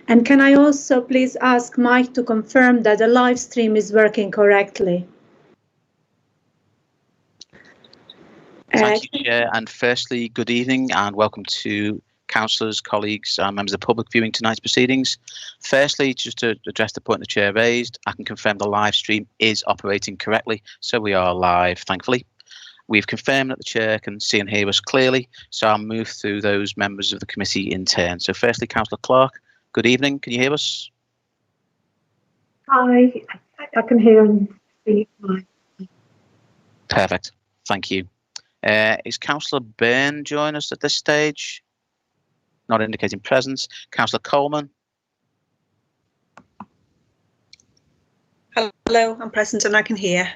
And can I also please ask Mike to confirm that the live stream is working correctly? Thank you, Chair. And firstly, good evening and welcome to councillors, colleagues and members of the public viewing tonight's proceedings. Firstly, just to address the point the Chair raised, I can confirm the live stream is operating correctly, so we are live, thankfully. We've confirmed that the Chair can see and hear us clearly, so I'll move through those members of the committee in turn. So firstly, Councillor Clark, good evening, can you hear us? Hi, I can hear and see. Perfect, thank you. Is Councillor Byrne joining us at this stage? Not indicating presence. Councillor Coleman. Hello, I'm present and I can hear.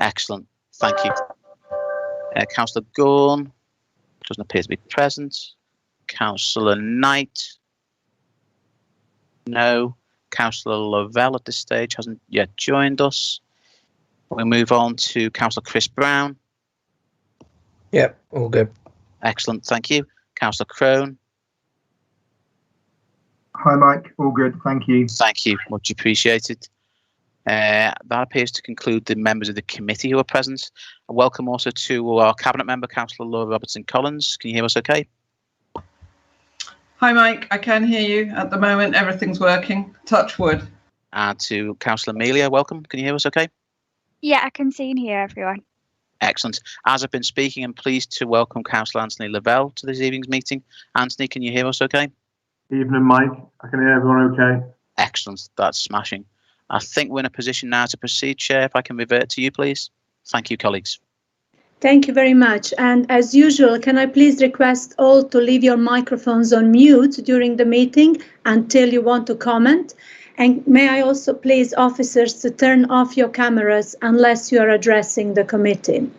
Excellent, thank you. Councillor Gorn doesn't appear to be present. Councillor Knight. No. Councillor Lavelle at this stage hasn't yet joined us. We'll move on to Councillor Chris Brown. Yep, all good. Excellent, thank you. Councillor Crone. Hi, Mike. All good, thank you. Thank you, much appreciated. That appears to conclude the members of the committee who are present. And welcome also to our cabinet member, Councillor Laura Robertson-Collins. Can you hear us okay? Hi, Mike. I can hear you at the moment. Everything's working. Touch wood. And to Councillor Amelia, welcome. Can you hear us okay? Yeah, I can see and hear everyone. Excellent. As I've been speaking, I'm pleased to welcome Councillor Anthony Lavelle to this evening's meeting. Anthony, can you hear us okay? Evening, Mike. I can hear everyone okay. Excellent. That's smashing. I think we're in a position now to proceed, Chair, if I can revert to you, please. Thank you, colleagues. Thank you very much. And as usual, can I please request all to leave your microphones on mute during the meeting until you want to comment? And may I also please officers to turn off your cameras unless you are addressing the committee.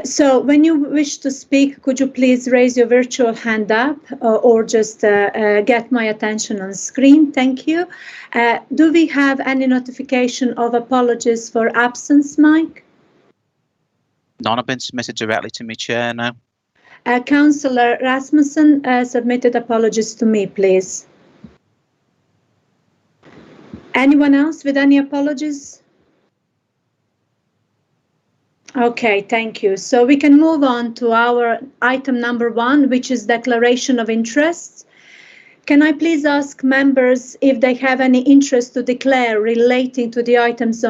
So when you wish to speak, could you please raise your virtual hand up or just get my attention on screen? Thank you. Do we have any notification of apologies for absence, Mike? None have been submitted directly to me, Chair, no. Councillor Rasmussen submitted apologies to me, please. Anyone else with any apologies? Okay, thank you. So we can move on to our item number 1, which is declaration of interests. Can I please ask members if they have any interest to declare relating to the items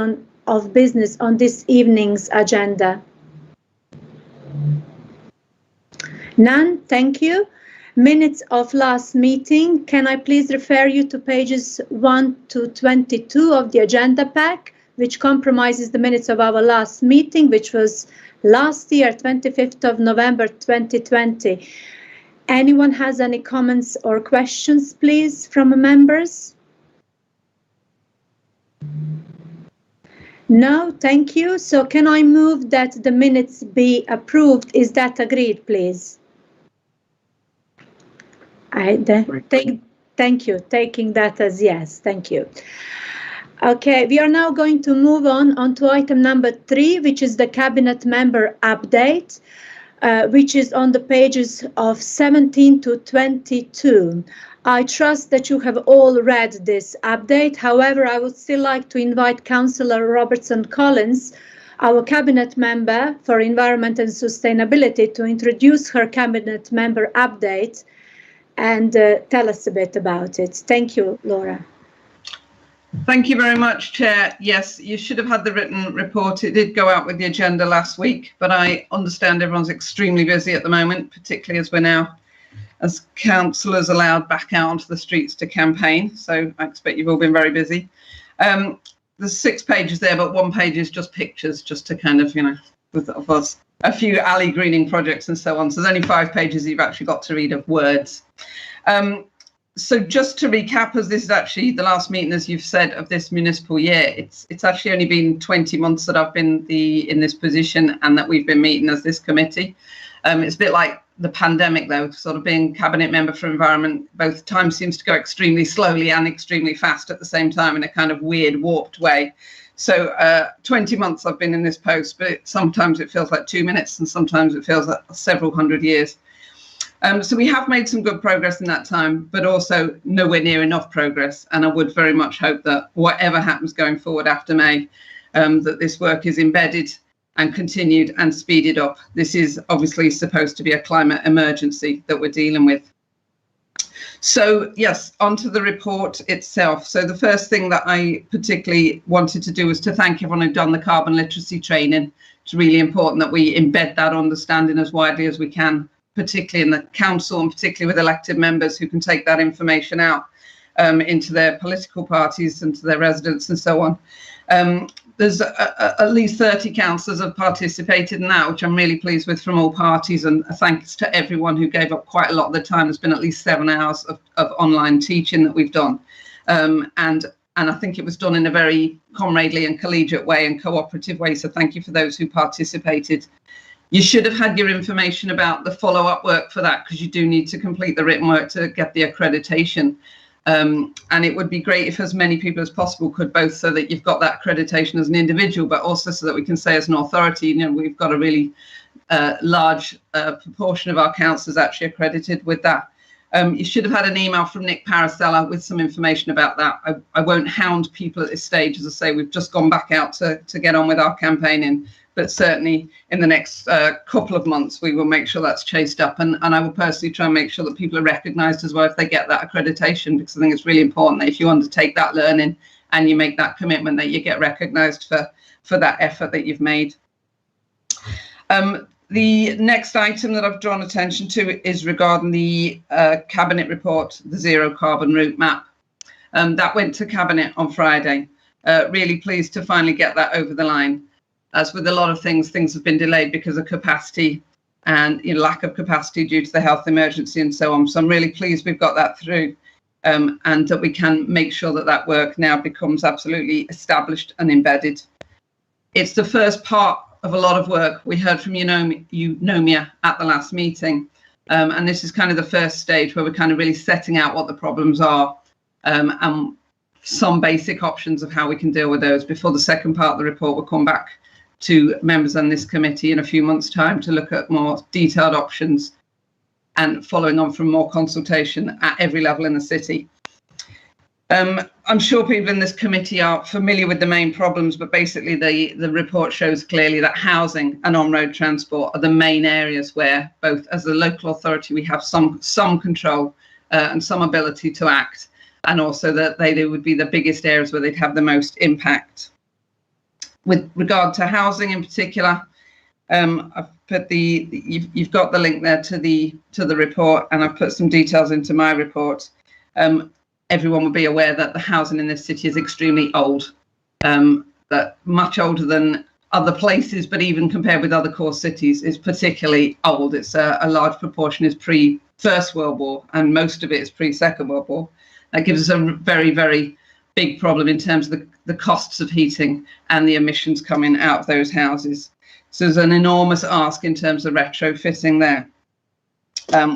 of business on this evening's agenda? None, thank you. Minutes of last meeting. Can I please refer you to pages 1 to 22 of the agenda pack, which compromises the minutes of our last meeting, which was last year, 25th of November 2020. Anyone has any comments or questions, please, from members? No, thank you. So can I move that the minutes be approved? Is that agreed, please? Thank you. Taking that as yes, thank you. Okay, we are now going to move on to item number 3, which is the cabinet member update, which is on the pages of 17 to 22. I trust that you have all read this update. However, I would still like to invite Councillor Robertson-Collins, our cabinet member for Environment and Sustainability, to introduce her cabinet member update and tell us a bit about it. Thank you, Laura. Thank you very much, Chair. Yes, you should have had the written report. It did go out with the agenda last week, but I understand everyone's extremely busy at the moment, particularly as we're now, as councillors, allowed back out onto the streets to campaign. So I expect you've all been very busy. There's 6 pages there, but 1 page is just pictures, just to kind of, with of us, a few alley greening projects and so on. So there's only 5 pages you've actually got to read of words. So just to recap, as this is actually the last meeting, as you've said, of this municipal year, it's actually only been 20 months that I've been in this position and that we've been meeting as this committee. It's a bit like the pandemic, though, sort of being cabinet member for environment. Both time seems to go extremely slowly and extremely fast at the same time in a kind of weird, warped way. So 20 months I've been in this post, but sometimes it feels like 2 minutes and sometimes it feels like several hundred years. So we have made some good progress in that time, but also nowhere near enough progress. And I would very much hope that whatever happens going forward after May, that this work is embedded and continued and speeded up. This is obviously supposed to be a climate emergency that we're dealing with. So yes, onto the report itself. So the first thing that I particularly wanted to do was to thank everyone who'd done the carbon literacy training. It's really important that we embed that understanding as widely as we can, particularly in the council and particularly with elected members who can take that information out into their political parties and to their residents and so on. There's at least 30 councillors have participated in that, which I'm really pleased with, from all parties, and thanks to everyone who gave up quite a lot of the time. There's been at least 7 hours of online teaching that we've done, and I think it was done in a very comradely and collegiate way and cooperative way, so thank you for those who participated. You should have had your information about the follow-up work for that, because you do need to complete the written work to get the accreditation. And it would be great if as many people as possible could, both so that you've got that accreditation as an individual, but also so that we can say as an authority, you know, we've got a really large proportion of our councillors actually accredited with that. You should have had an email from Nick Paracella with some information about that. I won't hound people at this stage. As I say, we've just gone back out to get on with our campaigning, but certainly in the next couple of months, we will make sure that's chased up. And I will personally try and make sure that people are recognised as well if they get that accreditation, because I think it's really important that if you undertake that learning and you make that commitment, that you get recognised for that effort that you've made. The next item that I've drawn attention to is regarding the Cabinet report, the Zero Carbon Route Map. That went to Cabinet on Friday. Really pleased to finally get that over the line. As with a lot of things, things have been delayed because of capacity and lack of capacity due to the health emergency and so on. So I'm really pleased we've got that through, and that we can make sure that that work now becomes absolutely established and embedded. It's the first part of a lot of work. We heard from Eunomia at the last meeting, and this is kind of the first stage where we're kind of really setting out what the problems are, and some basic options of how we can deal with those before the second part of the report will come back to members on this committee in a few months' time to look at more detailed options and following on from more consultation at every level in the city. I'm sure people in this committee are familiar with the main problems, but basically the report shows clearly that housing and on-road transport are the main areas where, both as a local authority, we have some control and some ability to act, and also that they would be the biggest areas where they'd have the most impact. With regard to housing in particular, I've put you've got the link there to the report, and I've put some details into my report. Everyone will be aware that the housing in this city is extremely old, that much older than other places, but even compared with other core cities, is particularly old. It's a large proportion is pre-First World War, and most of it is pre-Second World War. That gives us a very, very big problem in terms of the costs of heating and the emissions coming out of those houses. So there's an enormous ask in terms of retrofitting there.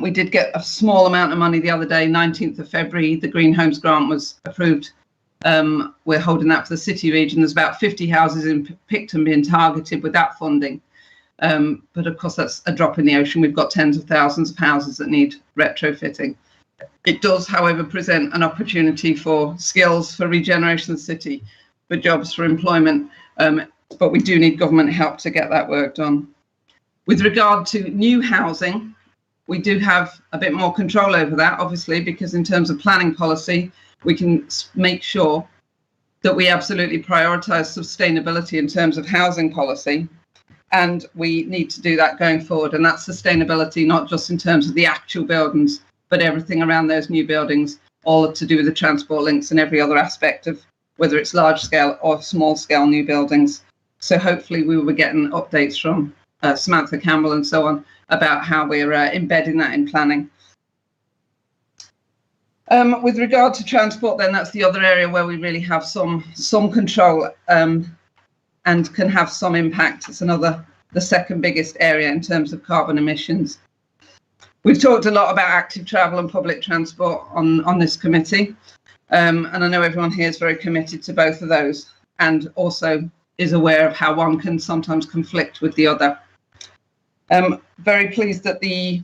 We did get a small amount of money the other day, 19th of February, the Green Homes Grant was approved. We're holding that for the city region. There's about 50 houses in Picton being targeted with that funding. But of course, that's a drop in the ocean. We've got tens of thousands of houses that need retrofitting. It does, however, present an opportunity for skills, for regeneration of the city, for jobs, for employment. But we do need government help to get that work done. With regard to new housing, we do have a bit more control over that, obviously, because in terms of planning policy, we can make sure that we absolutely prioritise sustainability in terms of housing policy. And we need to do that going forward. And that's sustainability, not just in terms of the actual buildings, but everything around those new buildings, all to do with the transport links and every other aspect of whether it's large scale or small scale new buildings. So hopefully we will be getting updates from Samantha Campbell and so on about how we're embedding that in planning. With regard to transport, then that's the other area where we really have some control and can have some impact. It's the second biggest area in terms of carbon emissions. We've talked a lot about active travel and public transport on this committee, and I know everyone here is very committed to both of those and also is aware of how one can sometimes conflict with the other. Very pleased that the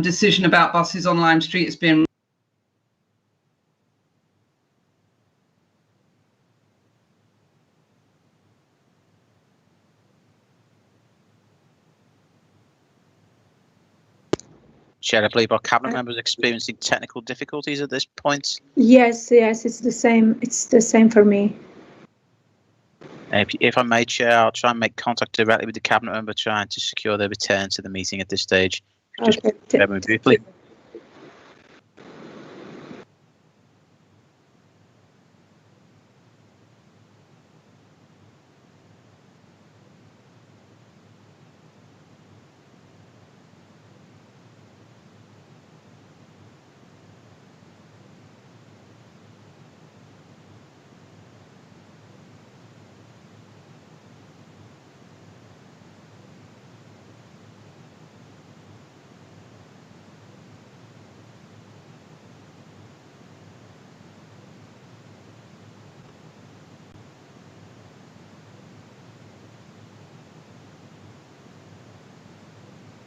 decision about buses on Lime Street has been Chair, I believe our cabinet members experiencing technical difficulties at this point. Yes, it's the same. It's the same for me. If I may, Chair, I'll try and make contact directly with the cabinet member, trying to secure their return to the meeting at this stage. Just very briefly.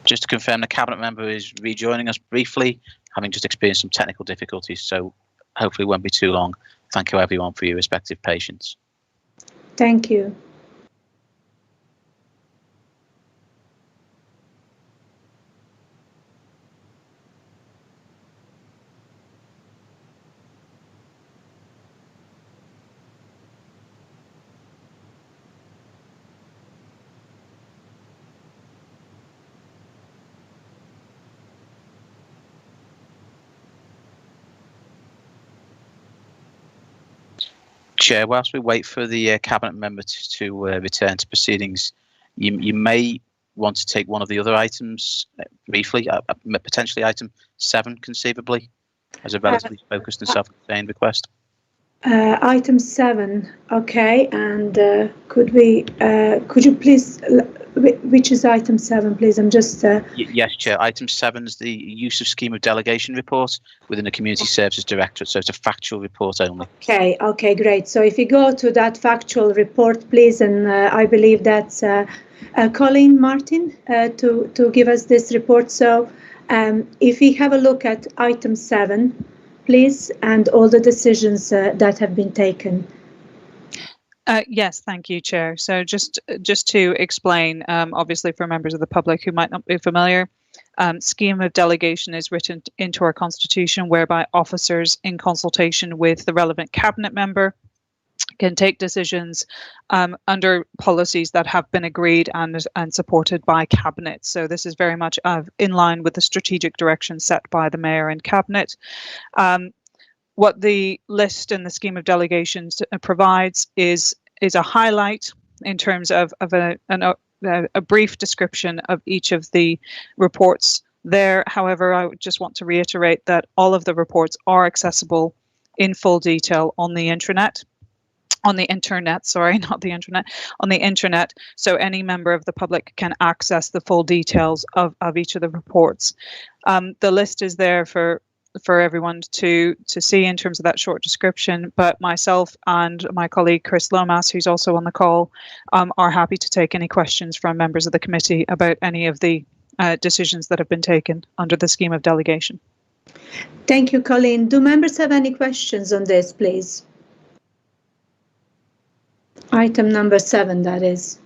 Just to confirm, the cabinet member is rejoining us briefly, having just experienced some technical difficulties, so hopefully it won't be too long. Thank you, everyone, for your respective patience. Thank you. Chair, whilst we wait for the cabinet member to return to proceedings, you may want to take one of the other items briefly, potentially item 7, conceivably, as a relatively focused and self-contained request. Item 7, okay, and could you please, which is item 7, please? I'm just... Yes, Chair. Item 7 is the use of scheme of delegation report within the Community Services Directorate, so it's a factual report only. Okay, great. So if you go to that factual report, please, and I believe that's Colleen Martin to give us this report. So if we have a look at item 7, please, and all the decisions that have been taken. Yes, thank you, Chair. So just to explain, obviously for members of the public who might not be familiar, scheme of delegation is written into our constitution, whereby officers, in consultation with the relevant cabinet member, can take decisions under policies that have been agreed and supported by cabinet. So this is very much in line with the strategic direction set by the mayor and cabinet. What the list and the scheme of delegations provides is a highlight in terms of a brief description of each of the reports there. However, I just want to reiterate that all of the reports are accessible in full detail on the internet. On the internet, so any member of the public can access the full details of each of the reports. The list is there for everyone to see in terms of that short description, but myself and my colleague Chris Lomas, who's also on the call, are happy to take any questions from members of the committee about any of the decisions that have been taken under the scheme of delegation. Thank you, Colleen. Do members have any questions on this, please? Item number 7, that is.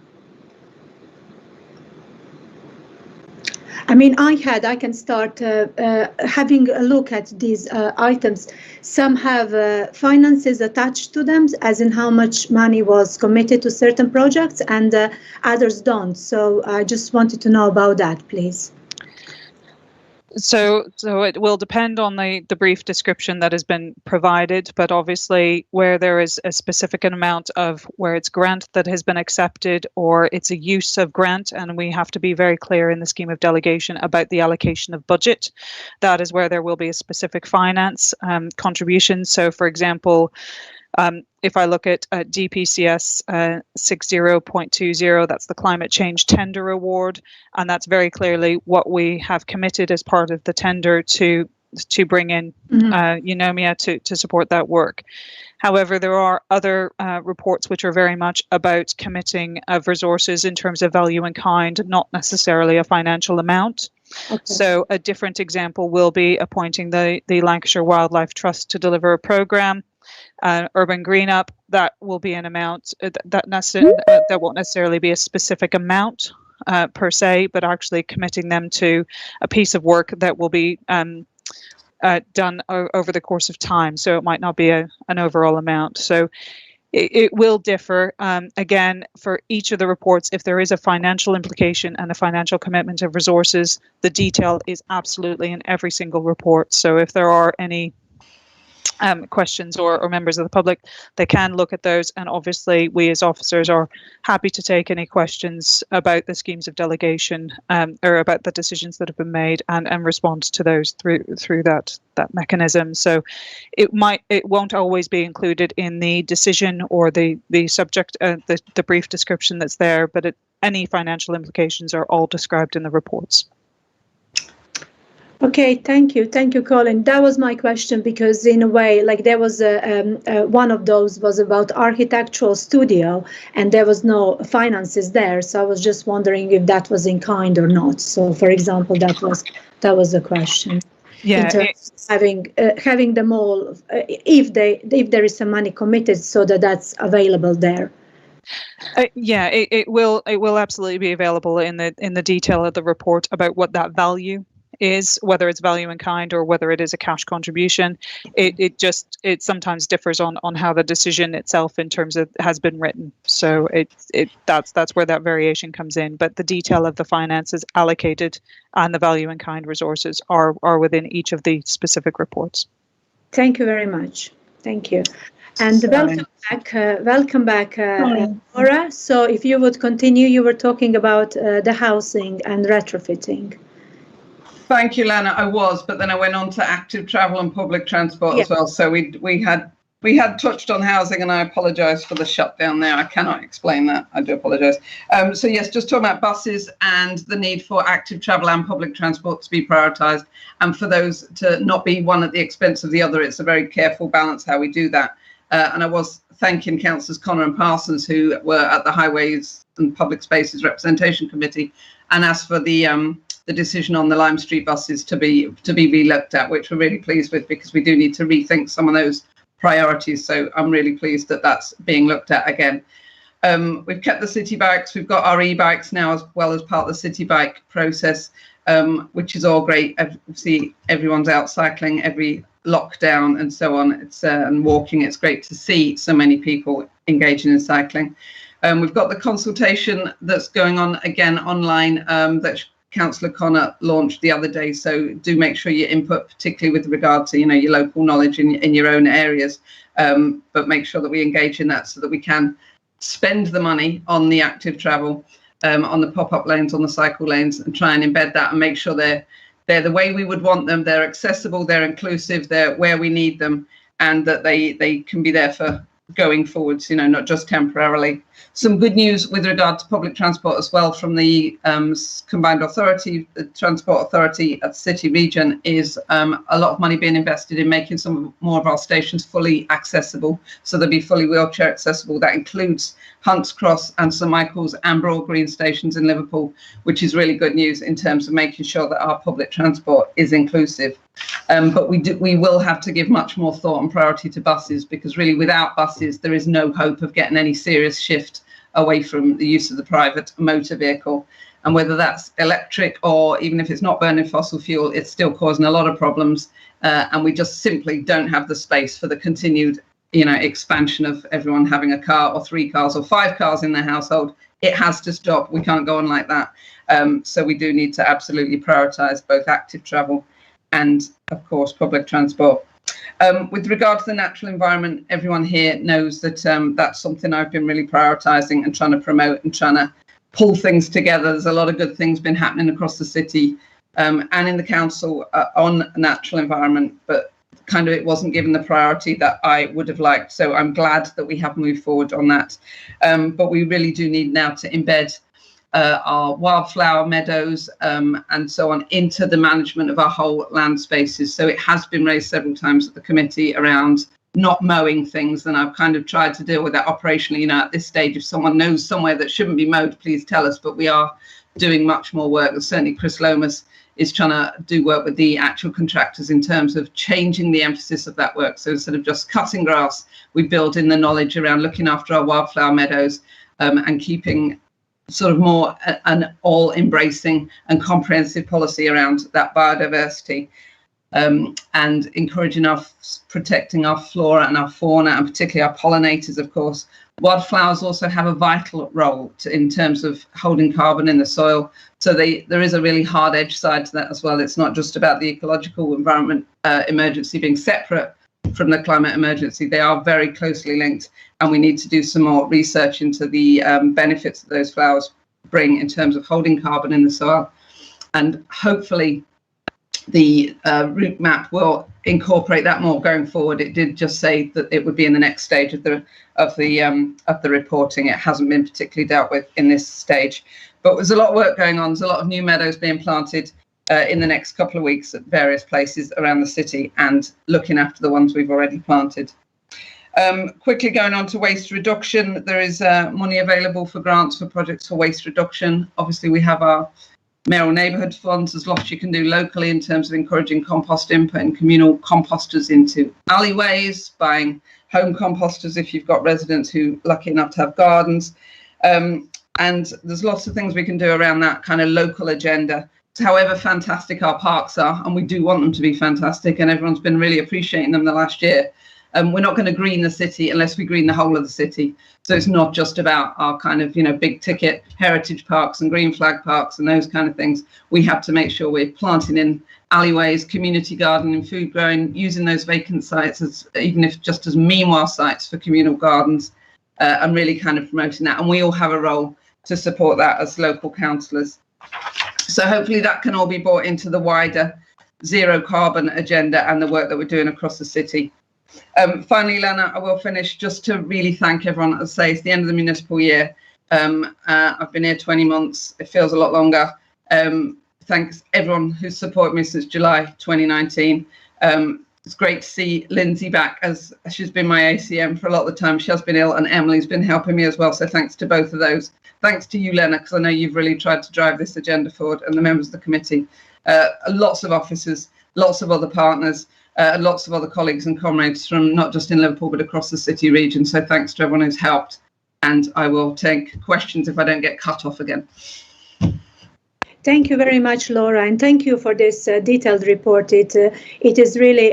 I mean, I can start having a look at these items. Some have finances attached to them, as in how much money was committed to certain projects, and others don't. So I just wanted to know about that, please. So it will depend on the brief description that has been provided, but obviously where there is a specific amount of where it's grant that has been accepted or it's a use of grant, and we have to be very clear in the scheme of delegation about the allocation of budget, that is where there will be a specific finance contribution. So for example, if I look at DPCS 60.20, that's the climate change tender award, and that's very clearly what we have committed as part of the tender to bring in Eunomia to support that work. However, there are other reports which are very much about committing of resources in terms of value in kind, not necessarily a financial amount. Okay. So a different example will be appointing the Lancashire Wildlife Trust to deliver a programme. Urban Green Up, that will be an amount that won't necessarily be a specific amount per se, but actually committing them to a piece of work that will be done over the course of time. So it might not be an overall amount. So it will differ. Again, for each of the reports, if there is a financial implication and a financial commitment of resources, the detail is absolutely in every single report. So if there are any questions or members of the public, they can look at those, and obviously we as officers are happy to take any questions about the schemes of delegation or about the decisions that have been made and respond to those through that mechanism. So it won't always be included in the decision or the subject, the brief description that's there, but any financial implications are all described in the reports. Okay, thank you, Colin. That was my question, because in a way, like, there was one of those was about architectural studio, and there was no finances there. So I was just wondering if that was in kind or not. So, for example, that was the question. Yeah, in terms of having them all, if there is some money committed, so that's available there. It will absolutely be available in the detail of the report about what that value is, whether it's value in kind or whether it is a cash contribution. It sometimes differs on how the decision itself in terms of has been written. So that's where that variation comes in. But the detail of the finances allocated and the value in kind resources are within each of the specific reports. Thank you very much. Thank you. And welcome back, Laura. So if you would continue, you were talking about the housing and retrofitting. Thank you, Lana. I was, but then I went on to active travel and public transport as well. So we had touched on housing, and I apologise for the shutdown there. I cannot explain that. I do apologise. So yes, just talking about buses and the need for active travel and public transport to be prioritised, and for those to not be one at the expense of the other. It's a very careful balance how we do that. And I was thanking Councillors Connor and Parsons, who were at the Highways and Public Spaces Representation Committee, and asked for the decision on the Lime Street buses to be re-looked at, which we're really pleased with, because we do need to rethink some of those priorities. So I'm really pleased that that's being looked at again. We've kept the city bikes. We've got our e-bikes now as well as part of the city bike process, which is all great. Obviously, everyone's out cycling every lockdown and so on. It's and walking. It's great to see so many people engaging in cycling. We've got the consultation that's going on again online that Councillor Connor launched the other day. So do make sure you input, particularly with regard to your local knowledge in your own areas, but make sure that we engage in that so that we can spend the money on the active travel, on the pop-up lanes, on the cycle lanes, and try and embed that and make sure they're the way we would want them. They're accessible, they're inclusive, they're where we need them, and that they can be there for going forwards, not just temporarily. Some good news with regard to public transport as well from the combined authority, the transport authority at the city region, is a lot of money being invested in making some more of our stations fully accessible, so they'll be fully wheelchair accessible. That includes Hunts Cross and St Michael's and Broad Green stations in Liverpool, which is really good news in terms of making sure that our public transport is inclusive. But we will have to give much more thought and priority to buses, because really without buses there is no hope of getting any serious shift away from the use of the private motor vehicle. And whether that's electric or even if it's not burning fossil fuel, it's still causing a lot of problems. And we just simply don't have the space for the continued expansion of everyone having a car or 3 cars or 5 cars in their household. It has to stop. We can't go on like that. So we do need to absolutely prioritise both active travel and, of course, public transport. With regard to the natural environment, everyone here knows that that's something I've been really prioritising and trying to promote and trying to pull things together. There's a lot of good things been happening across the city and in the council on natural environment, but kind of it wasn't given the priority that I would have liked. So I'm glad that we have moved forward on that. But we really do need now to embed our wildflower meadows and so on into the management of our whole land spaces. So it has been raised several times at the committee around not mowing things, and I've kind of tried to deal with that operationally. At this stage, if someone knows somewhere that shouldn't be mowed, please tell us, but we are doing much more work. And certainly Chris Lomas is trying to do work with the actual contractors in terms of changing the emphasis of that work. So instead of just cutting grass, we build in the knowledge around looking after our wildflower meadows and keeping sort of more an all-embracing and comprehensive policy around that biodiversity, and encouraging protecting our flora and our fauna, and particularly our pollinators, of course. Wildflowers also have a vital role in terms of holding carbon in the soil. So there is a really hard edge side to that as well. It's not just about the ecological environment emergency being separate from the climate emergency. They are very closely linked, and we need to do some more research into the benefits that those flowers bring in terms of holding carbon in the soil. And hopefully the route map will incorporate that more going forward. It did just say that it would be in the next stage of the reporting. It hasn't been particularly dealt with in this stage, but there's a lot of work going on. There's a lot of new meadows being planted in the next couple of weeks at various places around the city, and looking after the ones we've already planted. Quickly going on to waste reduction, there is money available for grants for projects for waste reduction. Obviously, we have our mayoral neighbourhood funds. There's lots you can do locally in terms of encouraging composting, putting communal composters into alleyways, buying home composters if you've got residents who are lucky enough to have gardens. And there's lots of things we can do around that kind of local agenda. However fantastic our parks are, and we do want them to be fantastic, and everyone's been really appreciating them the last year, we're not going to green the city unless we green the whole of the city. So it's not just about our kind of, big ticket heritage parks and green flag parks and those kind of things. We have to make sure we're planting in alleyways, community gardening, food growing, using those vacant sites as even if just as meanwhile sites for communal gardens, and really kind of promoting that. And we all have a role to support that as local councillors. So hopefully that can all be brought into the wider zero carbon agenda and the work that we're doing across the city. Finally, Lena, I will finish just to really thank everyone. As I say, it's the end of the municipal year. I've been here 20 months. It feels a lot longer. Thanks everyone who's supported me since July 2019. It's great to see Lindsay back, as she's been my ACM for a lot of the time. She has been ill, and Emily's been helping me as well. So thanks to both of those. Thanks to you, Lena, because I know you've really tried to drive this agenda forward, and the members of the committee. Lots of officers, lots of other partners, lots of other colleagues and comrades from not just in Liverpool, but across the city region. So thanks to everyone who's helped. And I will take questions if I don't get cut off again. Thank you very much, Laura, and thank you for this detailed report. It is really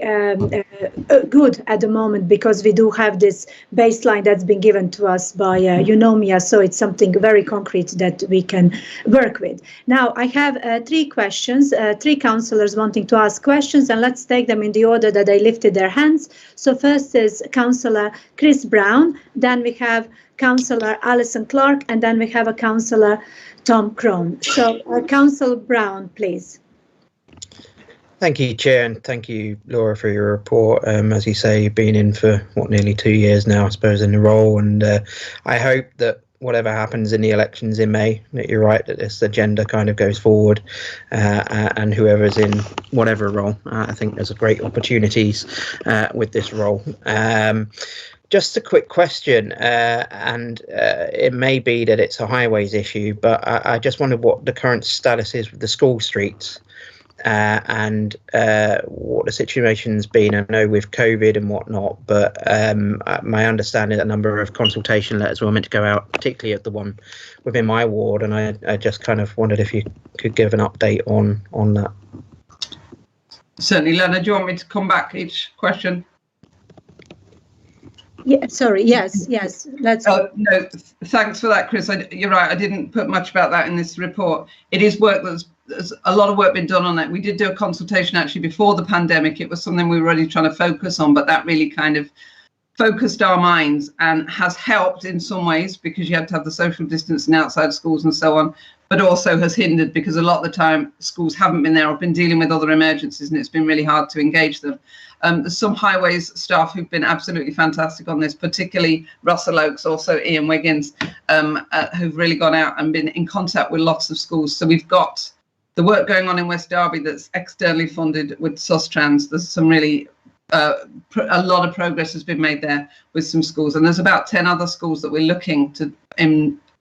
good at the moment because we do have this baseline that's been given to us by UNOMIA, so it's something very concrete that we can work with. Now, I have 3 questions, 3 councillors wanting to ask questions, and let's take them in the order that they lifted their hands. So first is Councillor Chris Brown, then we have Councillor Alison Clark, and then we have a Councillor Tom Crone. So, Councillor Brown, please. Thank you, Chair, and thank you, Laura, for your report. As you say, you've been in for, nearly 2 years now, I suppose, in the role, and I hope that whatever happens in the elections in May, that you're right, that this agenda kind of goes forward, and whoever's in whatever role, I think there's great opportunities with this role. Just a quick question, and it may be that it's a highways issue, but I just wondered what the current status is with the school streets, and what the situation's been. I know with COVID and whatnot, but my understanding that a number of consultation letters were meant to go out, particularly at the one within my ward, and I just kind of wondered if you could give an update on that. Certainly, Lena, do you want me to come back each question? Yeah, sorry. Yes. Let's. No, thanks for that, Chris. You're right. I didn't put much about that in this report. It is work there's a lot of work been done on it. We did do a consultation actually before the pandemic. It was something we were really trying to focus on, but that really kind of focused our minds and has helped in some ways because you had to have the social distancing outside schools and so on, but also has hindered because a lot of the time schools haven't been there or been dealing with other emergencies and it's been really hard to engage them. There's some highways staff who've been absolutely fantastic on this, particularly Russell Oakes, also Ian Wiggins, who've really gone out and been in contact with lots of schools. So we've got the work going on in West Derby that's externally funded with Sustrans. There's some really, a lot of progress has been made there with some schools. And there's about 10 other schools that we're looking to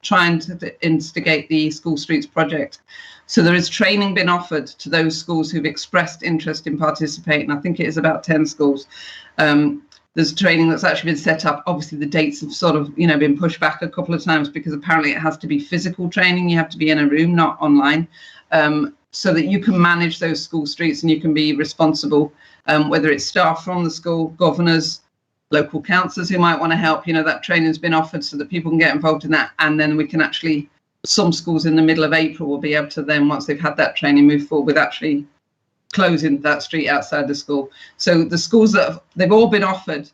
trying to instigate the School Streets project. So there is training been offered to those schools who've expressed interest in participating. I think it is about 10 schools. There's training that's actually been set up. Obviously, the dates have sort of, been pushed back a couple of times because apparently it has to be physical training. You have to be in a room, not online, so that you can manage those school streets and you can be responsible, whether it's staff from the school, governors, local councillors who might want to help. That training has been offered so that people can get involved in that. And then we can actually, some schools in the middle of April will be able to then, once they've had that training, move forward with actually closing that street outside the school. So the schools they've all been offered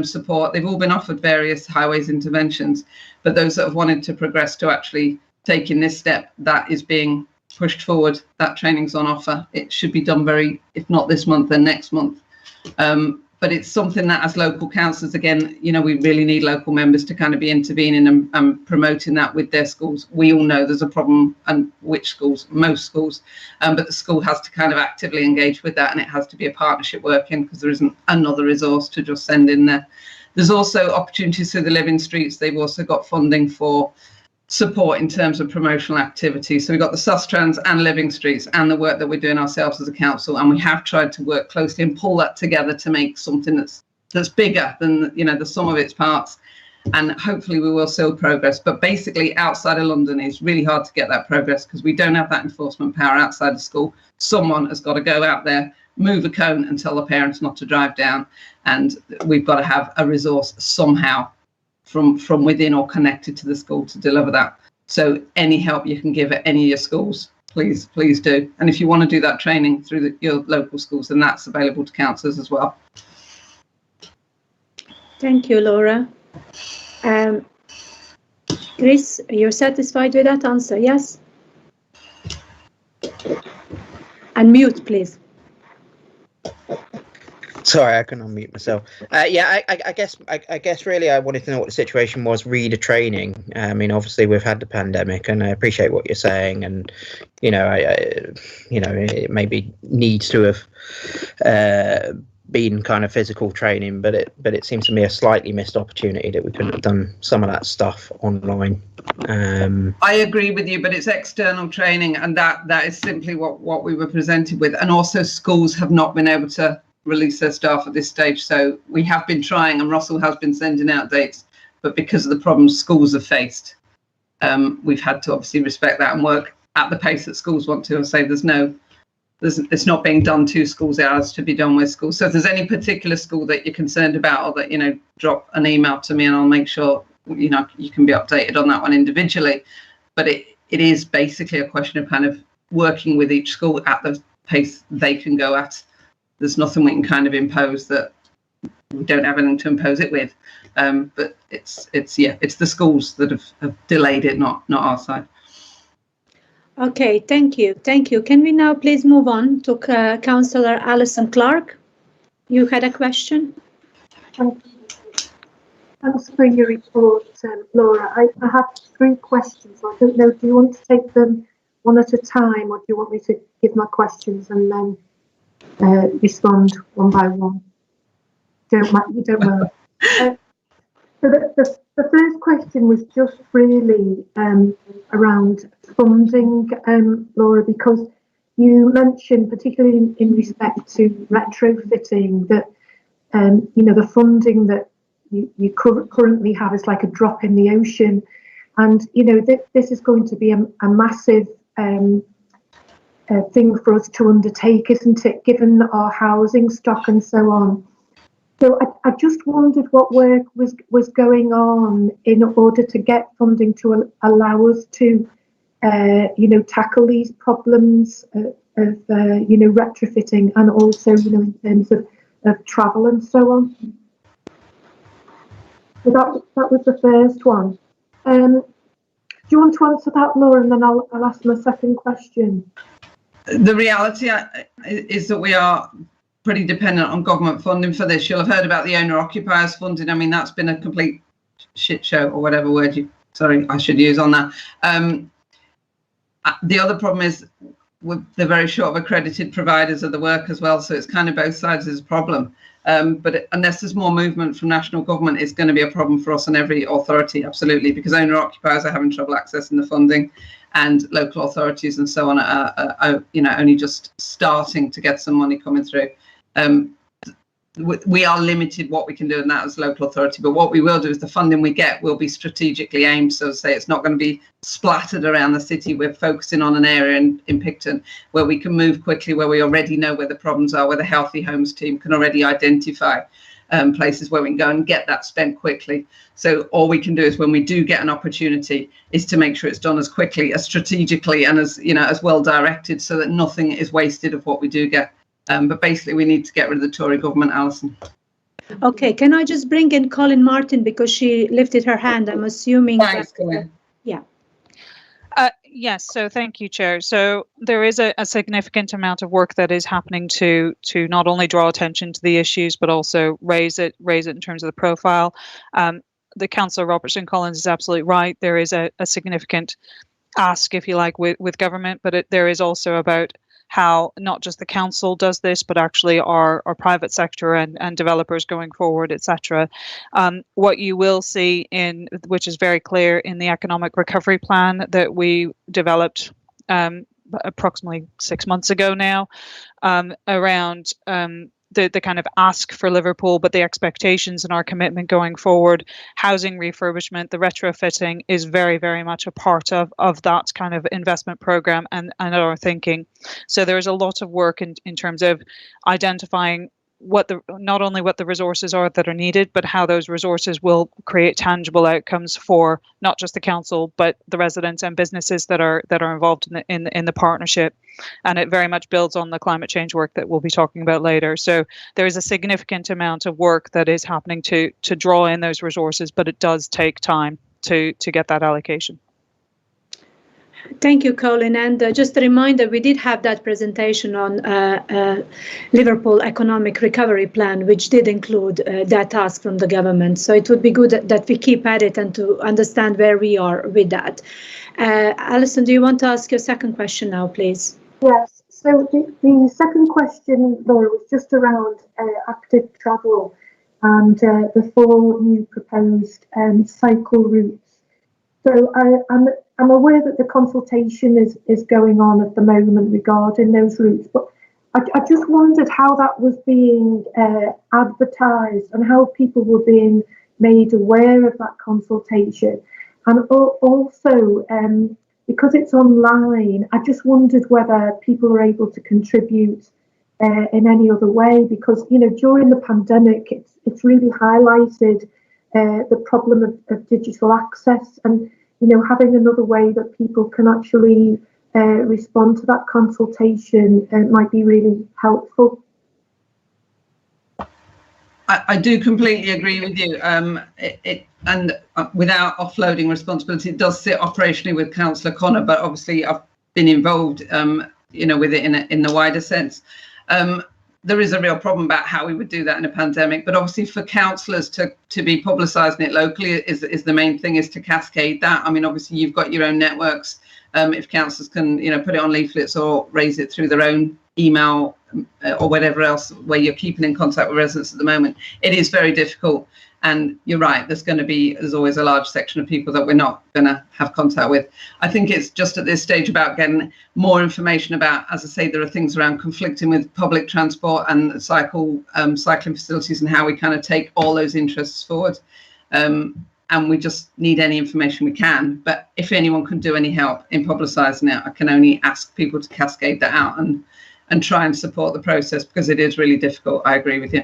support, they've all been offered various highways interventions, but those that have wanted to progress to actually taking this step, that is being pushed forward. That training's on offer. It should be done if not this month, then next month. But it's something that as local councillors, again, we really need local members to kind of be intervening and promoting that with their schools. We all know there's a problem, and which schools? Most schools. But the school has to kind of actively engage with that, and it has to be a partnership working, because there isn't another resource to just send in there. There's also opportunities through the Living Streets. They've also got funding for support in terms of promotional activities. So we've got the Sustrans and Living Streets and the work that we're doing ourselves as a council, and we have tried to work closely and pull that together to make something that's bigger than the sum of its parts, and hopefully we will still progress. But basically outside of London it's really hard to get that progress because we don't have that enforcement power outside of school. Someone has got to go out there, move a cone and tell the parents not to drive down, and we've got to have a resource somehow from within or connected to the school to deliver that. So any help you can give at any of your schools, please do. And if you want to do that training through your local schools, then that's available to councillors as well. Thank you, Laura. Chris, you're satisfied with that answer? Yes? Unmute, please. Sorry, I couldn't unmute myself. Yeah, I guess really I wanted to know what the situation was re the training. I mean, obviously we've had the pandemic, and I appreciate what you're saying, and it maybe needs to have been kind of physical training, but it seems to me a slightly missed opportunity that we couldn't have done some of that stuff online. I agree with you, but it's external training, and that is simply what we were presented with. And also schools have not been able to release their staff at this stage, so we have been trying, and Russell has been sending out dates, but because of the problems schools have faced, we've had to obviously respect that and work at the pace that schools want to, and say it's not being done to schools hours to be done with schools. So if there's any particular school that you're concerned about, or that drop an email to me and I'll make sure you can be updated on that one individually. But it is basically a question of kind of working with each school at the pace they can go at. There's nothing we can kind of impose that we don't have anything to impose it with. But it's the schools that have delayed it, not our side. Okay, thank you. Can we now please move on to Councillor Alison Clark? You had a question? Thanks for your report, Laura. I have 3 questions. I don't know, do you want to take them one at a time, or do you want me to give my questions and then respond one by one? You don't worry. So the first question was just really around funding, Laura, because you mentioned, particularly in respect to retrofitting, that the funding that you currently have is like a drop in the ocean, and this is going to be a massive thing for us to undertake, isn't it, given our housing stock and so on. So I just wondered what work was going on in order to get funding to allow us to, tackle these problems of retrofitting, and also, in terms of travel and so on. So that was the first one. Do you want to answer that, Laura, and then I'll ask my second question? The reality is that we are pretty dependent on government funding for this. You'll have heard about the owner-occupiers funding. I mean, that's been a complete shit show, or whatever word I should use on that. The other problem is they're very short of accredited providers of the work as well, so it's kind of both sides of the problem. But unless there's more movement from national government, it's going to be a problem for us and every authority, absolutely, because owner-occupiers are having trouble accessing the funding, and local authorities and so on are only just starting to get some money coming through. We are limited what we can do in that as local authority, but what we will do is the funding we get will be strategically aimed. So to say, it's not going to be splattered around the city. We're focusing on an area in Picton where we can move quickly, where we already know where the problems are, where the Healthy Homes team can already identify places where we can go and get that spent quickly. So all we can do is, when we do get an opportunity, is to make sure it's done as quickly, as strategically, and as well directed, so that nothing is wasted of what we do get. But basically, we need to get rid of the Tory government, Alison. Okay, can I just bring in Colin Martin, because she lifted her hand? I'm assuming. Thanks, Colin. Yeah. Yes, so thank you, Chair. So there is a significant amount of work that is happening to not only draw attention to the issues, but also raise it in terms of the profile. The Councillor Robertson-Collins is absolutely right. There is a significant ask, if you like, with government, but there is also about how not just the council does this, but actually our private sector and developers going forward, etc. What you will see which is very clear in the economic recovery plan that we developed approximately 6 months ago now, around the kind of ask for Liverpool, but the expectations and our commitment going forward. Housing refurbishment, the retrofitting is very, very much a part of that kind of investment program and our thinking. So there is a lot of work in terms of identifying not only what the resources are that are needed, but how those resources will create tangible outcomes for not just the council, but the residents and businesses that are involved in the partnership. And it very much builds on the climate change work that we'll be talking about later. So there is a significant amount of work that is happening to draw in those resources, but it does take time to get that allocation. Thank you, Colin. And just a reminder, we did have that presentation on Liverpool Economic Recovery Plan, which did include that task from the government. So it would be good that we keep at it and to understand where we are with that. Alison, do you want to ask your second question now, please? Yes. So the second question, Laura, was just around active travel and the 4 new proposed cycle routes. So I'm aware that the consultation is going on at the moment regarding those routes, but I just wondered how that was being advertised and how people were being made aware of that consultation. And also, because it's online, I just wondered whether people are able to contribute in any other way, because, during the pandemic, it's really highlighted the problem of digital access, and having another way that people can actually respond to that consultation might be really helpful. I do completely agree with you. And without offloading responsibility, it does sit operationally with Councillor Connor, but obviously I've been involved, with it in the wider sense. There is a real problem about how we would do that in a pandemic, but obviously for councillors to be publicising it locally is the main thing, is to cascade that. I mean, obviously you've got your own networks. If councillors can, put it on leaflets or raise it through their own email or whatever else, where you're keeping in contact with residents at the moment, it is very difficult. And you're right, there's always a large section of people that we're not going to have contact with. I think it's just at this stage about getting more information about, as I say, there are things around conflicting with public transport and cycling facilities, and how we kind of take all those interests forward. And we just need any information we can. But if anyone can do any help in publicising it, I can only ask people to cascade that out and try and support the process, because it is really difficult. I agree with you.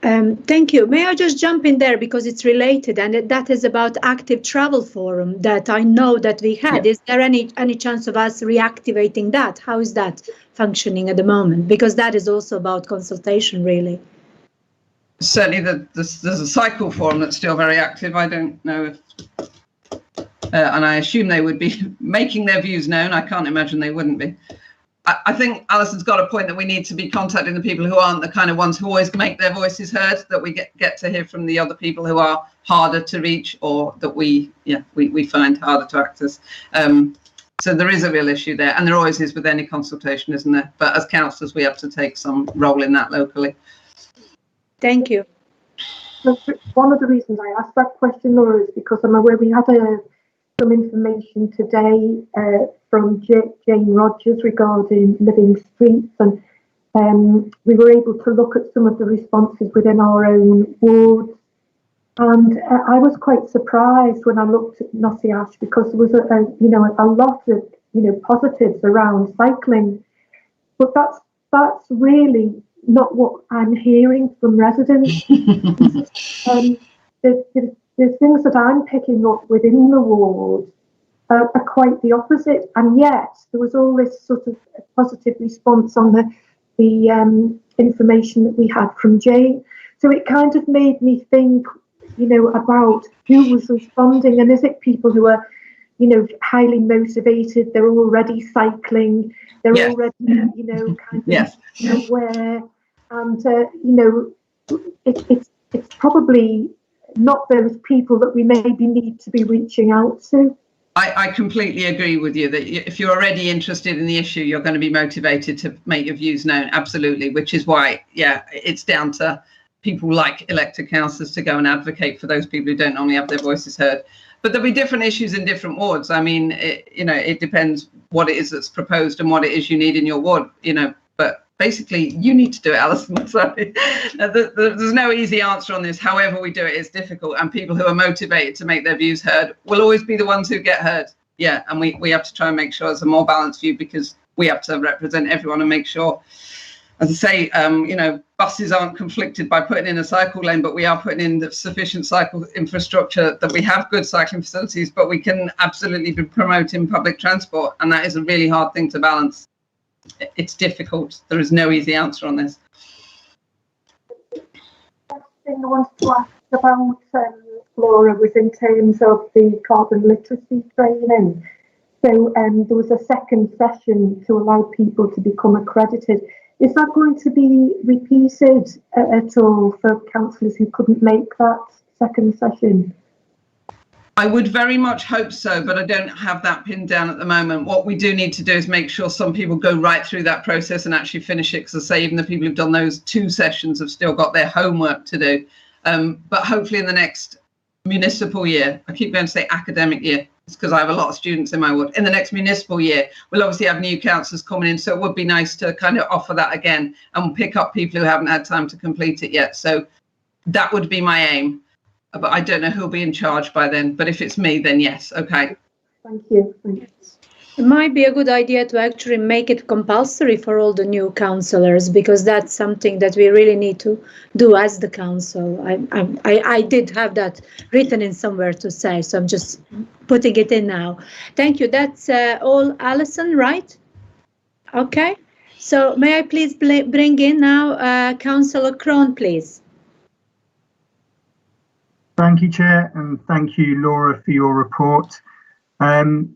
Thank you. May I just jump in there, because it's related, and that is about Active Travel Forum that I know that we had. Yeah. Is there any chance of us reactivating that? How is that functioning at the moment? Because that is also about consultation, really. Certainly, there's a cycle forum that's still very active. I don't know if, and I assume they would be making their views known. I can't imagine they wouldn't be. I think Alison's got a point that we need to be contacting the people who aren't the kind of ones who always make their voices heard, that we get to hear from the other people who are harder to reach, or that we find harder to access. So there is a real issue there, and there always is with any consultation, isn't there? But as councillors, we have to take some role in that locally. Thank you. One of the reasons I asked that question, Laura, is because I'm aware we had some information today from Jane Rogers regarding living streets, and we were able to look at some of the responses within our own wards. And I was quite surprised when I looked at Nosy Ash, because there was a lot of positives around cycling, but that's really not what I'm hearing from residents. The things that I'm picking up within the ward are quite the opposite, and yet there was all this sort of positive response on the information that we had from Jane. So it kind of made me think, about who was responding, and is it people who are, highly motivated, they're already cycling, they're already, kind of aware, and it's probably not those people that we maybe need to be reaching out to. I completely agree with you that if you're already interested in the issue, you're going to be motivated to make your views known. Absolutely, which is why, it's down to people like elected councillors to go and advocate for those people who don't normally have their voices heard. But there'll be different issues in different wards. I mean, it depends what it is that's proposed and what it is you need in your ward, but basically you need to do it, Alison. Sorry. There's no easy answer on this. However we do it, it's difficult, and people who are motivated to make their views heard will always be the ones who get heard. Yeah, and we have to try and make sure it's a more balanced view, because we have to represent everyone and make sure, as I say, buses aren't conflicted by putting in a cycle lane, but we are putting in the sufficient cycle infrastructure, that we have good cycling facilities, but we can absolutely be promoting public transport. And that is a really hard thing to balance. It's difficult. There is no easy answer on this. The thing I wanted to ask about, Laura, was in terms of the carbon literacy training. So there was a second session to allow people to become accredited. Is that going to be repeated at all for councillors who couldn't make that second session? I would very much hope so, but I don't have that pinned down at the moment. What we do need to do is make sure some people go right through that process and actually finish it, because I say even the people who've done those 2 sessions have still got their homework to do. But hopefully in the next municipal year, I keep going to say academic year, it's because I have a lot of students in my ward. In the next municipal year, we'll obviously have new councillors coming in, so it would be nice to kind of offer that again and pick up people who haven't had time to complete it yet. So that would be my aim. But I don't know who'll be in charge by then. But if it's me, then yes. Okay. Thank you. Thanks. It might be a good idea to actually make it compulsory for all the new councillors, because that's something that we really need to do as the council. I did have that written in somewhere to say, so I'm just putting it in now. Thank you. That's all, Alison, right? Okay. So may I please bring in now Councillor Crone, please. Thank you, Chair, and thank you, Laura, for your report.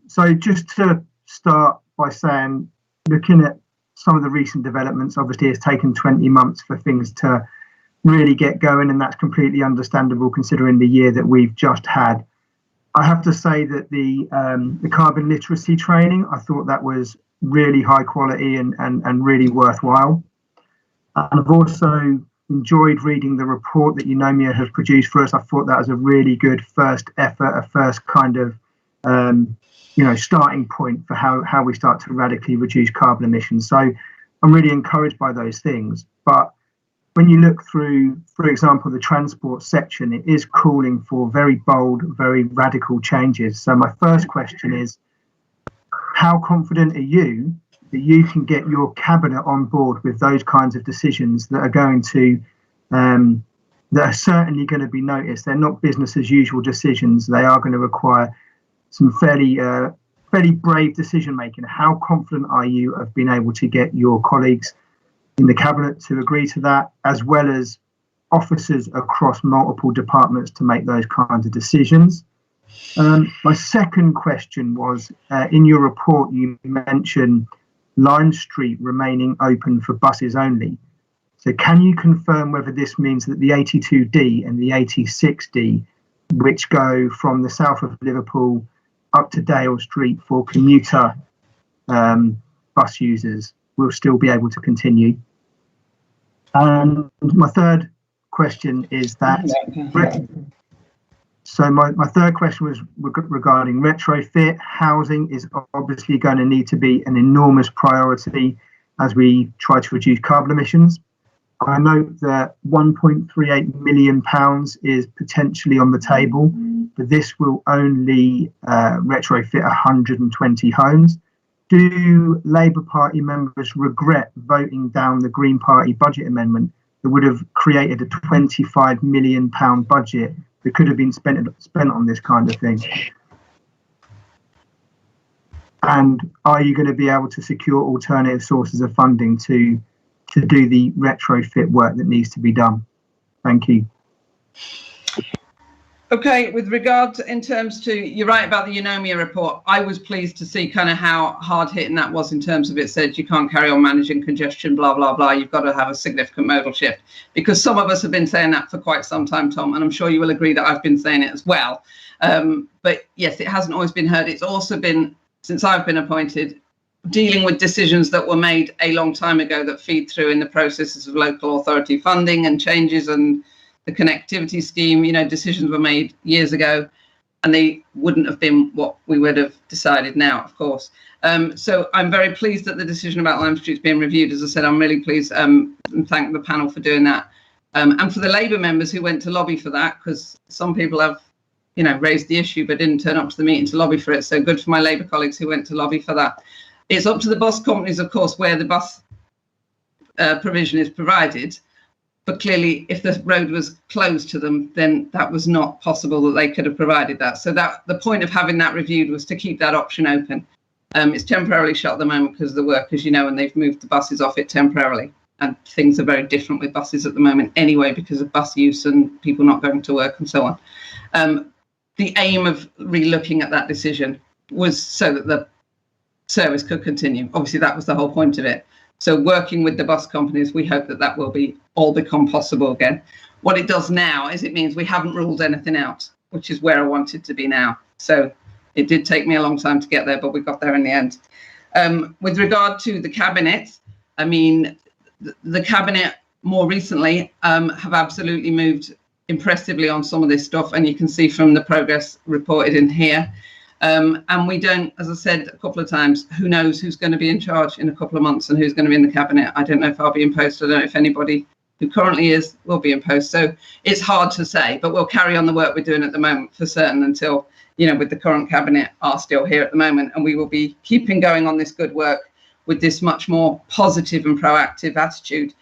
So just to start by saying, looking at some of the recent developments, obviously it's taken 20 months for things to really get going, and that's completely understandable considering the year that we've just had. I have to say that the carbon literacy training, I thought that was really high quality and really worthwhile. And I've also enjoyed reading the report that Eunomia has produced for us. I thought that was a really good first effort, a first kind of starting point for how we start to radically reduce carbon emissions. So I'm really encouraged by those things. But when you look through, for example, the transport section, it is calling for very bold, very radical changes. So my first question is, how confident are you that you can get your cabinet on board with those kinds of decisions that are going to, that are certainly going to be noticed? They're not business as usual decisions. They are going to require some fairly brave decision making. How confident are you of being able to get your colleagues in the cabinet to agree to that, as well as officers across multiple departments to make those kinds of decisions? My second question was, in your report, you mentioned Lime Street remaining open for buses only. So can you confirm whether this means that the 82D and the 86D, which go from the south of Liverpool up to Dale Street for commuter bus users, will still be able to continue? And my third question is that. So my third question was regarding retrofit. Housing is obviously going to need to be an enormous priority as we try to reduce carbon emissions. I note that £1.38 million is potentially on the table, but this will only retrofit 120 homes. Do Labour Party members regret voting down the Green Party budget amendment that would have created a £25 million budget that could have been spent on this kind of thing? And are you going to be able to secure alternative sources of funding to do the retrofit work that needs to be done? Thank you. Okay, with regard to, in terms to, you're right about the Eunomia report. I was pleased to see kind of how hard hitting that was in terms of it said you can't carry on managing congestion, blah, blah, blah. You've got to have a significant modal shift, because some of us have been saying that for quite some time, Tom, and I'm sure you will agree that I've been saying it as well. But yes, it hasn't always been heard. It's also been, since I've been appointed, dealing with decisions that were made a long time ago that feed through in the processes of local authority funding and changes and the connectivity scheme. You know, decisions were made years ago and they wouldn't have been what we would have decided now, of course. So I'm very pleased that the decision about Lime Street is being reviewed. As I said, I'm really pleased and thank the panel for doing that. And for the Labour members who went to lobby for that, because some people have, you know, raised the issue but didn't turn up to the meeting to lobby for it. So good for my Labour colleagues who went to lobby for that. It's up to the bus companies, of course, where the bus provision is provided. But clearly, if the road was closed to them, then that was not possible that they could have provided that. So that the point of having that reviewed was to keep that option open. It's temporarily shut at the moment because of the work, as you know, and they've moved the buses off it temporarily. And things are very different with buses at the moment anyway, because of bus use and people not going to work and so on. The aim of re-looking at that decision was so that the service could continue. Obviously, that was the whole point of it. So working with the bus companies, we hope that that will be all become possible again. What it does now is it means we haven't ruled anything out, which is where I wanted to be now. So it did take me a long time to get there, but we got there in the end. With regard to the cabinet, I mean, the cabinet more recently have absolutely moved impressively on some of this stuff, and you can see from the progress reported in here. And we don't, as I said a couple of times, who knows who's going to be in charge in a couple of months and who's going to be in the cabinet. I don't know if I'll be in post. I don't know if anybody who currently is will be in post. So it's hard to say, but we'll carry on the work we're doing at the moment for certain until, you know, with the current cabinet are still here at the moment. And we will be keeping going on this good work with this much more positive and proactive attitude.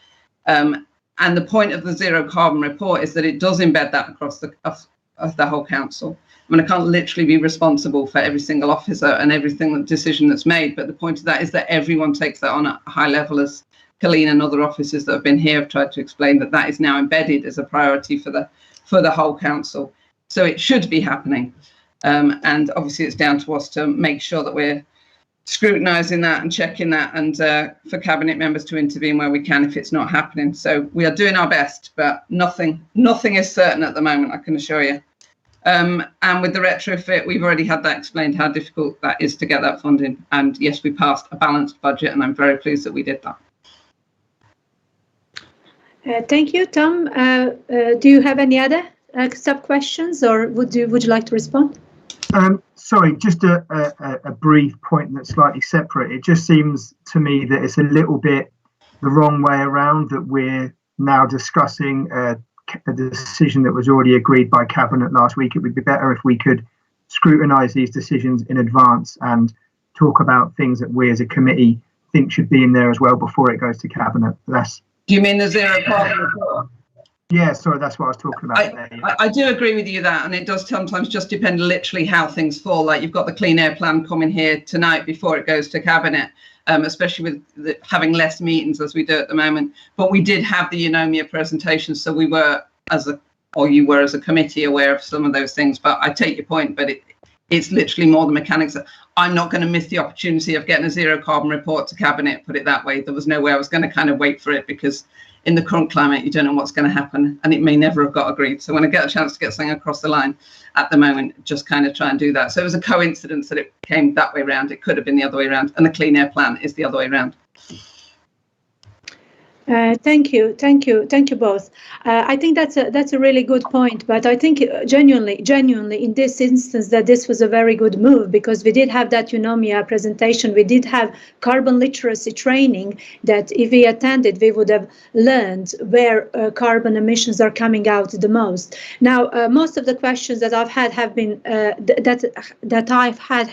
And the point of the zero carbon report is that it does embed that across the whole council. I mean, I can't literally be responsible for every single officer and everything decision that's made, but the point of that is that everyone takes that on a high level, as Colleen and other officers that have been here have tried to explain, that that is now embedded as a priority for the whole council. So it should be happening. And obviously it's down to us to make sure that we're scrutinising that and checking that, and for cabinet members to intervene where we can if it's not happening. So we are doing our best, but nothing is certain at the moment, I can assure you. And with the retrofit, we've already had that explained, how difficult that is to get that funding. And yes, we passed a balanced budget, and I'm very pleased that we did that. Thank you, Tom. Do you have any other sub questions, or would you like to respond? Sorry, just a brief point that's slightly separate. It just seems to me that it's a little bit the wrong way around, that we're now discussing a decision that was already agreed by Cabinet last week. It would be better if we could scrutinise these decisions in advance and talk about things that we as a committee think should be in there as well before it goes to Cabinet. Do you mean the zero carbon report? Yeah, sorry, that's what I was talking about. I do agree with you that, and it does sometimes just depend literally how things fall. Like you've got the Clean Air Plan coming here tonight before it goes to Cabinet, especially with having less meetings as we do at the moment. But we did have the Eunomia presentation, so we were, you were as a committee aware of some of those things. But I take your point, but it's literally more the mechanics. I'm not going to miss the opportunity of getting a zero carbon report to Cabinet, put it that way. There was no way I was going to kind of wait for it, because in the current climate, you don't know what's going to happen, and it may never have got agreed. So when I get a chance to get something across the line at the moment, just kind of try and do that. So it was a coincidence that it came that way around. It could have been the other way around, and the Clean Air Plan is the other way around. Thank you both. I think that's a really good point, but I think genuinely in this instance that this was a very good move, because we did have that Eunomia presentation, we did have carbon literacy training that if we attended, we would have learned where carbon emissions are coming out the most. Now, most of the questions that I've had have been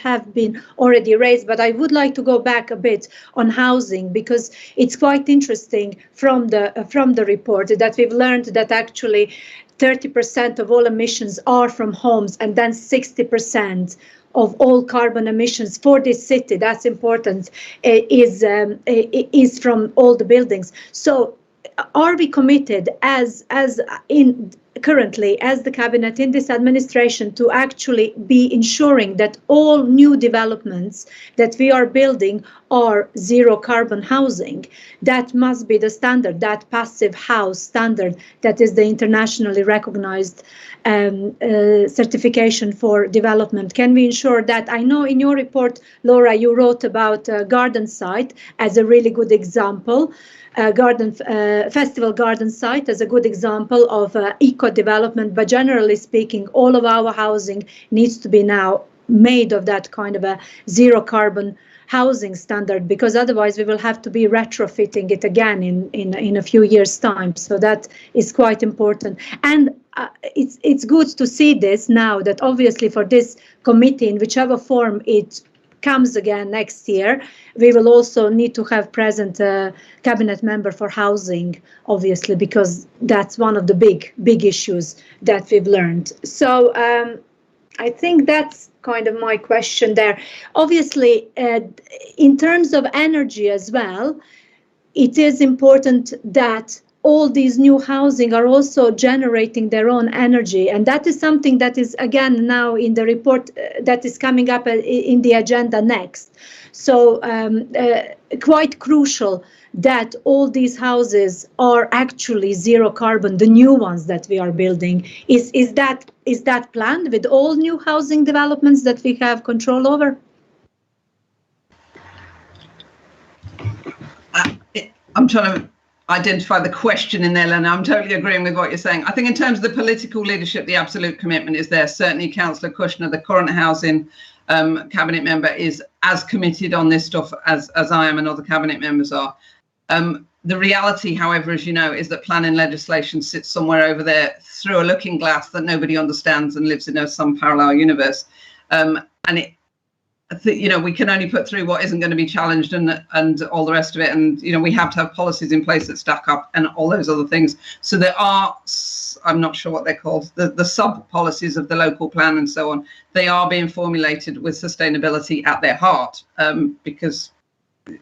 have been already raised, but I would like to go back a bit on housing, because it's quite interesting from the report that we've learned that actually 30% of all emissions are from homes, and then 60% of all carbon emissions for this city, that's important, is from all the buildings. So are we committed currently as the cabinet in this administration to actually be ensuring that all new developments that we are building are zero carbon housing? That must be the standard, that passive house standard that is the internationally recognized certification for development. Can we ensure that? I know in your report, Laura, you wrote about garden site as a really good example. Festival garden site as a good example of eco development, but generally speaking, all of our housing needs to be now made of that kind of a zero carbon housing standard, because otherwise we will have to be retrofitting it again in a few years' time. So that is quite important. And it's good to see this now, that obviously for this committee, in whichever form it comes again next year, we will also need to have present a cabinet member for housing, obviously, because that's one of the big issues that we've learned. So I think that's kind of my question there. Obviously, in terms of energy as well, it is important that all these new housing are also generating their own energy. And that is something that is, again, now in the report that is coming up in the agenda next. So quite crucial that all these houses are actually zero carbon, the new ones that we are building. Is that planned with all new housing developments that we have control over? I'm trying to identify the question in there, Lena. I'm totally agreeing with what you're saying. I think in terms of the political leadership, the absolute commitment is there. Certainly Councillor Kushner, the current housing cabinet member, is as committed on this stuff as I am and other cabinet members are. The reality, however, as you know, is that planning legislation sits somewhere over there through a looking glass that nobody understands and lives in some parallel universe. And we can only put through what isn't going to be challenged and all the rest of it. And, we have to have policies in place that stack up and all those other things. So there are, I'm not sure what they're called, the sub policies of the local plan and so on. They are being formulated with sustainability at their heart, because,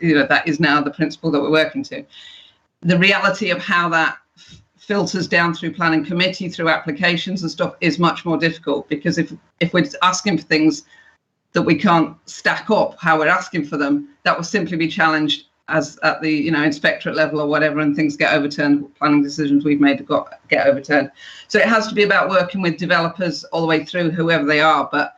that is now the principle that we're working to. The reality of how that filters down through planning committee, through applications and stuff, is much more difficult, because if we're asking for things that we can't stack up how we're asking for them, that will simply be challenged as at the inspectorate level or whatever, and things get overturned. Planning decisions we've made get overturned. So it has to be about working with developers all the way through, whoever they are. But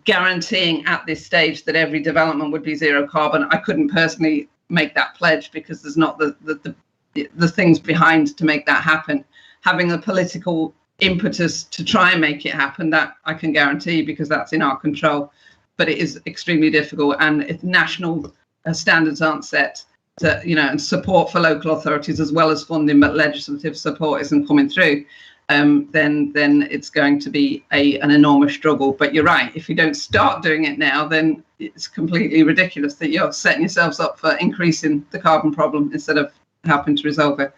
guaranteeing at this stage that every development would be zero carbon, I couldn't personally make that pledge, because there's not the things behind to make that happen. Having the political impetus to try and make it happen, that I can guarantee, because that's in our control. But it is extremely difficult, and if national standards aren't set, and support for local authorities as well as funding, but legislative support isn't coming through, then it's going to be an enormous struggle. But you're right, if you don't start doing it now, then it's completely ridiculous that you're setting yourselves up for increasing the carbon problem instead of helping to resolve it.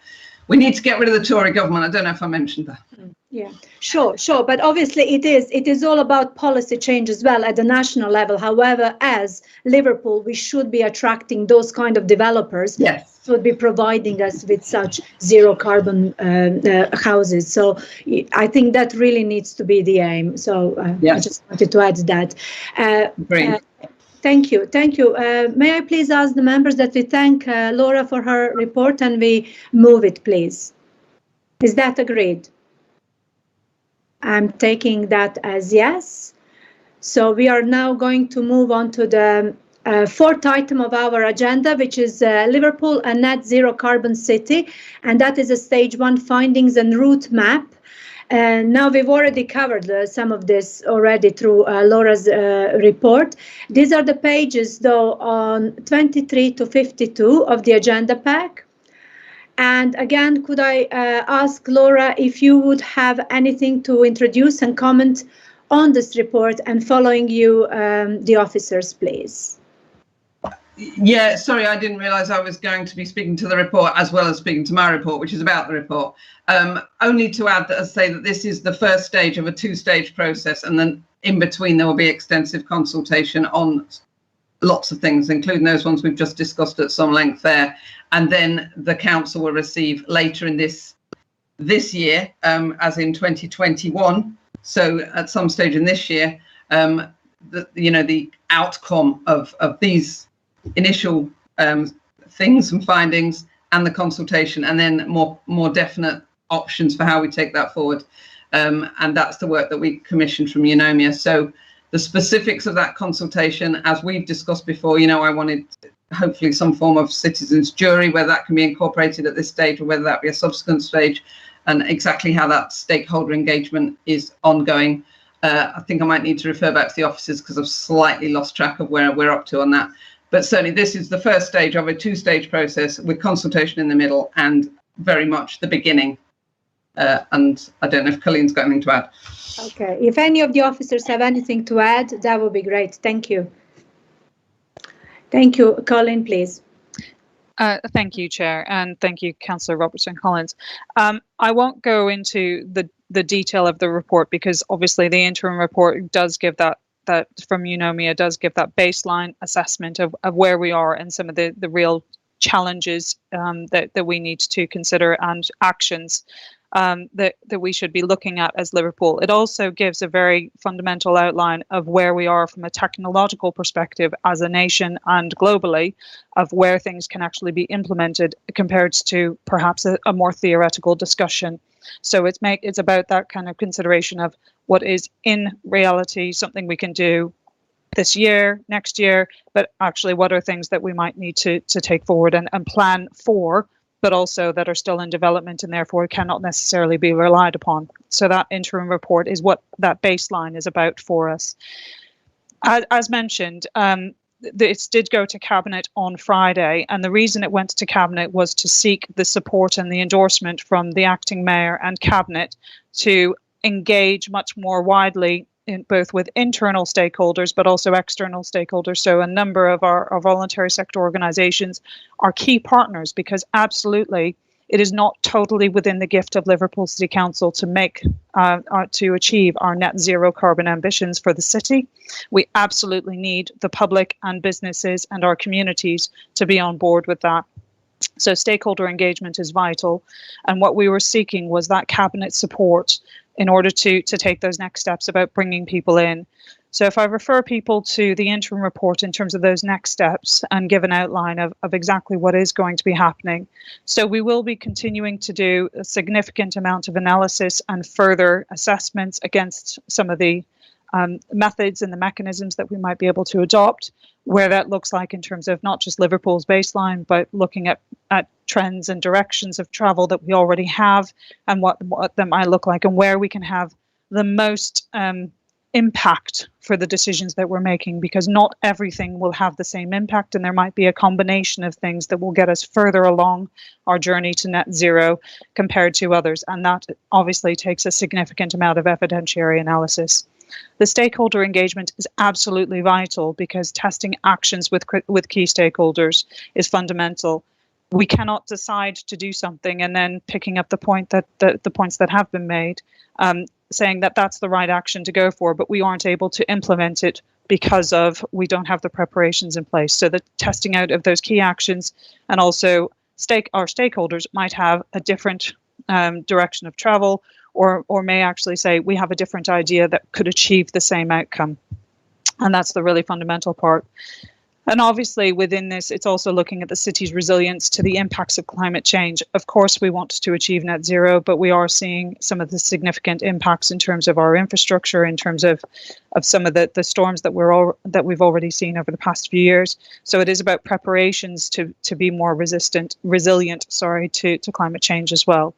We need to get rid of the Tory government. I don't know if I mentioned that. Yeah, sure. But obviously it is all about policy change as well at the national level. However, as Liverpool, we should be attracting those kind of developers. Yes. Would be providing us with such zero carbon houses. So I think that really needs to be the aim. So yes. I just wanted to add that. Great. Thank you. May I please ask the members that we thank Laura for her report and we move it, please. Is that agreed? I'm taking that as yes. So we are now going to move on to the fourth item of our agenda, which is Liverpool, a net zero carbon city, and that is a stage 1 findings and route map. And now we've already covered some of this already through Laura's report. These are the pages, though, on 23 to 52 of the agenda pack. And again, could I ask Laura if you would have anything to introduce and comment on this report, and following you, the officers, please. Yeah, sorry, I didn't realise I was going to be speaking to the report as well as speaking to my report, which is about the report. Only to add that, say that this is the first stage of a 2-stage process, and then in between there will be extensive consultation on lots of things, including those ones we've just discussed at some length there. And then the council will receive later in this year, as in 2021. So at some stage in this year, the outcome of these initial things and findings and the consultation, and then more definite options for how we take that forward. And that's the work that we commissioned from Eunomia. So the specifics of that consultation, as we've discussed before, I wanted hopefully some form of citizens jury, whether that can be incorporated at this stage or whether that be a subsequent stage, and exactly how that stakeholder engagement is ongoing. I think I might need to refer back to the officers because I've slightly lost track of where we're up to on that. But certainly this is the first stage of a 2-stage process with consultation in the middle and very much the beginning. And I don't know if Colleen's got anything to add. Okay, if any of the officers have anything to add, that would be great. Thank you. Thank you. Colleen, please. Thank you, Chair, and thank you, Councillor Robertson-Collins. I won't go into the detail of the report because obviously the interim report does give that from Eunomia does give that baseline assessment of where we are and some of the real challenges that we need to consider and actions that we should be looking at as Liverpool. It also gives a very fundamental outline of where we are from a technological perspective as a nation and globally, of where things can actually be implemented compared to perhaps a more theoretical discussion. So it's about that kind of consideration of what is in reality something we can do this year, next year, but actually what are things that we might need to take forward and plan for, but also that are still in development and therefore cannot necessarily be relied upon. So that interim report is what that baseline is about for us. As mentioned, it did go to Cabinet on Friday, and the reason it went to Cabinet was to seek the support and the endorsement from the Acting Mayor and Cabinet to engage much more widely in both with internal stakeholders but also external stakeholders. So a number of our voluntary sector organisations are key partners, because absolutely it is not totally within the gift of Liverpool City Council to achieve our net zero carbon ambitions for the city. We absolutely need the public and businesses and our communities to be on board with that. So stakeholder engagement is vital, and what we were seeking was that Cabinet support in order to take those next steps about bringing people in. So if I refer people to the interim report in terms of those next steps and give an outline of exactly what is going to be happening. So we will be continuing to do a significant amount of analysis and further assessments against some of the methods and the mechanisms that we might be able to adopt, where that looks like in terms of not just Liverpool's baseline, but looking at trends and directions of travel that we already have and what that might look like and where we can have the most impact for the decisions that we're making, because not everything will have the same impact, and there might be a combination of things that will get us further along our journey to net zero compared to others, and that obviously takes a significant amount of evidentiary analysis. The stakeholder engagement is absolutely vital, because testing actions with key stakeholders is fundamental. We cannot decide to do something and then picking up the points that have been made, saying that that's the right action to go for, but we aren't able to implement it because we don't have the preparations in place. So the testing out of those key actions, and also our stakeholders might have a different direction of travel, or may actually say we have a different idea that could achieve the same outcome. And that's the really fundamental part. And obviously within this, it's also looking at the city's resilience to the impacts of climate change. Of course, we want to achieve net zero, but we are seeing some of the significant impacts in terms of our infrastructure, in terms of some of the storms that we've already seen over the past few years. So it is about preparations to be more resilient, to climate change as well.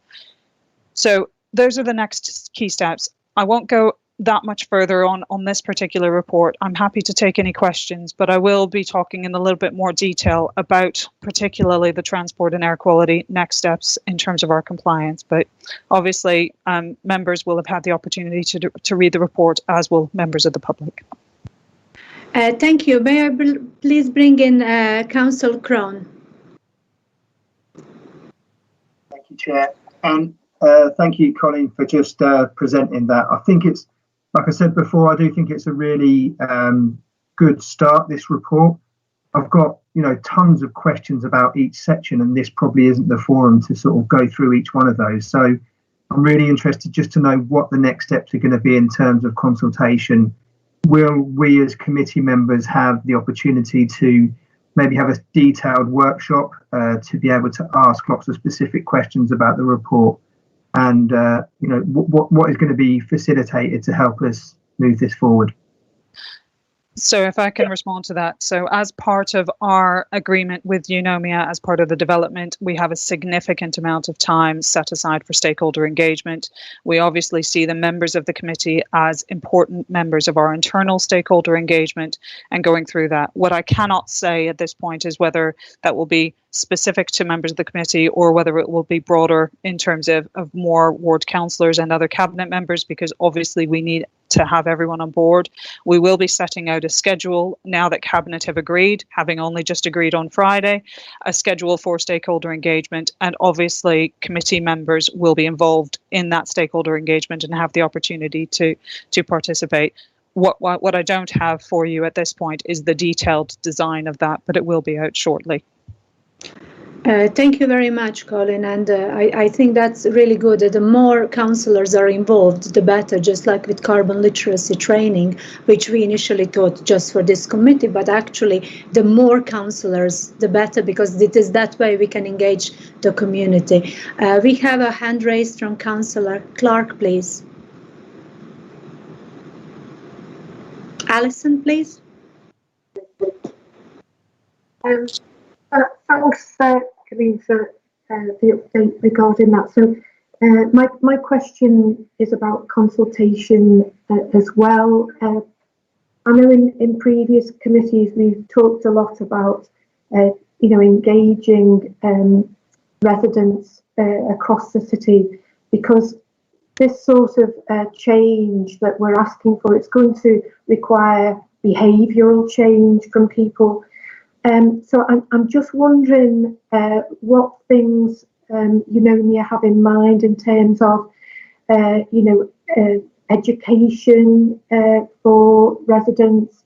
So those are the next key steps. I won't go that much further on this particular report. I'm happy to take any questions, but I will be talking in a little bit more detail about particularly the transport and air quality next steps in terms of our compliance. But obviously, members will have had the opportunity to read the report, as will members of the public. Thank you. May I please bring in Councillor Crone? Thank you, Chair. And thank you, Colin, for just presenting that. I think it's, like I said before, I do think it's a really good start, this report. I've got, tons of questions about each section, and this probably isn't the forum to sort of go through each one of those. So I'm really interested just to know what the next steps are going to be in terms of consultation. Will we as committee members have the opportunity to maybe have a detailed workshop to be able to ask lots of specific questions about the report? And what is going to be facilitated to help us move this forward? So if I can respond to that. So as part of our agreement with Eunomia, as part of the development, we have a significant amount of time set aside for stakeholder engagement. We obviously see the members of the committee as important members of our internal stakeholder engagement and going through that. What I cannot say at this point is whether that will be specific to members of the committee or whether it will be broader in terms of more ward councillors and other cabinet members, because obviously we need to have everyone on board. We will be setting out a schedule now that cabinet have agreed, having only just agreed on Friday, a schedule for stakeholder engagement, and obviously committee members will be involved in that stakeholder engagement and have the opportunity to participate. What I don't have for you at this point is the detailed design of that, but it will be out shortly. Thank you very much, Colin, and I think that's really good. The more councillors are involved, the better, just like with carbon literacy training, which we initially taught just for this committee, but actually the more councillors, the better, because it is that way we can engage the community. We have a hand raised from Councillor Clark, please. Alison, please. Thanks, Colleen, for the update regarding that. So my question is about consultation as well. I know in previous committees we've talked a lot about engaging residents across the city, because this sort of change that we're asking for, it's going to require behavioural change from people. So I'm just wondering what things Eunomia have in mind in terms of education for residents,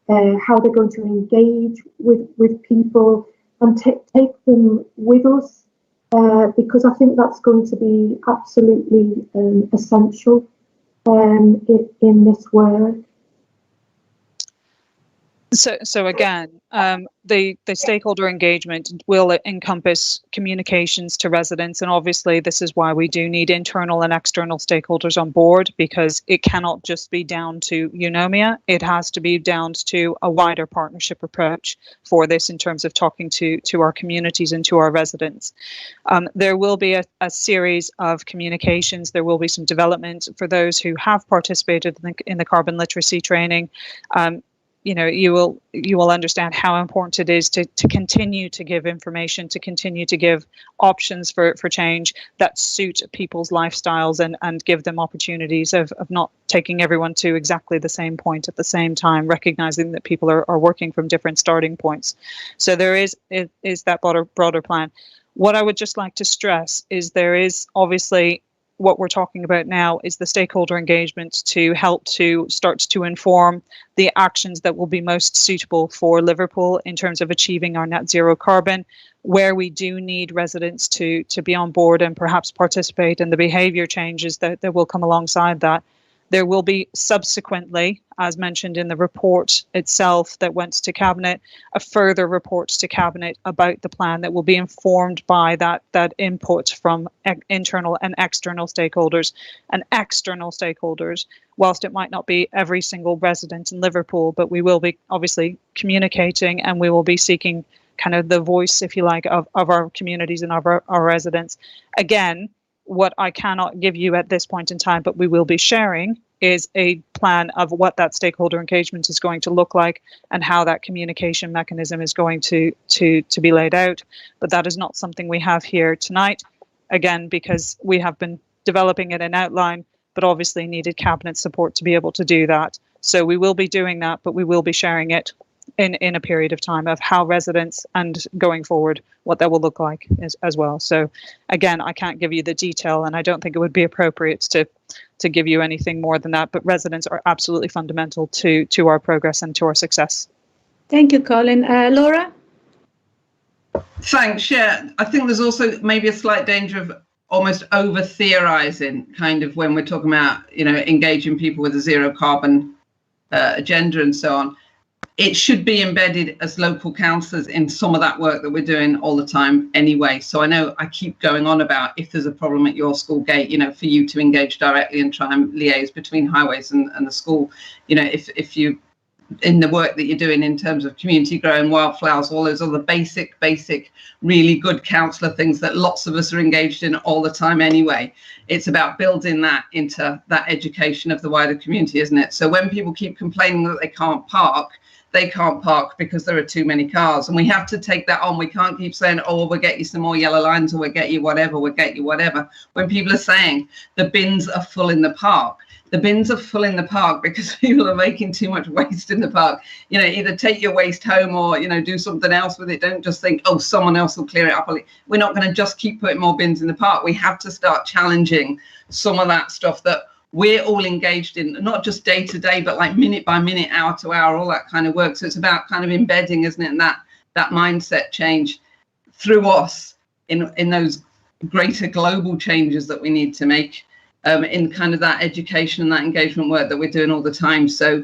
how they're going to engage with people and take them with us, because I think that's going to be absolutely essential in this work. So again, the stakeholder engagement will encompass communications to residents, and obviously this is why we do need internal and external stakeholders on board, because it cannot just be down to Eunomia. It has to be down to a wider partnership approach for this in terms of talking to our communities and to our residents. There will be a series of communications. There will be some development for those who have participated in the carbon literacy training. You will understand how important it is to continue to give information, to continue to give options for change that suit people's lifestyles and give them opportunities of not taking everyone to exactly the same point at the same time, recognizing that people are working from different starting points. So there is that broader plan. What I would just like to stress is there is obviously what we're talking about now is the stakeholder engagement to help to start to inform the actions that will be most suitable for Liverpool in terms of achieving our net zero carbon, where we do need residents to be on board and perhaps participate in the behaviour changes that will come alongside that. There will be subsequently, as mentioned in the report itself that went to Cabinet, a further report to Cabinet about the plan that will be informed by that input from internal and external stakeholders. And external stakeholders, whilst it might not be every single resident in Liverpool, but we will be obviously communicating, and we will be seeking kind of the voice, if you like, of our communities and of our residents. Again, what I cannot give you at this point in time, but we will be sharing, is a plan of what that stakeholder engagement is going to look like and how that communication mechanism is going to be laid out. But that is not something we have here tonight, again, because we have been developing it in outline, but obviously needed Cabinet support to be able to do that. So we will be doing that, but we will be sharing it in a period of time of how residents and going forward what that will look like as well. So again, I can't give you the detail, and I don't think it would be appropriate to give you anything more than that, but residents are absolutely fundamental to our progress and to our success. Thank you, Colin. Laura? Thanks, yeah. I think there's also maybe a slight danger of almost over theorizing, kind of, when we're talking about, you know, engaging people with a zero carbon agenda and so on. It should be embedded as local councillors in some of that work that we're doing all the time anyway. So I know I keep going on about, if there's a problem at your school gate, you know, for you to engage directly and try and liaise between highways and the school. You know, if you, in the work that you're doing in terms of community growing, wildflowers, all those other basic, really good councillor things that lots of us are engaged in all the time anyway. It's about building that into that education of the wider community, isn't it? So when people keep complaining that they can't park because there are too many cars, and we have to take that on. We can't keep saying, oh, we'll get you some more yellow lines, or we'll get you whatever. When people are saying the bins are full in the park, the bins are full in the park because people are making too much waste in the park. You know, either take your waste home or, you know, do something else with it. Don't just think, oh, someone else will clear it up. We're not going to just keep putting more bins in the park. We have to start challenging some of that stuff that we're all engaged in, not just day to day, but like minute by minute, hour to hour, all that kind of work. So it's about kind of embedding, isn't it, and that mindset change through us in those greater global changes that we need to make, in kind of that education and that engagement work that we're doing all the time. So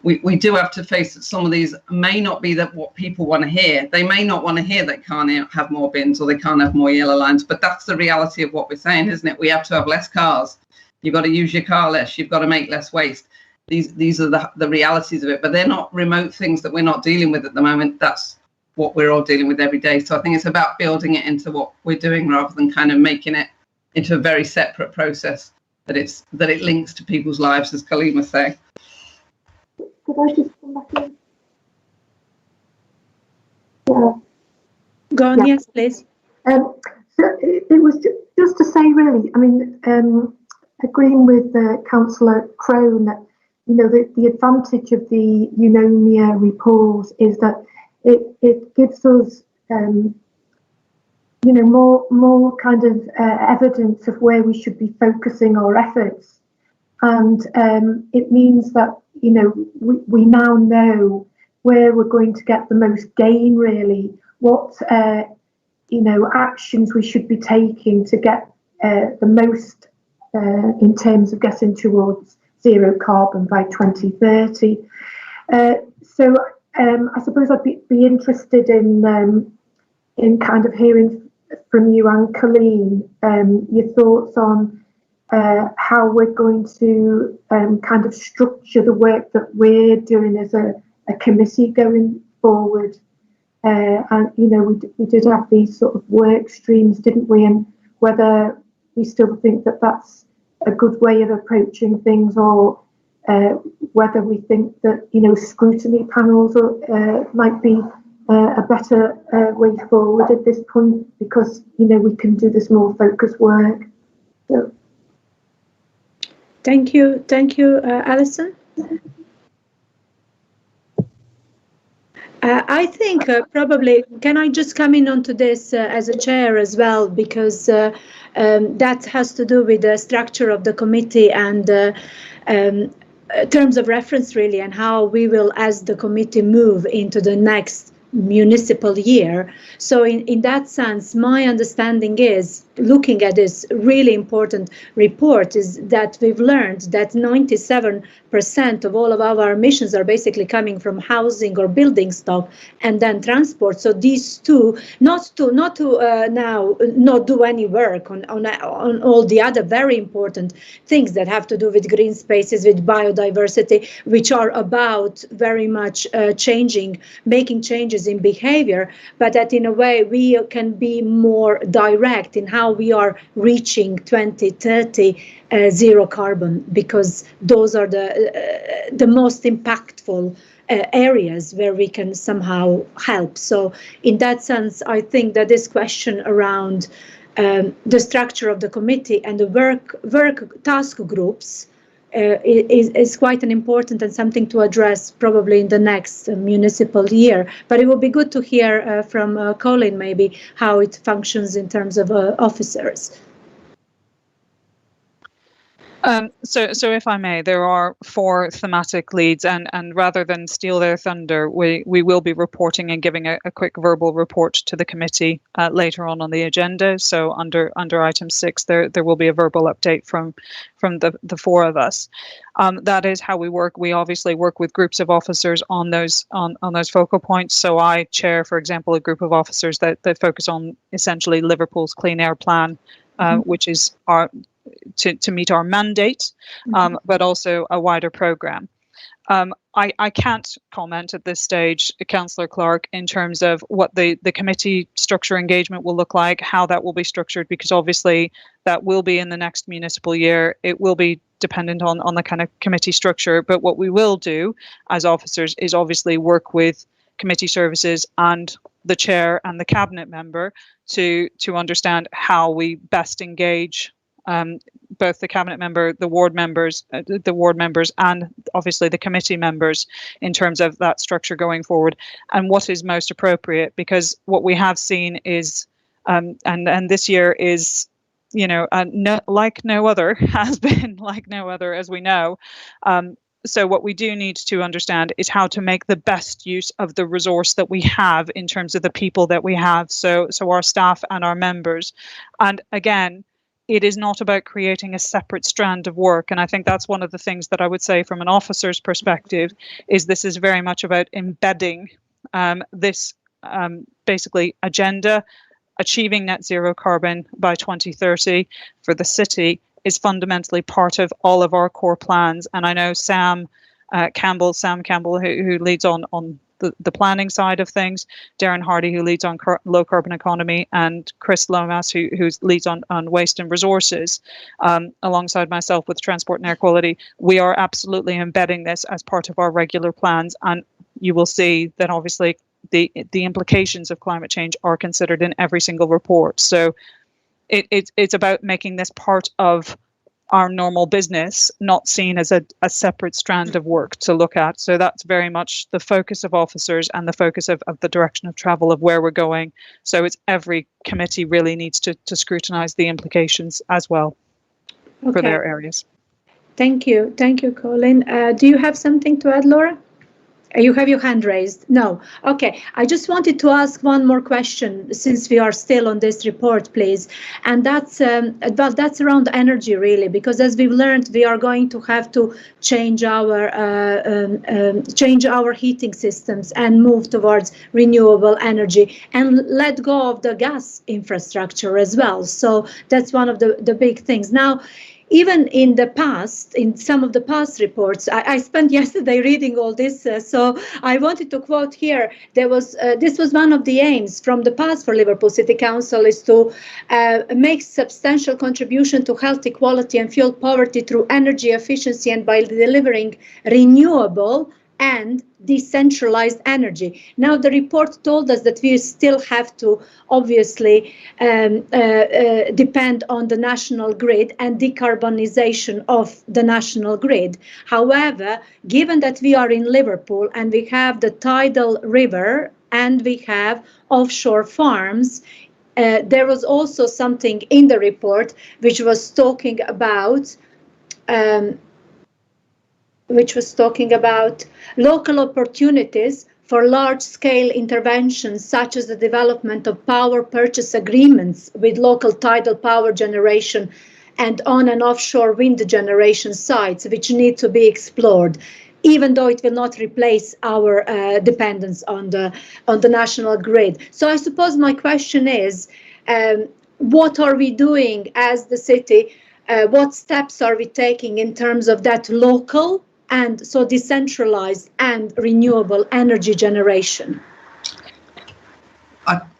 we do have to face that some of these may not be that what people want to hear. They may not want to hear they can't have more bins or they can't have more yellow lines, but that's the reality of what we're saying, isn't it? We have to have less cars. You've got to use your car less. You've got to make less waste. These are the realities of it, but they're not remote things that we're not dealing with at the moment. That's what we're all dealing with every day. So I think it's about building it into what we're doing rather than kind of making it into a very separate process that it links to people's lives, as Colleen was saying. Could I just come back in? Yeah. Go on, yes, please. So it was just to say, really, I mean, agreeing with Councillor Crone that, you know, the advantage of the Eunomia reports is that it gives us, you know, more kind of evidence of where we should be focusing our efforts, and it means that, you know, we now know where we're going to get the most gain, really, what you know, actions we should be taking to get the most in terms of getting towards zero carbon by 2030. So I suppose I'd be interested in kind of hearing from you and Colleen your thoughts on how we're going to kind of structure the work that we're doing as a committee going forward. And, you know, we did have these sort of work streams, didn't we? And whether we still think that that's a good way of approaching things, or whether we think that, you know, scrutiny panels might be a better way forward at this point, because, you know, we can do this more focused work. So. Thank you, Alison. I think probably, can I just come in onto this as a chair as well, because that has to do with the structure of the committee and terms of reference, really, and how we will, as the committee, move into the next municipal year. So in that sense, my understanding is, looking at this really important report, is that we've learned that 97% of all of our emissions are basically coming from housing or building stock and then transport. So these two, not to now not do any work on all the other very important things that have to do with green spaces, with biodiversity, which are about very much making changes in behavior, but that in a way we can be more direct in how we are reaching 2030 zero carbon, because those are the most impactful areas where we can somehow help. So in that sense, I think that this question around the structure of the committee and the work task groups is quite an important and something to address probably in the next municipal year. But it would be good to hear from Colin maybe how it functions in terms of officers. So if I may, there are 4 thematic leads, and rather than steal their thunder, we will be reporting and giving a quick verbal report to the committee later on the agenda. So under item 6, there will be a verbal update from the 4 of us. That is how we work. We obviously work with groups of officers on those focal points. So I chair, for example, a group of officers that focus on essentially Liverpool's clean air plan, which is to meet our mandate, but also a wider programme. I can't comment at this stage, Councillor Clark, in terms of what the committee structure engagement will look like, how that will be structured, because obviously that will be in the next municipal year. It will be dependent on the kind of committee structure. But what we will do as officers is obviously work with committee services and the chair and the cabinet member to understand how we best engage both the cabinet member, the ward members, and obviously the committee members in terms of that structure going forward and what is most appropriate. Because what we have seen is, and this year is, like no other, has been like no other, as we know. So what we do need to understand is how to make the best use of the resource that we have in terms of the people that we have. So our staff and our members. And again, it is not about creating a separate strand of work. And I think that's one of the things that I would say from an officer's perspective is this is very much about embedding this basically agenda. Achieving net zero carbon by 2030 for the city is fundamentally part of all of our core plans. And I know Sam Campbell, who leads on the planning side of things, Darren Hardy, who leads on low carbon economy, and Chris Lomas, who leads on waste and resources, alongside myself with transport and air quality. We are absolutely embedding this as part of our regular plans, and you will see that obviously the implications of climate change are considered in every single report. So it's about making this part of our normal business, not seen as a separate strand of work to look at. So that's very much the focus of officers and the focus of the direction of travel of where we're going. So it's every committee really needs to scrutinise the implications as well for their areas. Thank you, Colin. Do you have something to add, Laura? You have your hand raised. No. Okay. I just wanted to ask one more question since we are still on this report, please. And that's around energy, really, because as we've learned, we are going to have to change our heating systems and move towards renewable energy and let go of the gas infrastructure as well. So that's one of the big things. Now, even in the past, in some of the past reports, I spent yesterday reading all this, so I wanted to quote here. This was one of the aims from the past for Liverpool City Council, is to make substantial contribution to health equality and fuel poverty through energy efficiency and by delivering renewable and decentralized energy. Now, the report told us that we still have to obviously depend on the national grid and decarbonization of the national grid. However, given that we are in Liverpool and we have the tidal river and we have offshore farms, there was also something in the report which was talking about local opportunities for large-scale interventions such as the development of power purchase agreements with local tidal power generation and on and offshore wind generation sites, which need to be explored, even though it will not replace our dependence on the national grid. So I suppose my question is, what are we doing as the city? What steps are we taking in terms of that local and so decentralized and renewable energy generation?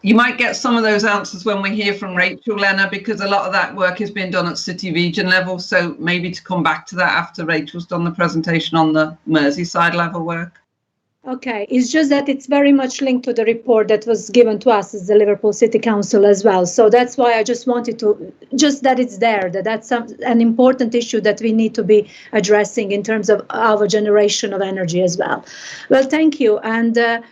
You might get some of those answers when we hear from Rachel, Lena, because a lot of that work has been done at city region level. So maybe to come back to that after Rachel's done the presentation on the Merseyside level work. Okay, it's just that it's very much linked to the report that was given to us as the Liverpool City Council as well. So that's why I just wanted to, just that it's there, that's an important issue that we need to be addressing in terms of our generation of energy as well. Well, thank you. And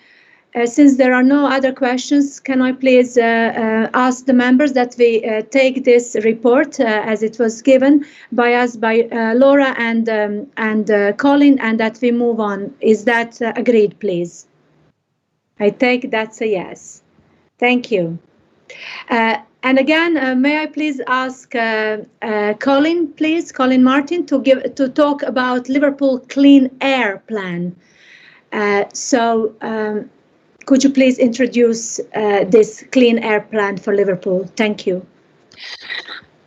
since there are no other questions, can I please ask the members that we take this report as it was given by us, by Laura and Colin, and that we move on. Is that agreed, please? I take that's a yes. Thank you. And again, may I please ask Colin, please, Colin Martin, to talk about Liverpool Clean Air Plan. Could you please introduce this clean air plan for Liverpool? Thank you.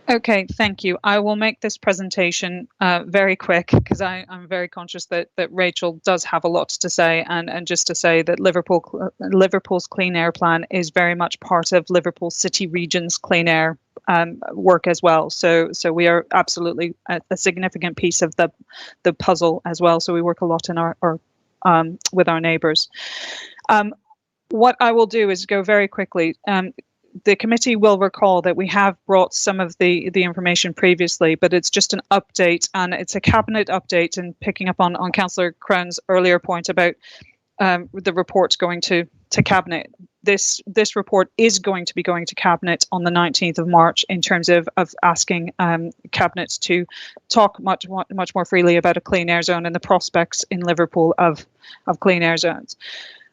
Okay, thank you. I will make this presentation very quick because I'm very conscious that Rachel does have a lot to say, and just to say that Liverpool's clean air plan is very much part of Liverpool City Region's clean air work as well. So we are absolutely a significant piece of the puzzle as well. So we work a lot in our with our neighbours. What I will do is go very quickly. The committee will recall that we have brought some of the information previously, but it's just an update, and it's a cabinet update. And picking up on Councillor Crown's earlier point about the reports going to cabinet, this report is going to be going to cabinet on the 19th of March in terms of asking cabinets to talk much more freely about a clean air zone and the prospects in Liverpool of clean air zones.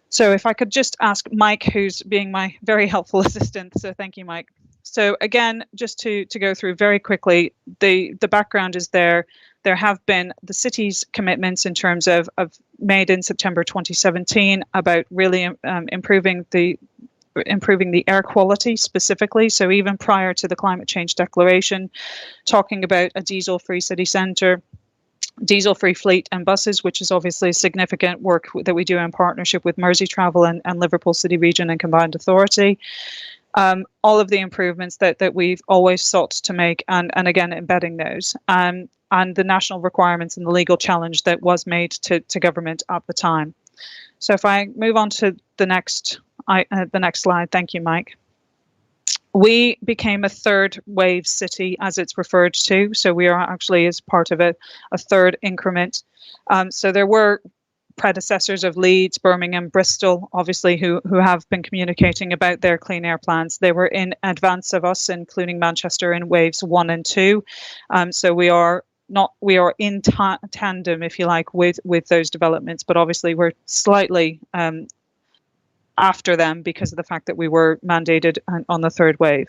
So if I could just ask Mike, who's being my very helpful assistant. So thank you, Mike. So again, just to go through very quickly, the background is there. There have been the city's commitments in terms of made in September 2017 about really improving the air quality specifically. So even prior to the climate change declaration, talking about a diesel-free city centre, diesel-free fleet and buses, which is obviously significant work that we do in partnership with Mersey Travel and Liverpool City Region and Combined Authority. All of the improvements that we've always sought to make, and again embedding those, and the national requirements and the legal challenge that was made to government at the time. So if I move on to the next slide, thank you, Mike. We became a third wave city, as it's referred to. So we are actually as part of a third increment. So there were predecessors of Leeds, Birmingham, Bristol, obviously, who have been communicating about their clean air plans. They were in advance of us, including Manchester in waves 1 and 2. So we are in tandem, if you like, with those developments, but obviously we're slightly after them because of the fact that we were mandated on the third wave.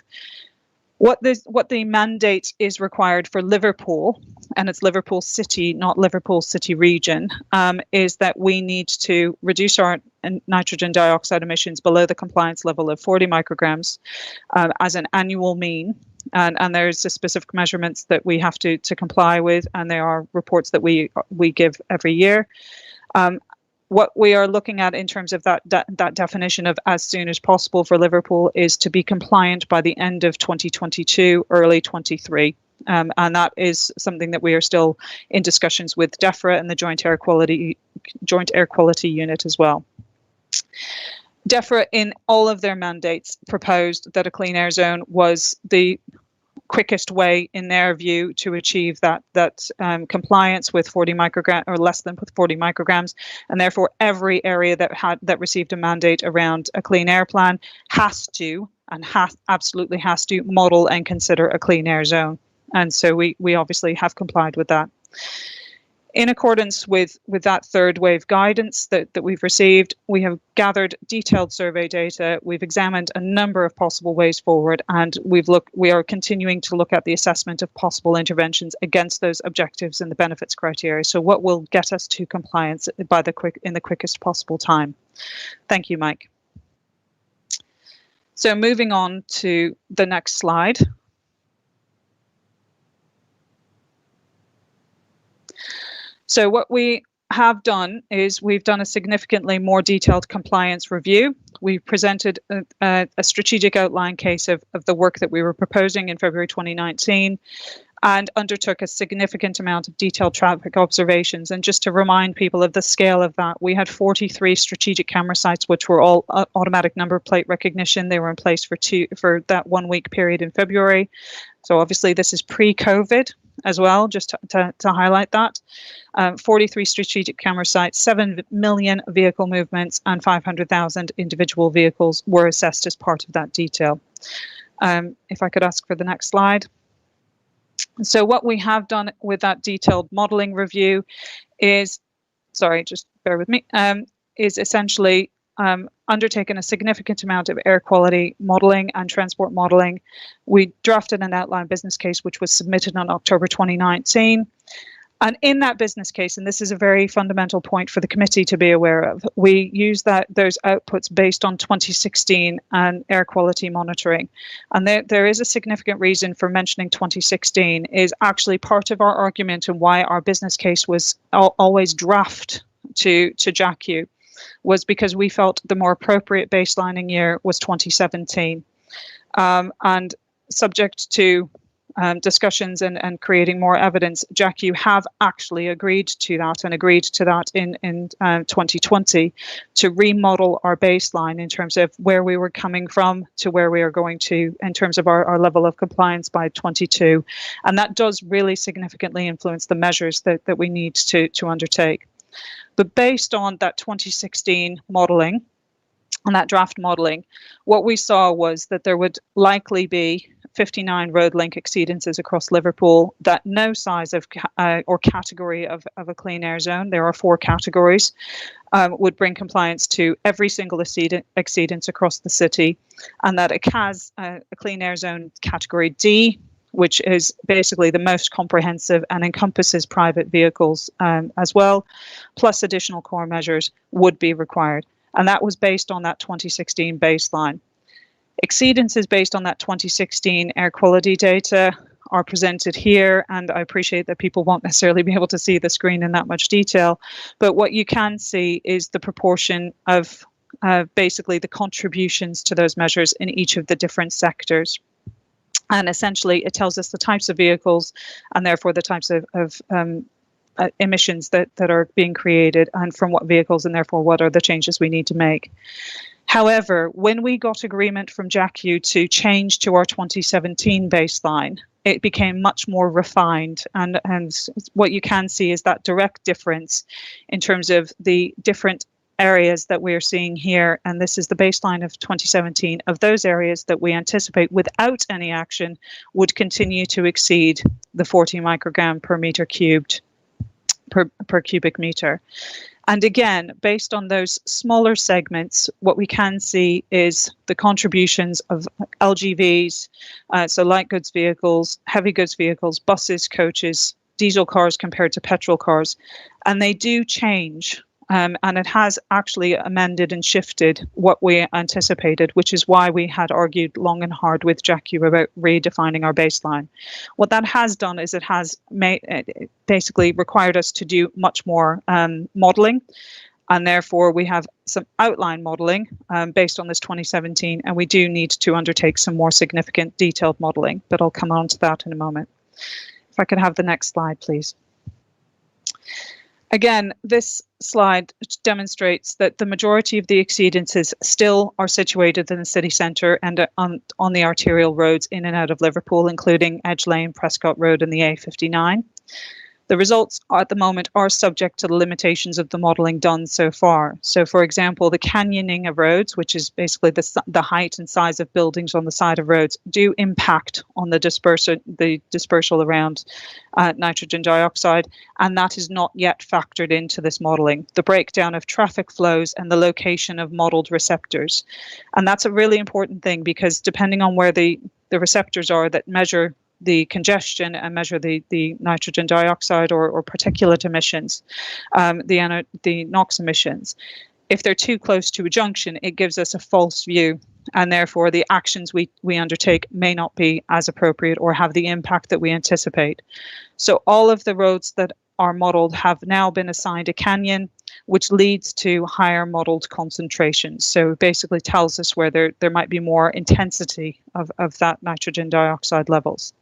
What the mandate is required for Liverpool, and it's Liverpool City, not Liverpool City Region, is that we need to reduce our nitrogen dioxide emissions below the compliance level of 40 micrograms as an annual mean. And there's the specific measurements that we have to comply with, and there are reports that we give every year. What we are looking at in terms of that definition of as soon as possible for Liverpool is to be compliant by the end of 2022, early 23. And that is something that we are still in discussions with DEFRA and the Joint Air Quality Unit as well. DEFRA, in all of their mandates, proposed that a clean air zone was the quickest way, in their view, to achieve that compliance with 40 micrograms or less than 40 micrograms, and therefore every area that received a mandate around a clean air plan absolutely has to model and consider a clean air zone, and so we obviously have complied with that. In accordance with that third wave guidance that we've received, we have gathered detailed survey data, we've examined a number of possible ways forward, and we are continuing to look at the assessment of possible interventions against those objectives and the benefits criteria. So what will get us to compliance in the quickest possible time. Thank you, Mike. So moving on to the next slide. So what we have done is we've done a significantly more detailed compliance review. We presented a strategic outline case of the work that we were proposing in February 2019 and undertook a significant amount of detailed traffic observations. And just to remind people of the scale of that, we had 43 strategic camera sites, which were all automatic number plate recognition. They were in place for that 1 week period in February. So obviously this is pre-COVID as well, just to highlight that. 43 strategic camera sites, 7 million vehicle movements and 500,000 individual vehicles were assessed as part of that detail. If I could ask for the next slide. So what we have done with that detailed modelling review is, sorry, just bear with me, is essentially undertaken a significant amount of air quality modelling and transport modelling. We drafted an outline business case which was submitted on October 2019. And in that business case, and this is a very fundamental point for the committee to be aware of, we use those outputs based on 2016 and air quality monitoring. And there is a significant reason for mentioning 2016 is actually part of our argument and why our business case was always draft to JACU was because we felt the more appropriate baselining year was 2017. And subject to discussions and creating more evidence, JACU have actually agreed to that and agreed to that in 2020 to remodel our baseline in terms of where we were coming from to where we are going to in terms of our level of compliance by 22. And that does really significantly influence the measures that we need to undertake. But based on that 2016 modelling and that draft modelling, what we saw was that there would likely be 59 road link exceedances across Liverpool, that no size of or category of a clean air zone, there are 4 categories, would bring compliance to every single exceedance across the city, and that it has a clean air zone category D, which is basically the most comprehensive and encompasses private vehicles as well, plus additional core measures would be required. And that was based on that 2016 baseline. Exceedances based on that 2016 air quality data are presented here, and I appreciate that people won't necessarily be able to see the screen in that much detail, but what you can see is the proportion of basically the contributions to those measures in each of the different sectors. And essentially it tells us the types of vehicles and therefore the types of emissions that are being created and from what vehicles, and therefore what are the changes we need to make. However, when we got agreement from JACU to change to our 2017 baseline, it became much more refined. And what you can see is that direct difference in terms of the different areas that we're seeing here. And this is the baseline of 2017 of those areas that we anticipate without any action would continue to exceed the 40 microgram per meter cubed per cubic meter. And again, based on those smaller segments, what we can see is the contributions of LGVs, so light goods vehicles, heavy goods vehicles, buses, coaches, diesel cars compared to petrol cars. And they do change. And it has actually amended and shifted what we anticipated, which is why we had argued long and hard with JACU about redefining our baseline. What that has done is it has basically required us to do much more modelling, and therefore we have some outline modelling based on this 2017, and we do need to undertake some more significant detailed modelling, but I'll come on to that in a moment. If I could have the next slide, please. Again, this slide demonstrates that the majority of the exceedances still are situated in the city centre and on the arterial roads in and out of Liverpool, including Edge Lane, Prescott Road and the A59. The results at the moment are subject to the limitations of the modelling done so far. So, for example, the canyoning of roads, which is basically the height and size of buildings on the side of roads, do impact on the dispersal around nitrogen dioxide, and that is not yet factored into this modelling. The breakdown of traffic flows and the location of modelled receptors. And that's a really important thing, because depending on where the receptors are that measure the congestion and measure the nitrogen dioxide or particulate emissions, the NOx emissions, if they're too close to a junction, it gives us a false view, and therefore the actions we undertake may not be as appropriate or have the impact that we anticipate. So all of the roads that are modelled have now been assigned a canyon, which leads to higher modelled concentrations. So it basically tells us where there might be more intensity of that nitrogen dioxide levels.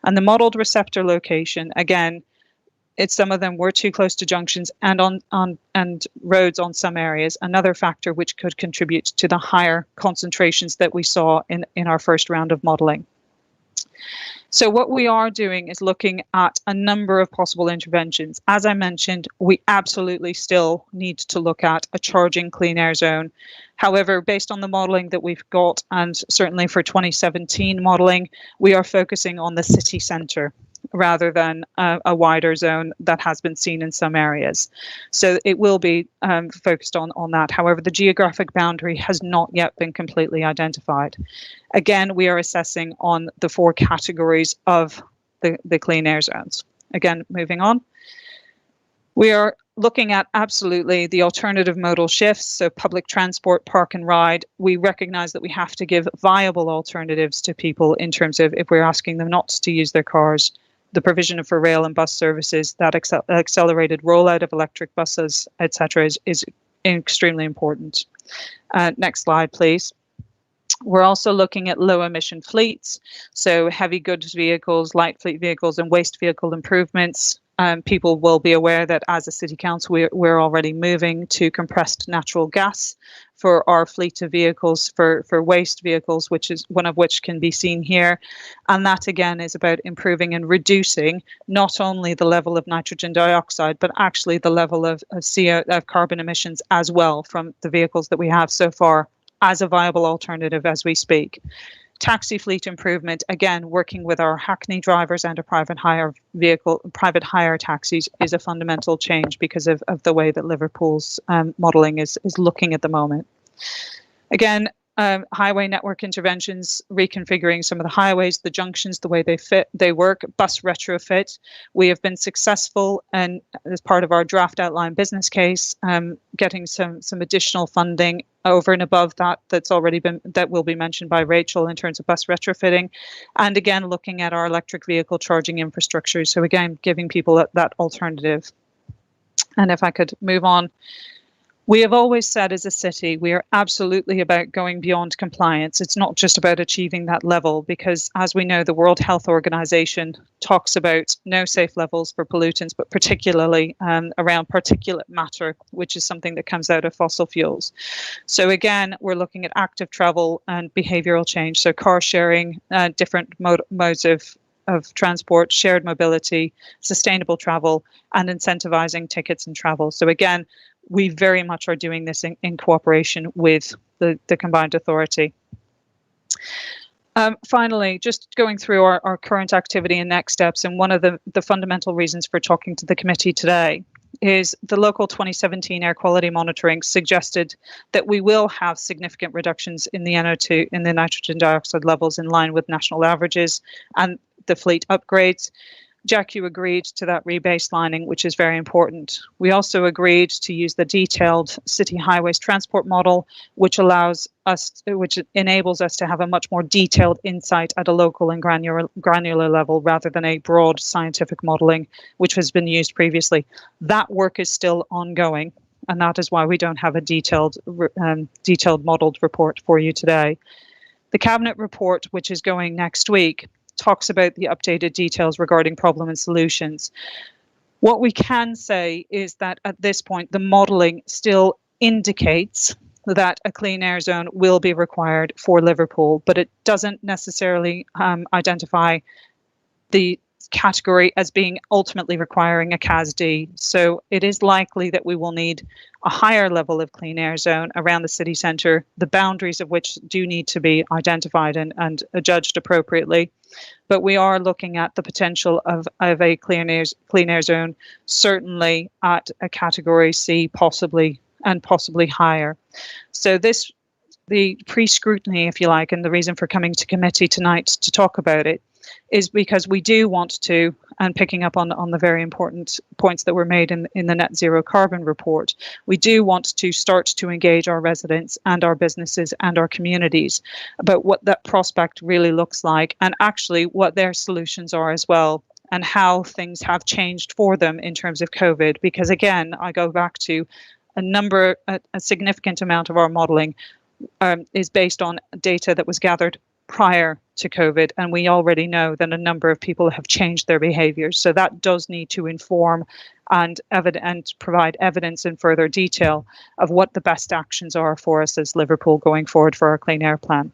And the modelled receptor location, again, some of them were too close to junctions and and roads on some areas, another factor which could contribute to the higher concentrations that we saw in our first round of modelling. So what we are doing is looking at a number of possible interventions. As I mentioned, we absolutely still need to look at a charging clean air zone. However, based on the modelling that we've got, and certainly for 2017 modelling, we are focusing on the city centre rather than a wider zone that has been seen in some areas. So it will be focused on that. However, the geographic boundary has not yet been completely identified. Again, we are assessing on the 4 categories of the clean air zones. Again, moving on. We are looking at absolutely the alternative modal shifts, so public transport, park and ride. We recognise that we have to give viable alternatives to people in terms of, if we're asking them not to use their cars, the provision for rail and bus services, that accelerated rollout of electric buses, etc., is extremely important. Next slide, please. We're also looking at low emission fleets, so heavy goods vehicles, light fleet vehicles and waste vehicle improvements. People will be aware that as a city council, we're already moving to compressed natural gas for our fleet of vehicles, for waste vehicles, which is one of which can be seen here. And that again is about improving and reducing not only the level of nitrogen dioxide, but actually the level of carbon emissions as well from the vehicles that we have so far as a viable alternative as we speak. Taxi fleet improvement, again, working with our Hackney drivers and a private hire taxis is a fundamental change because of the way that Liverpool's modelling is looking at the moment. Again, highway network interventions, reconfiguring some of the highways, the junctions, the way they work, bus retrofit. We have been successful, and as part of our draft outline business case, getting some additional funding over and above that will be mentioned by Rachel in terms of bus retrofitting, and again looking at our electric vehicle charging infrastructure. So again, giving people that alternative. And if I could move on. We have always said as a city, we are absolutely about going beyond compliance. It's not just about achieving that level, because as we know, the World Health Organization talks about no safe levels for pollutants, but particularly around particulate matter, which is something that comes out of fossil fuels. So again, we're looking at active travel and behavioral change. So car sharing, different modes of transport, shared mobility, sustainable travel, and incentivizing tickets and travel. So again, we very much are doing this in cooperation with the combined authority. Finally, just going through our current activity and next steps, and one of the fundamental reasons for talking to the committee today is the local 2017 air quality monitoring suggested that we will have significant reductions in the NO2, in the nitrogen dioxide levels in line with national averages and the fleet upgrades. Jack, you agreed to that rebaselining, which is very important. We also agreed to use the detailed city highways transport model, which enables us to have a much more detailed insight at a local and granular level rather than a broad scientific modelling, which has been used previously. That work is still ongoing, and that is why we don't have a detailed modelled report for you today. The Cabinet report, which is going next week, talks about the updated details regarding problem and solutions. What we can say is that at this point, the modelling still indicates that a clean air zone will be required for Liverpool, but it doesn't necessarily identify the category as being ultimately requiring a CAS-D. So it is likely that we will need a higher level of clean air zone around the city centre, the boundaries of which do need to be identified and judged appropriately. But we are looking at the potential of a clean air zone, certainly at a category C, possibly higher. So the pre-scrutiny, if you like, and the reason for coming to committee tonight to talk about it is because we do want to, and picking up on the very important points that were made in the net zero carbon report, we do want to start to engage our residents and our businesses and our communities about what that prospect really looks like, and actually what their solutions are as well, and how things have changed for them in terms of COVID. Because again, I go back to a significant amount of our modelling is based on data that was gathered prior to COVID, and we already know that a number of people have changed their behaviours. So that does need to inform and provide evidence in further detail of what the best actions are for us as Liverpool going forward for our clean air plan.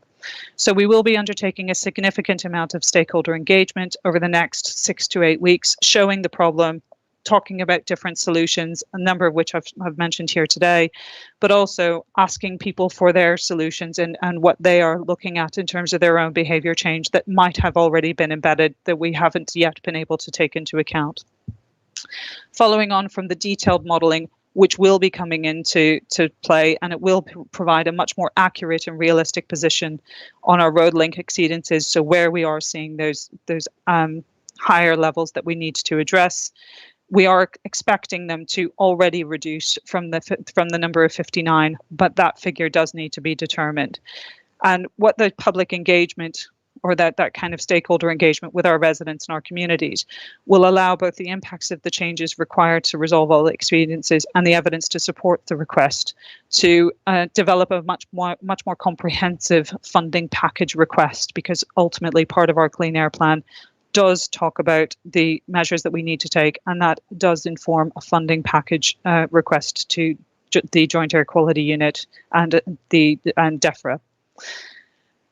So we will be undertaking a significant amount of stakeholder engagement over the next 6 to 8 weeks, showing the problem, talking about different solutions, a number of which I've mentioned here today, but also asking people for their solutions and what they are looking at in terms of their own behaviour change that might have already been embedded that we haven't yet been able to take into account. Following on from the detailed modelling, which will be coming into play, and it will provide a much more accurate and realistic position on our road link exceedances, so where we are seeing those higher levels that we need to address. We are expecting them to already reduce from the number of 59, but that figure does need to be determined. And what the public engagement or that kind of stakeholder engagement with our residents and our communities will allow both the impacts of the changes required to resolve all the experiences and the evidence to support the request to develop a much more comprehensive funding package request, because ultimately part of our clean air plan does talk about the measures that we need to take, and that does inform a funding package request to the Joint Air Quality Unit and DEFRA.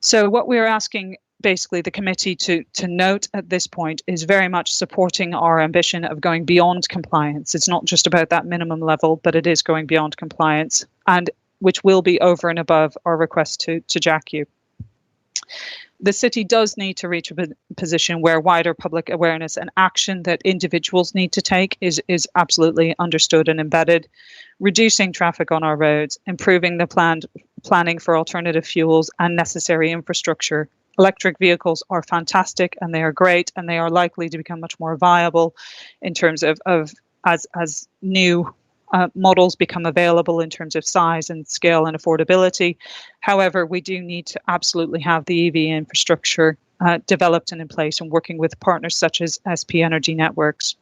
So what we're asking basically the committee to note at this point is very much supporting our ambition of going beyond compliance. It's not just about that minimum level, but it is going beyond compliance, and which will be over and above our request to JACU. The city does need to reach a position where wider public awareness and action that individuals need to take is absolutely understood and embedded. Reducing traffic on our roads, improving the planning for alternative fuels and necessary infrastructure. Electric vehicles are fantastic and they are great, and they are likely to become much more viable in terms of as new models become available in terms of size and scale and affordability. However, we do need to absolutely have the EV infrastructure developed and in place, and working with partners such as SP Energy Networks.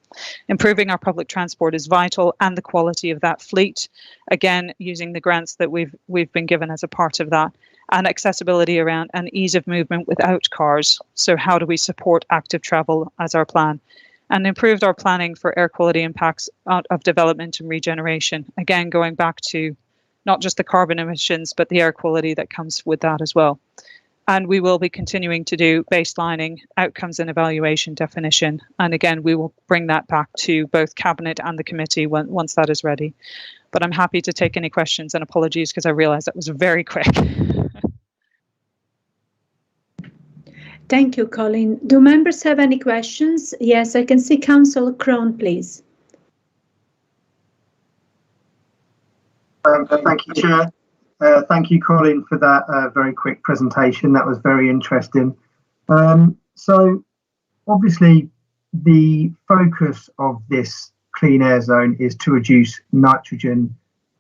Improving our public transport is vital, and the quality of that fleet, again, using the grants that we've been given as a part of that, and accessibility around and ease of movement without cars. So how do we support active travel as our plan? And improved our planning for air quality impacts of development and regeneration. Again, going back to not just the carbon emissions, but the air quality that comes with that as well. And we will be continuing to do baselining, outcomes and evaluation definition. And again, we will bring that back to both Cabinet and the committee once that is ready. But I'm happy to take any questions, and apologies because I realised that was very quick. Thank you, Colin. Do members have any questions? Yes, I can see Councillor Crone, please. Thank you, Chair. Thank you, Colin, for that very quick presentation. That was very interesting. So, obviously, the focus of this clean air zone is to reduce nitrogen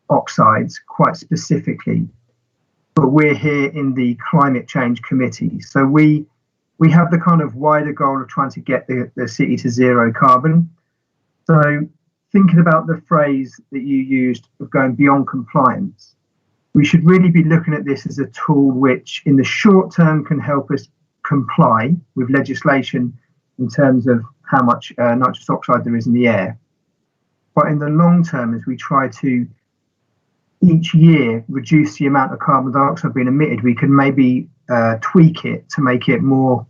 oxides quite specifically. But we're here in the Climate Change Committee, so we have the kind of wider goal of trying to get the city to zero carbon. So thinking about the phrase that you used of going beyond compliance, we should really be looking at this as a tool which in the short term can help us comply with legislation in terms of how much nitrous oxide there is in the air. But in the long term, as we try to each year reduce the amount of carbon dioxide being emitted, we can maybe tweak it to make it more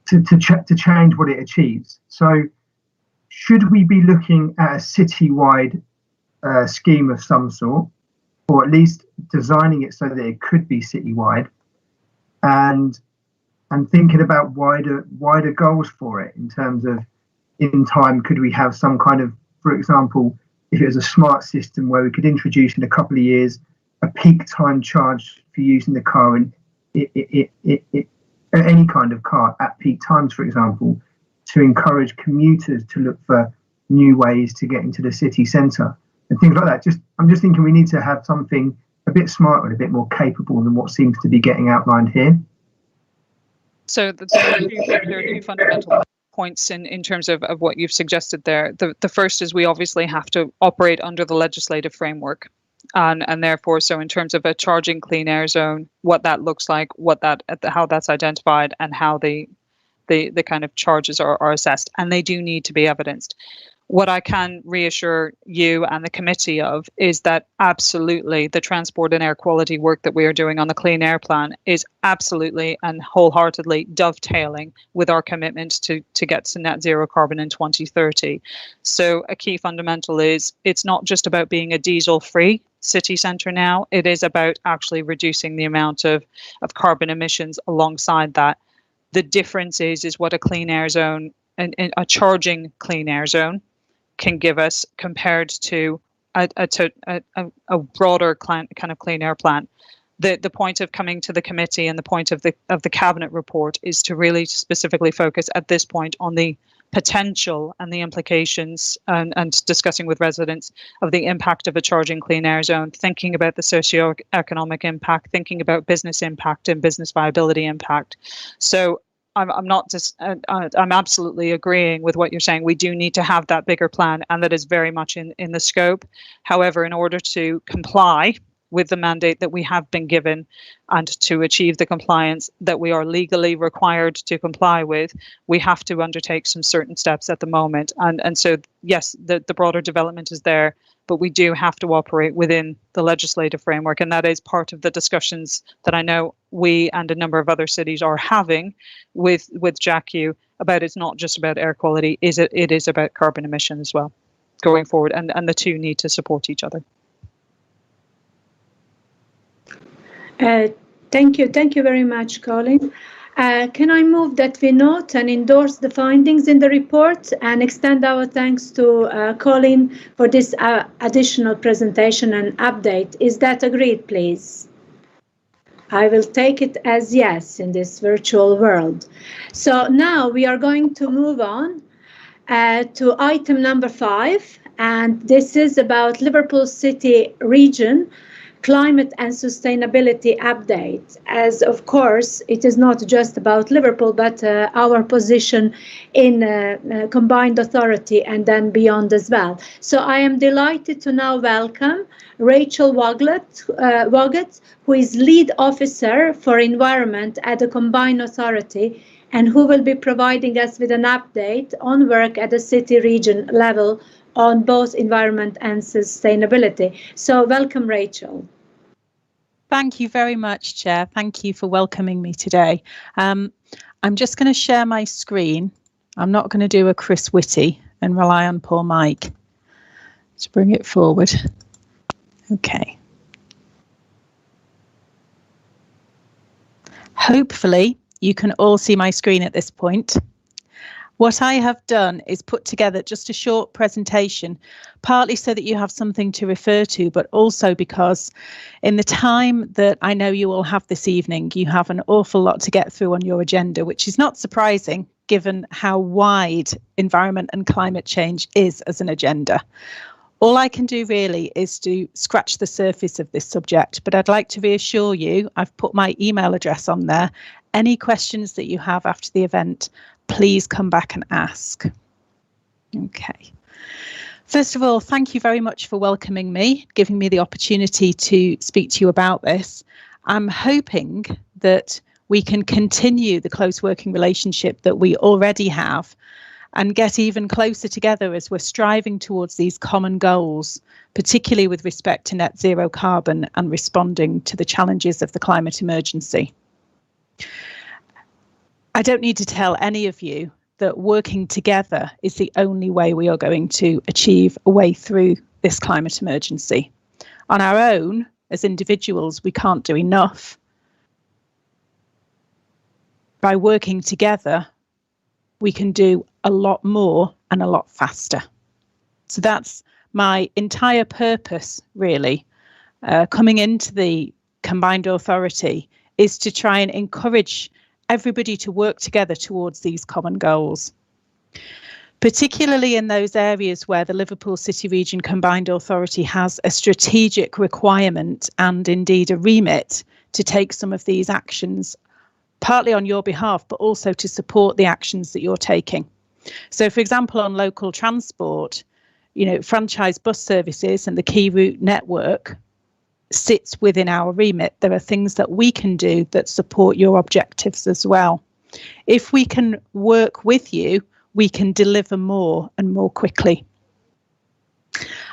to change what it achieves. So should we be looking at a citywide scheme of some sort, or at least designing it so that it could be citywide, and thinking about wider goals for it in terms of, in time, could we have some kind of, for example, if it was a smart system where we could introduce in a couple of years a peak time charge for using the car, and any kind of car at peak times, for example, to encourage commuters to look for new ways to get into the city centre and things like that. I'm just thinking we need to have something a bit smarter and a bit more capable than what seems to be getting outlined here. So there are two fundamental points in terms of what you've suggested there. The first is we obviously have to operate under the legislative framework. And therefore, so in terms of a charging clean air zone, what that looks like, how that's identified, and how the kind of charges are assessed, and they do need to be evidenced. What I can reassure you and the committee of is that absolutely the transport and air quality work that we are doing on the Clean Air Plan is absolutely and wholeheartedly dovetailing with our commitment to get to net zero carbon in 2030. So a key fundamental is it's not just about being a diesel-free city centre now, it is about actually reducing the amount of carbon emissions alongside that. The difference is what a clean air zone, a charging clean air zone, can give us compared to a broader kind of clean air plan. The point of coming to the committee and the point of the cabinet report is to really specifically focus at this point on the potential and the implications and discussing with residents of the impact of a charging clean air zone, thinking about the socio-economic impact, thinking about business impact and business viability impact. So I'm absolutely agreeing with what you're saying. We do need to have that bigger plan, and that is very much in the scope. However, in order to comply with the mandate that we have been given and to achieve the compliance that we are legally required to comply with, we have to undertake some certain steps at the moment. And so, yes, the broader development is there, but we do have to operate within the legislative framework. And that is part of the discussions that I know we and a number of other cities are having with JACU about. It's not just about air quality, it is about carbon emission as well going forward. And the two need to support each other. Thank you very much, Colin. Can I move that we note and endorse the findings in the report and extend our thanks to Colin for this additional presentation and update? Is that agreed, please? I will take it as yes in this virtual world. So now we are going to move on to item number 5, and this is about Liverpool City Region Climate and Sustainability Update. As of course, it is not just about Liverpool, but our position in combined authority and then beyond as well. So I am delighted to now welcome Rachel Woggett, who is lead officer for environment at the combined authority, and who will be providing us with an update on work at the city region level on both environment and sustainability. So welcome, Rachel. Thank you very much, Chair. Thank you for welcoming me today. I'm just going to share my screen. I'm not going to do a Chris Whitty and rely on poor Mike to bring it forward. Okay. Hopefully, you can all see my screen at this point. What I have done is put together just a short presentation, partly so that you have something to refer to, but also because in the time that I know you all have this evening, you have an awful lot to get through on your agenda, which is not surprising given how wide environment and climate change is as an agenda. All I can do really is to scratch the surface of this subject, but I'd like to reassure you, I've put my email address on there. Any questions that you have after the event, please come back and ask. Okay. First of all, thank you very much for welcoming me, giving me the opportunity to speak to you about this. I'm hoping that we can continue the close working relationship that we already have and get even closer together as we're striving towards these common goals, particularly with respect to net zero carbon and responding to the challenges of the climate emergency. I don't need to tell any of you that working together is the only way we are going to achieve a way through this climate emergency. On our own, as individuals, we can't do enough. By working together, we can do a lot more and a lot faster. So that's my entire purpose, really, coming into the combined authority, is to try and encourage everybody to work together towards these common goals, particularly in those areas where the Liverpool City Region Combined Authority has a strategic requirement and indeed a remit to take some of these actions, partly on your behalf, but also to support the actions that you're taking. So, for example, on local transport, franchise bus services and the key route network sits within our remit. There are things that we can do that support your objectives as well. If we can work with you, we can deliver more and more quickly.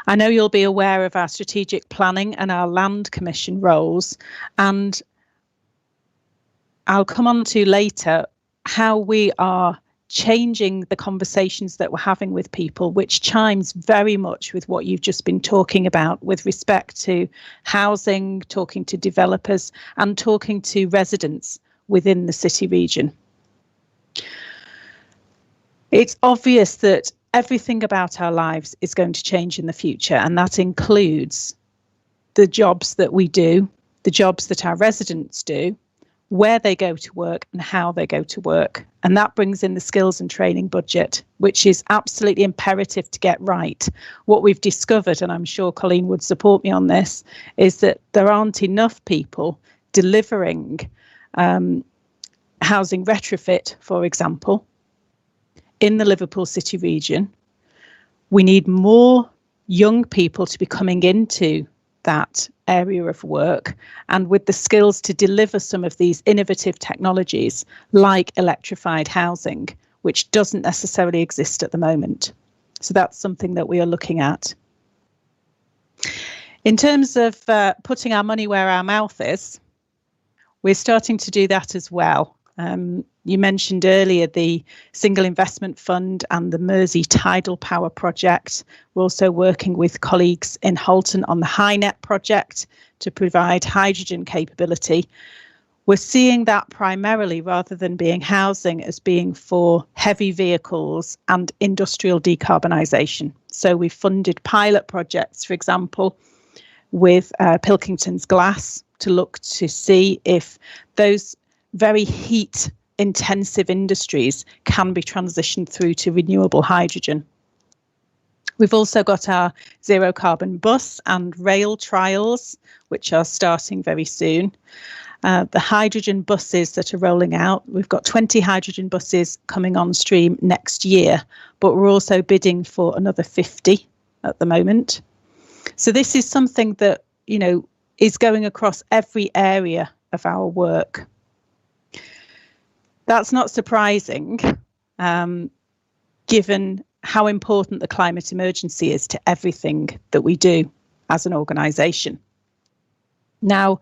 I know you'll be aware of our strategic planning and our land commission roles, and I'll come on to later how we are changing the conversations that we're having with people, which chimes very much with what you've just been talking about with respect to housing, talking to developers and talking to residents within the city region. It's obvious that everything about our lives is going to change in the future, and that includes the jobs that we do, the jobs that our residents do, where they go to work and how they go to work. And that brings in the skills and training budget, which is absolutely imperative to get right. What we've discovered, and I'm sure Colleen would support me on this, is that there aren't enough people delivering housing retrofit, for example, in the Liverpool City region. We need more young people to be coming into that area of work and with the skills to deliver some of these innovative technologies like electrified housing, which doesn't necessarily exist at the moment. So that's something that we are looking at. In terms of putting our money where our mouth is, we're starting to do that as well. You mentioned earlier the Single Investment Fund and the Mersey Tidal Power Project. We're also working with colleagues in Halton on the HyNet project to provide hydrogen capability. We're seeing that primarily, rather than being housing, as being for heavy vehicles and industrial decarbonisation. So we've funded pilot projects, for example, with Pilkington's Glass to look to see if those very heat intensive industries can be transitioned through to renewable hydrogen. We've also got our zero carbon bus and rail trials, which are starting very soon. The hydrogen buses that are rolling out, we've got 20 hydrogen buses coming on stream next year, but we're also bidding for another 50 at the moment. So this is something that, is going across every area of our work. That's not surprising, given how important the climate emergency is to everything that we do as an organisation. Now,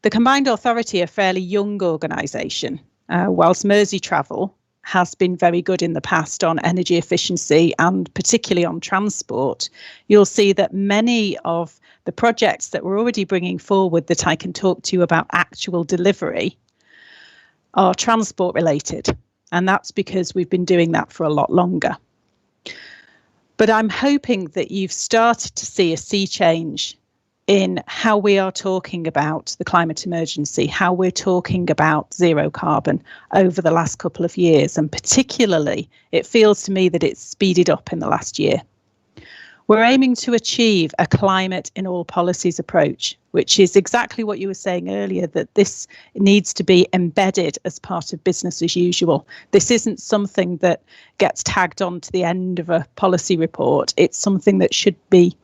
the Combined Authority, a fairly young organisation, whilst Mersey Travel has been very good in the past on energy efficiency and particularly on transport, you'll see that many of the projects that we're already bringing forward that I can talk to you about actual delivery are transport related, and that's because we've been doing that for a lot longer. But I'm hoping that you've started to see a sea change in how we are talking about the climate emergency, how we're talking about zero carbon over the last couple of years, and particularly it feels to me that it's speeded up in the last year. We're aiming to achieve a climate in all policies approach, which is exactly what you were saying earlier, that this needs to be embedded as part of business as usual. This isn't something that gets tagged on to the end of a policy report. It's something that should be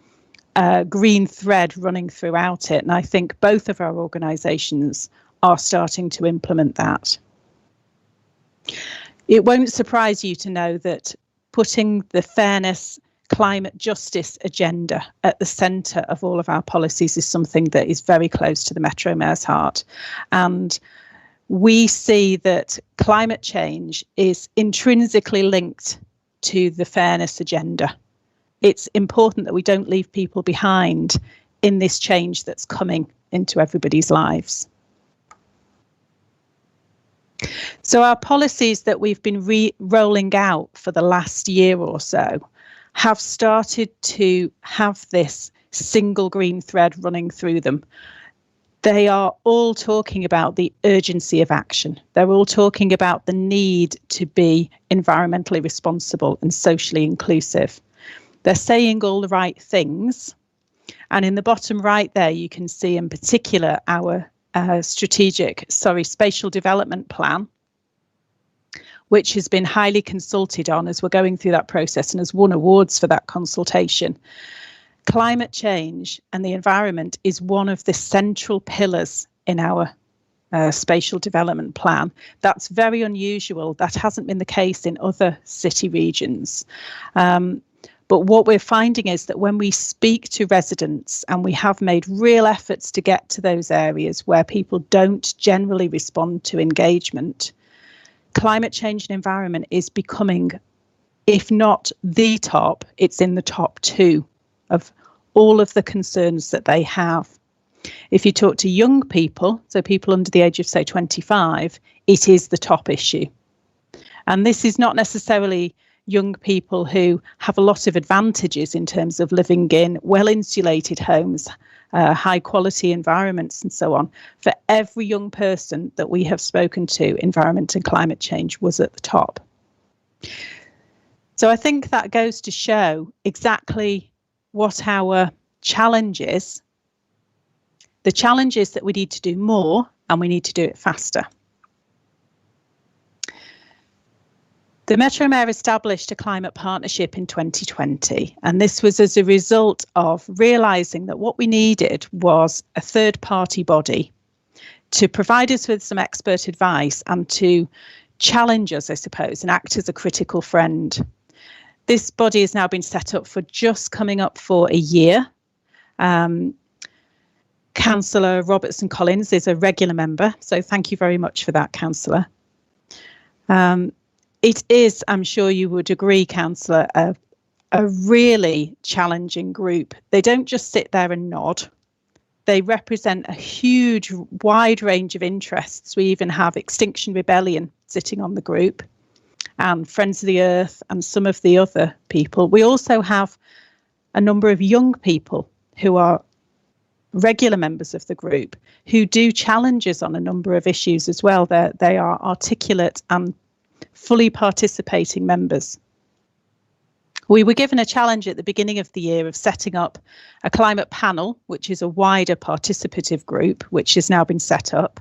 a green thread running throughout it. And I think both of our organisations are starting to implement that. It won't surprise you to know that putting the fairness, climate justice agenda at the centre of all of our policies is something that is very close to the Metro Mayor's heart. And we see that climate change is intrinsically linked to the fairness agenda. It's important that we don't leave people behind in this change that's coming into everybody's lives. So our policies that we've been rolling out for the last year or so have started to have this single green thread running through them. They are all talking about the urgency of action. They're all talking about the need to be environmentally responsible and socially inclusive. They're saying all the right things. And in the bottom right there, you can see in particular our spatial development plan, which has been highly consulted on as we're going through that process and has won awards for that consultation. Climate change and the environment is one of the central pillars in our spatial development plan. That's very unusual. That hasn't been the case in other city regions. But what we're finding is that when we speak to residents, and we have made real efforts to get to those areas where people don't generally respond to engagement, climate change and environment is becoming, if not the top, it's in the top 2 of all of the concerns that they have. If you talk to young people, so people under the age of, say, 25, it is the top issue. And this is not necessarily young people who have a lot of advantages in terms of living in well-insulated homes, high-quality environments and so on. For every young person that we have spoken to, environment and climate change was at the top. So I think that goes to show exactly what our challenge is. The challenge is that we need to do more and we need to do it faster. The Metro Mayor established a climate partnership in 2020, and this was as a result of realising that what we needed was a third-party body to provide us with some expert advice and to challenge us, I suppose, and act as a critical friend. This body has now been set up for just coming up for a year. Councillor Robertson-Collins is a regular member, so thank you very much for that, Councillor. It is, I'm sure you would agree, Councillor, a really challenging group. They don't just sit there and nod. They represent a huge, wide range of interests. We even have Extinction Rebellion sitting on the group, and Friends of the Earth and some of the other people. We also have a number of young people who are regular members of the group who do challenge us on a number of issues as well. They are articulate and fully participating members. We were given a challenge at the beginning of the year of setting up a climate panel, which is a wider participative group, which has now been set up.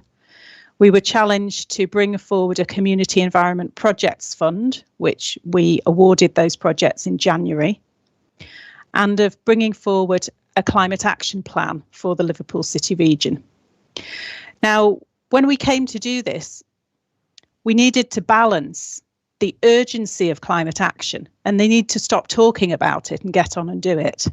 We were challenged to bring forward a community environment projects fund, which we awarded those projects in January, and of bringing forward a climate action plan for the Liverpool City region. Now, when we came to do this, we needed to balance the urgency of climate action, and they need to stop talking about it and get on and do it,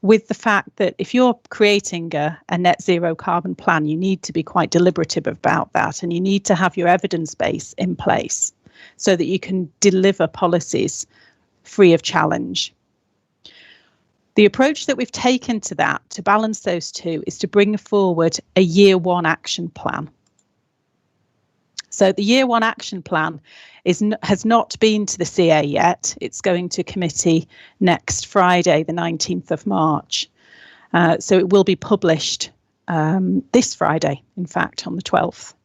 with the fact that if you're creating a net zero carbon plan, you need to be quite deliberative about that, and you need to have your evidence base in place so that you can deliver policies free of challenge. The approach that we've taken to that, to balance those two, is to bring forward a year 1 action plan. So the year 1 action plan has not been to the CA yet. It's going to committee next Friday, the 19th of March. So it will be published this Friday, in fact, on the 12th.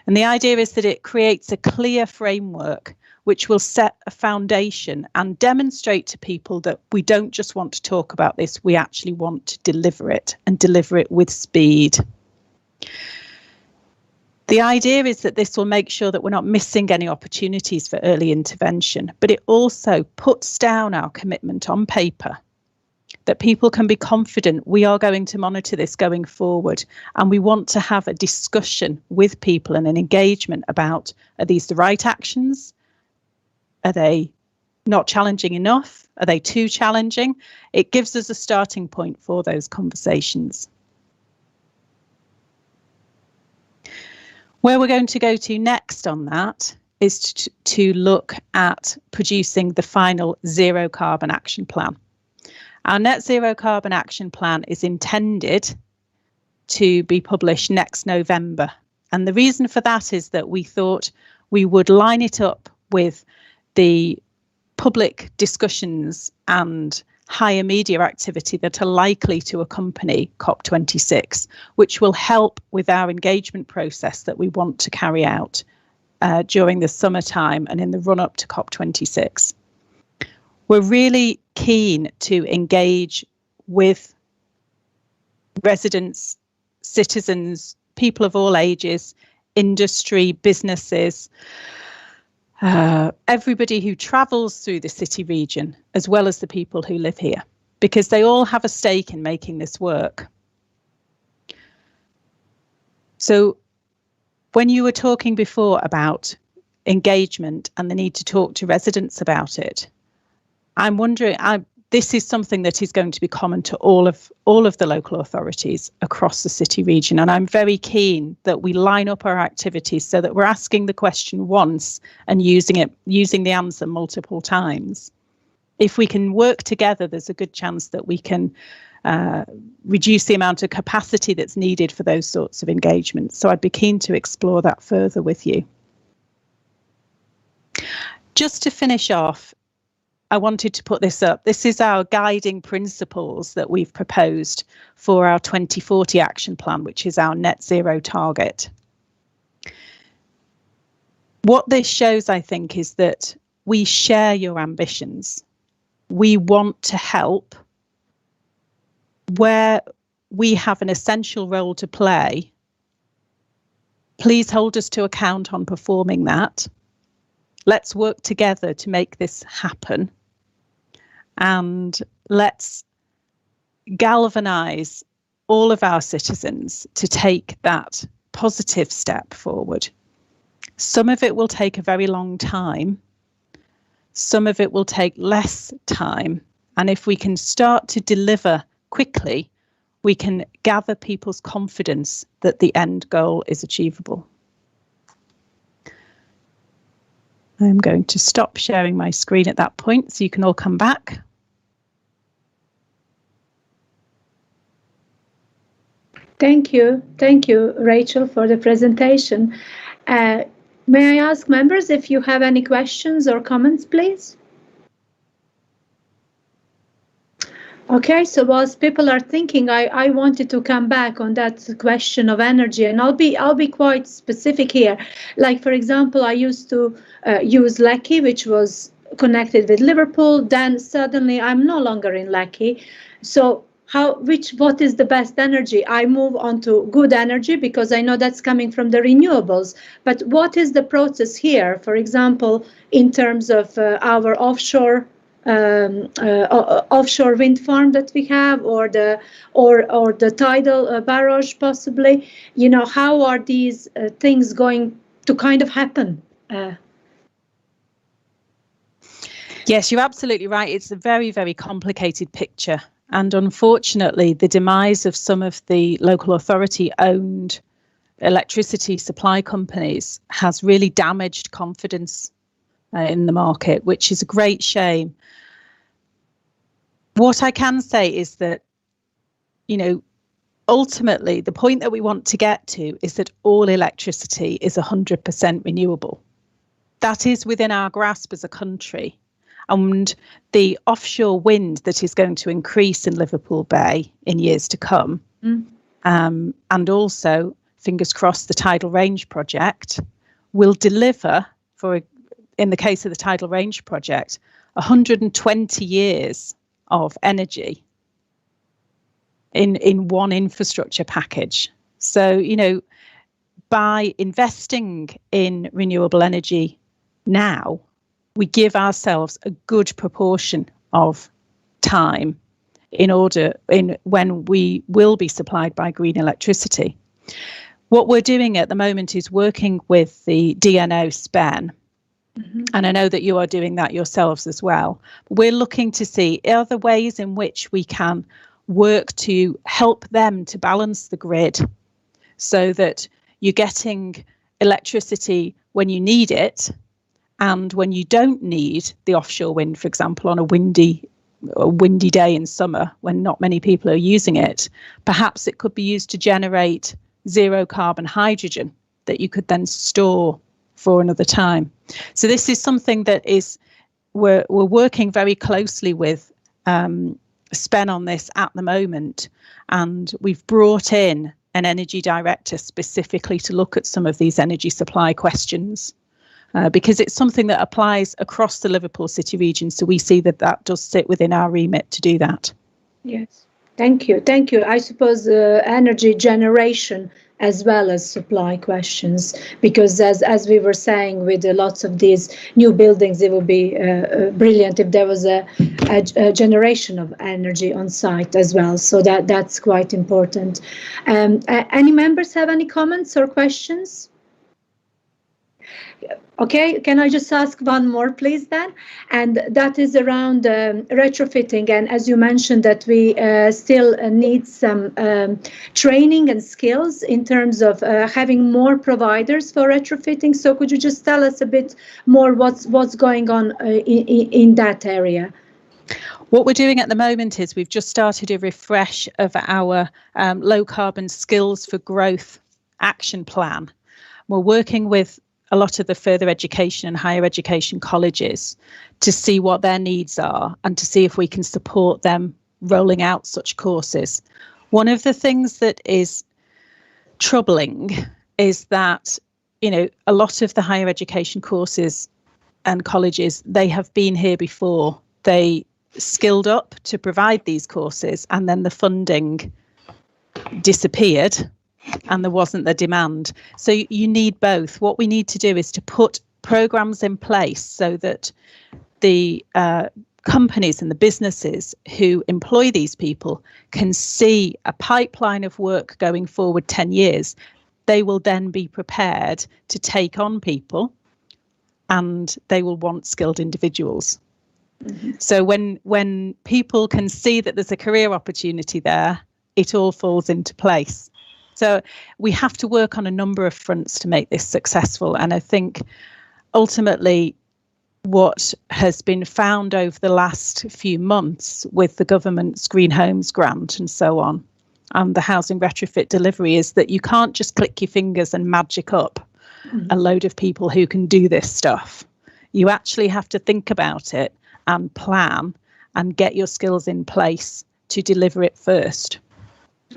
And the idea is that it creates a clear framework which will set a foundation and demonstrate to people that we don't just want to talk about this, we actually want to deliver it, and deliver it with speed. The idea is that this will make sure that we're not missing any opportunities for early intervention, but it also puts down our commitment on paper, that people can be confident we are going to monitor this going forward, and we want to have a discussion with people and an engagement about, are these the right actions? Are they not challenging enough? Are they too challenging? It gives us a starting point for those conversations. Where we're going to go to next on that is to look at producing the final zero carbon action plan. Our net zero carbon action plan is intended to be published next November. And the reason for that is that we thought we would line it up with the public discussions and higher media activity that are likely to accompany COP26, which will help with our engagement process that we want to carry out during the summertime and in the run-up to COP26. We're really keen to engage with residents, citizens, people of all ages, industry, businesses, everybody who travels through the city region, as well as the people who live here, because they all have a stake in making this work. So when you were talking before about engagement and the need to talk to residents about it, I'm wondering, this is something that is going to be common to all of the local authorities across the city region. And I'm very keen that we line up our activities so that we're asking the question once and using the answer multiple times. If we can work together, there's a good chance that we can reduce the amount of capacity that's needed for those sorts of engagements. So I'd be keen to explore that further with you. Just to finish off, I wanted to put this up. This is our guiding principles that we've proposed for our 2040 action plan, which is our net zero target. What this shows, I think, is that we share your ambitions. We want to help. Where we have an essential role to play, please hold us to account on performing that. Let's work together to make this happen. And let's galvanise all of our citizens to take that positive step forward. Some of it will take a very long time. Some of it will take less time. And if we can start to deliver quickly, we can gather people's confidence that the end goal is achievable. I'm going to stop sharing my screen at that point so you can all come back. Thank you, Rachel, for the presentation. May I ask members if you have any questions or comments, please? Okay, so whilst people are thinking, I wanted to come back on that question of energy, and I'll be quite specific here. Like, for example, I used to use Lecky, which was connected with Liverpool. Then suddenly I'm no longer in Lecky. So what is the best energy? I move on to good energy because I know that's coming from the renewables. But what is the process here? For example, in terms of our offshore wind farm that we have, or the tidal barrage possibly, you know, how are these things going to kind of happen? Yes, you're absolutely right. It's a very, very complicated picture. And unfortunately, the demise of some of the local authority-owned electricity supply companies has really damaged confidence in the market, which is a great shame. What I can say is that, you know, ultimately, the point that we want to get to is that all electricity is 100% renewable. That is within our grasp as a country. And the offshore wind that is going to increase in Liverpool Bay in years to come, and also, fingers crossed, the tidal range project will deliver, in the case of the tidal range project, 120 years of energy in one infrastructure package. So, you know, by investing in renewable energy now, we give ourselves a good proportion of time when we will be supplied by green electricity. What we're doing at the moment is working with the DNO SPEN, and I know that you are doing that yourselves as well. We're looking to see are there ways in which we can work to help them to balance the grid so that you're getting electricity when you need it, and when you don't need the offshore wind, for example, on a windy day in summer when not many people are using it, perhaps it could be used to generate zero carbon hydrogen that you could then store for another time. So this is something that we're working very closely with SPEN on this at the moment, and we've brought in an energy director specifically to look at some of these energy supply questions. Because it's something that applies across the Liverpool City region. So we see that does sit within our remit to do that. Yes, thank you. Thank you. I suppose energy generation as well as supply questions, because as we were saying, with lots of these new buildings, it would be brilliant if there was a generation of energy on site as well. So that's quite important. Any members have any comments or questions? Okay, can I just ask one more, please, then? And that is around retrofitting. And as you mentioned, that we still need some training and skills in terms of having more providers for retrofitting. So could you just tell us a bit more what's going on in that area? What we're doing at the moment is we've just started a refresh of our low carbon skills for growth action plan. We're working with a lot of the further education and higher education colleges to see what their needs are and to see if we can support them rolling out such courses. One of the things that is troubling is that, a lot of the higher education courses and colleges, they have been here before. They skilled up to provide these courses, and then the funding disappeared and there wasn't the demand. So you need both. What we need to do is to put programs in place so that the companies and the businesses who employ these people can see a pipeline of work going forward 10 years. They will then be prepared to take on people, and they will want skilled individuals. Mm-hmm. So when people can see that there's a career opportunity there, it all falls into place. So we have to work on a number of fronts to make this successful. And I think ultimately what has been found over the last few months with the government's Green Homes grant and so on, and the housing retrofit delivery, is that you can't just click your fingers and magic up a load of people who can do this stuff. You actually have to think about it and plan and get your skills in place to deliver it first.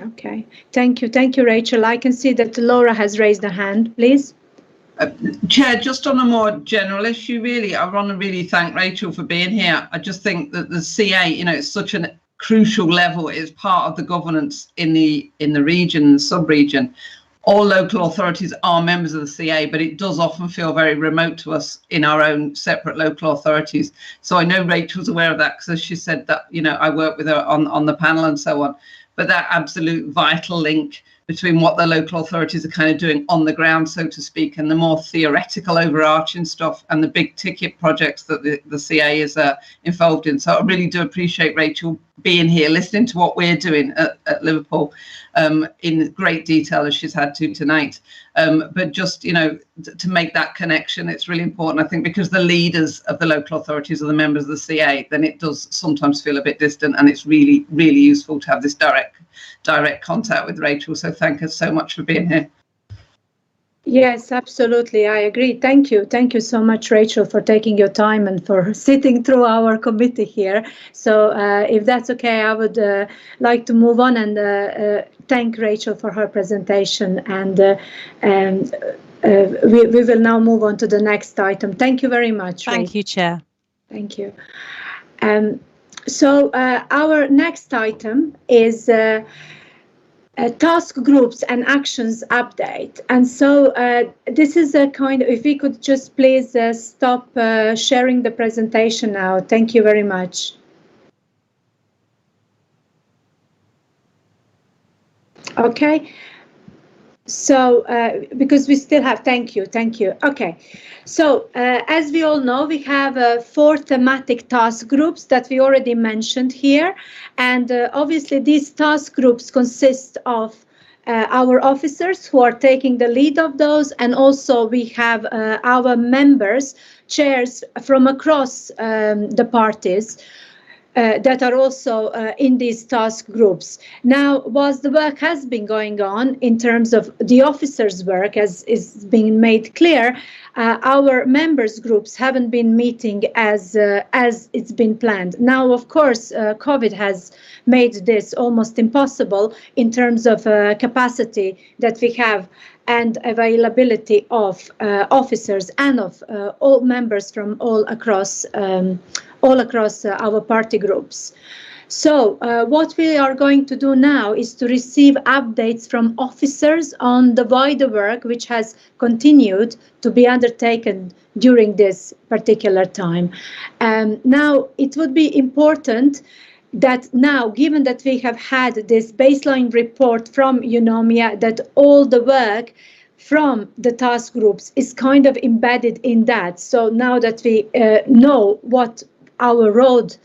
Okay, thank you. Thank you, Rachel. I can see that Laura has raised a hand, please. Chair, just on a more general issue, really, I want to really thank Rachel for being here. I just think that the CA, it's such a crucial level. It is part of the governance in the region, sub-region. All local authorities are members of the CA, but it does often feel very remote to us in our own separate local authorities. So I know Rachel's aware of that, because as she said that, I work with her on the panel and so on. But that absolute vital link between what the local authorities are kind of doing on the ground, so to speak, and the more theoretical overarching stuff and the big ticket projects that the CA is involved in. So I really do appreciate Rachel being here, listening to what we're doing at Liverpool in great detail, as she's had to tonight. But just, to make that connection, it's really important, I think, because the leaders of the local authorities are the members of the CA, then it does sometimes feel a bit distant, and it's really, really useful to have this direct contact with Rachel. So thank us so much for being here. Yes, absolutely. I agree. Thank you. Thank you so much, Rachel, for taking your time and for sitting through our committee here. So if that's okay, I would like to move on and thank Rachel for her presentation. And we will now move on to the next item. Thank you very much. Thank you, Chair. Thank you. So our next item is task groups and actions update. And so this is a kind of, if we could just please stop sharing the presentation now. Thank you very much. Okay. So because we still have, thank you. Okay. So as we all know, we have 4 thematic task groups that we already mentioned here. And obviously these task groups consist of our officers who are taking the lead of those, and also we have our members, chairs from across the parties that are also in these task groups. Now, whilst the work has been going on in terms of the officers' work, as is being made clear, our members' groups haven't been meeting as it's been planned. Now, of course, COVID has made this almost impossible in terms of capacity that we have and availability of officers and of all members from all across our party groups. So what we are going to do now is to receive updates from officers on the wider work which has continued to be undertaken during this particular time. Now, it would be important that now, given that we have had this baseline report from UNOMIA, that all the work from the task groups is kind of embedded in that. So now that we know what our road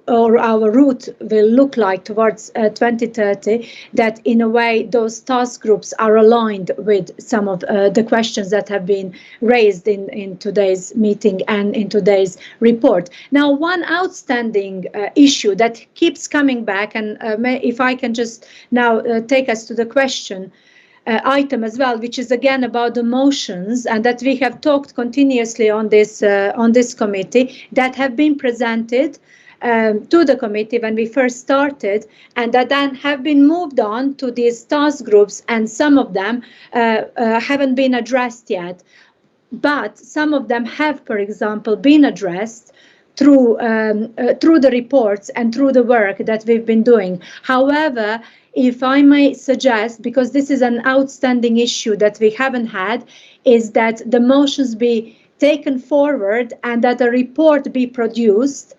or our route will look like towards 2030, that in a way those task groups are aligned with some of the questions that have been raised in today's meeting and in today's report. Now, one outstanding issue that keeps coming back, and if I can just now take us to the question item as well, which is again about the motions, and that we have talked continuously on this committee, that have been presented to the committee when we first started, and that then have been moved on to these task groups, and some of them haven't been addressed yet. But some of them have, for example, been addressed through the reports and through the work that we've been doing. However, if I may suggest, because this is an outstanding issue that we haven't had, is that the motions be taken forward and that a report be produced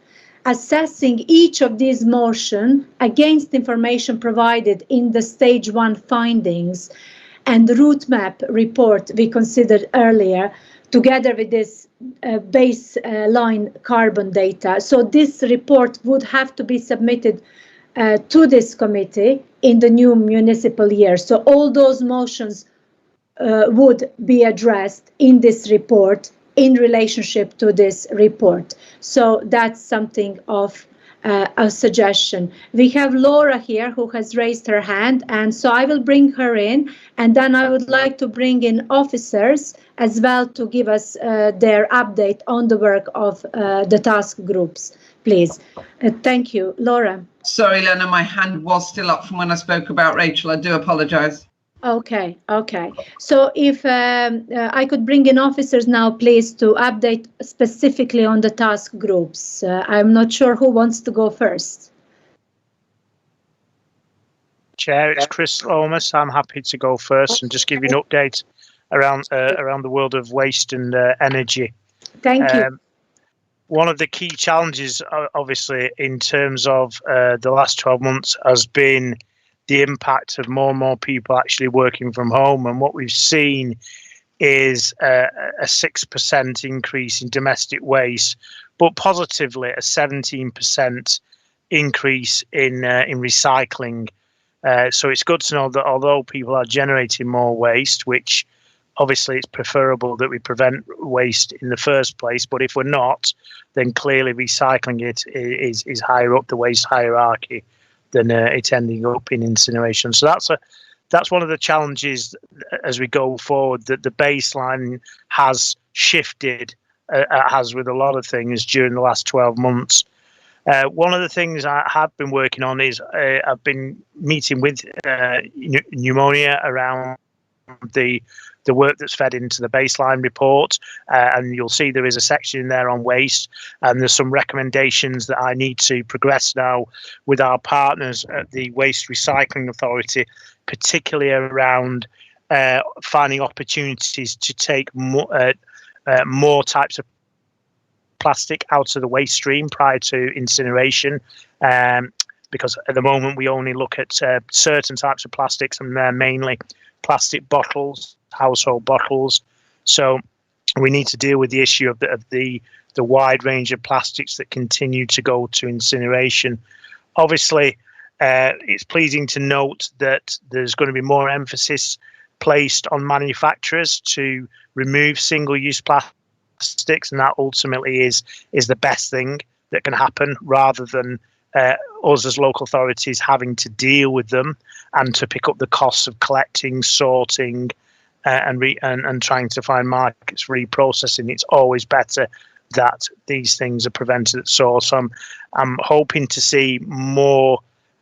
assessing each of these motions against information provided in the stage 1 findings and the route map report we considered earlier, together with this baseline carbon data. So this report would have to be submitted to this committee in the new municipal year. So all those motions would be addressed in this report in relationship to this report. So that's something of a suggestion. We have Laura here who has raised her hand, and so I will bring her in, and then I would like to bring in officers as well to give us their update on the work of the task groups, please. Thank you. Laura. Sorry, Lena, my hand was still up from when I spoke about Rachel. I do apologise. Okay. So if I could bring in officers now, please, to update specifically on the task groups. I'm not sure who wants to go first. Chair, it's Chris Lomas. I'm happy to go first and just give you an update around the world of waste and energy. Thank you. One of the key challenges, obviously, in terms of the last 12 months has been the impact of more and more people actually working from home. And what we've seen is a 6% increase in domestic waste, but positively a 17% increase in recycling. So it's good to know that although people are generating more waste, which obviously it's preferable that we prevent waste in the first place, but if we're not, then clearly recycling it is higher up the waste hierarchy than it ending up in incineration. So that's one of the challenges as we go forward, that the baseline has shifted, as with a lot of things during the last 12 months. One of the things I have been working on is I've been meeting with Pneumonia around the work that's fed into the baseline report, and you'll see there is a section in there on waste, and there's some recommendations that I need to progress now with our partners at the Waste Recycling Authority, particularly around finding opportunities to take more types of plastic out of the waste stream prior to incineration, because at the moment we only look at certain types of plastics, and they're mainly plastic bottles, household bottles. So we need to deal with the issue of the wide range of plastics that continue to go to incineration. Obviously, It's pleasing to note that there's going to be more emphasis placed on manufacturers to remove single-use plastics, and that ultimately is the best thing that can happen, rather than us as local authorities having to deal with them and to pick up the costs of collecting, sorting, and trying to find markets for reprocessing. It's always better that these things are prevented at source. So I'm hoping to see more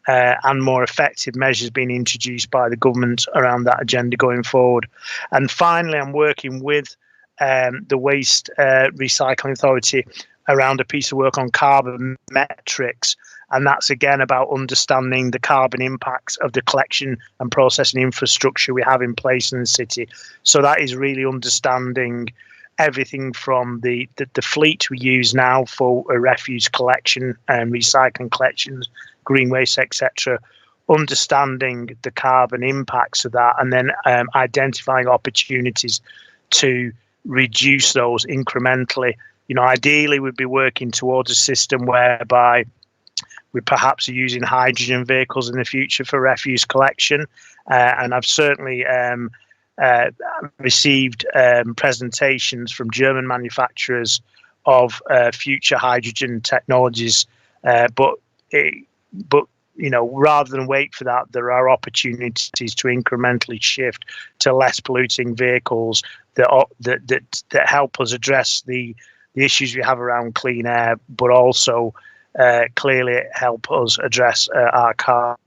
and more effective measures being introduced by the government around that agenda going forward. And finally, I'm working with the Waste Recycling Authority around a piece of work on carbon metrics, and that's again about understanding the carbon impacts of the collection and processing infrastructure we have in place in the city. So that is really understanding everything from the fleet we use now for refuse collection and recycling collections, green waste, etc., understanding the carbon impacts of that, and then identifying opportunities to reduce those incrementally. Ideally, we'd be working towards a system whereby we perhaps are using hydrogen vehicles in the future for refuse collection. And I've certainly received presentations from German manufacturers of future hydrogen technologies. But rather than wait for that, there are opportunities to incrementally shift to less polluting vehicles that help us address the issues we have around clean air, but also clearly help us address our carbon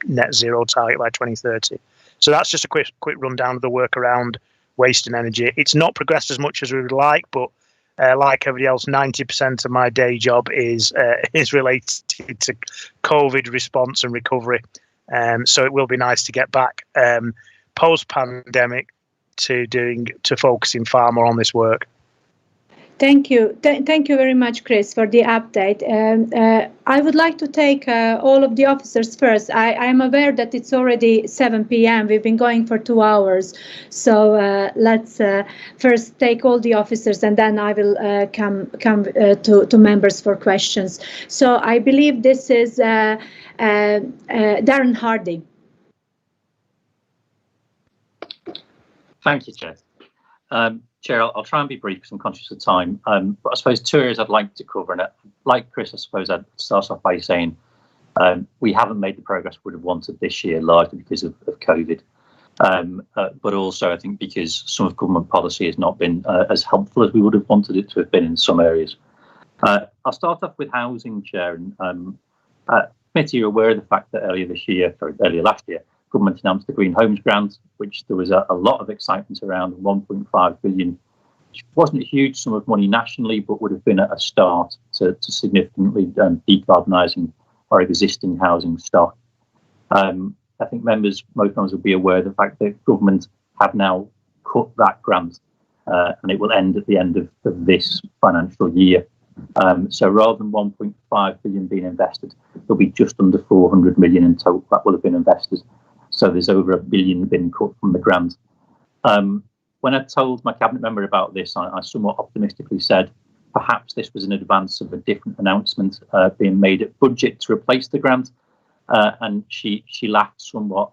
net zero target by 2030. So that's just a quick rundown of the work around waste and energy. It's not progressed as much as we would like, but like everybody else, 90% of my day job is related to COVID response and recovery. So it will be nice to get back post-pandemic to focusing far more on this work. Thank you. Thank you very much, Chris, for the update. I would like to take all of the officers first. I'm aware that it's already 7 p.m. We've been going for 2 hours. So let's first take all the officers, and then I will come to members for questions. So I believe this is Darren Hardy. Thank you, Chair. Chair, I'll try and be brief because I'm conscious of time. But I suppose 2 areas I'd like to cover. And like Chris, I suppose I'd start off by saying we haven't made the progress we would have wanted this year, largely because of COVID. But also, I think, because some of government policy has not been as helpful as we would have wanted it to have been in some areas. I'll start off with housing, Chair. And committee, you're aware of the fact that earlier last year, government announced the Green Homes Grant, which there was a lot of excitement around, 1.5 billion, which wasn't a huge sum of money nationally, but would have been a start to significantly decarbonising our existing housing stock. I think most members will be aware of the fact that government have now cut that grant, and it will end at the end of this financial year. So rather than 1.5 billion being invested, there'll be just under 400 million in total that will have been invested. So there's over £1 billion been cut from the grant. When I told my cabinet member about this, I somewhat optimistically said, perhaps this was in advance of a different announcement being made at budget to replace the grant. And she laughed somewhat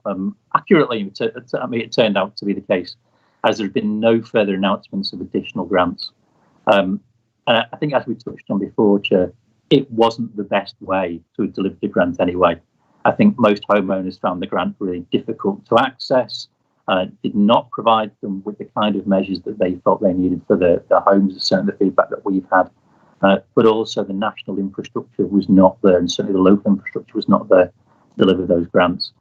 accurately. It turned out to be the case, as there have been no further announcements of additional grants. And I think, as we touched on before, Chair, it wasn't the best way to deliver the grant anyway. I think most homeowners found the grant really difficult to access, did not provide them with the kind of measures that they felt they needed for their homes, certainly the feedback that we've had. But also the national infrastructure was not there, and certainly the local infrastructure was not there to deliver those grants,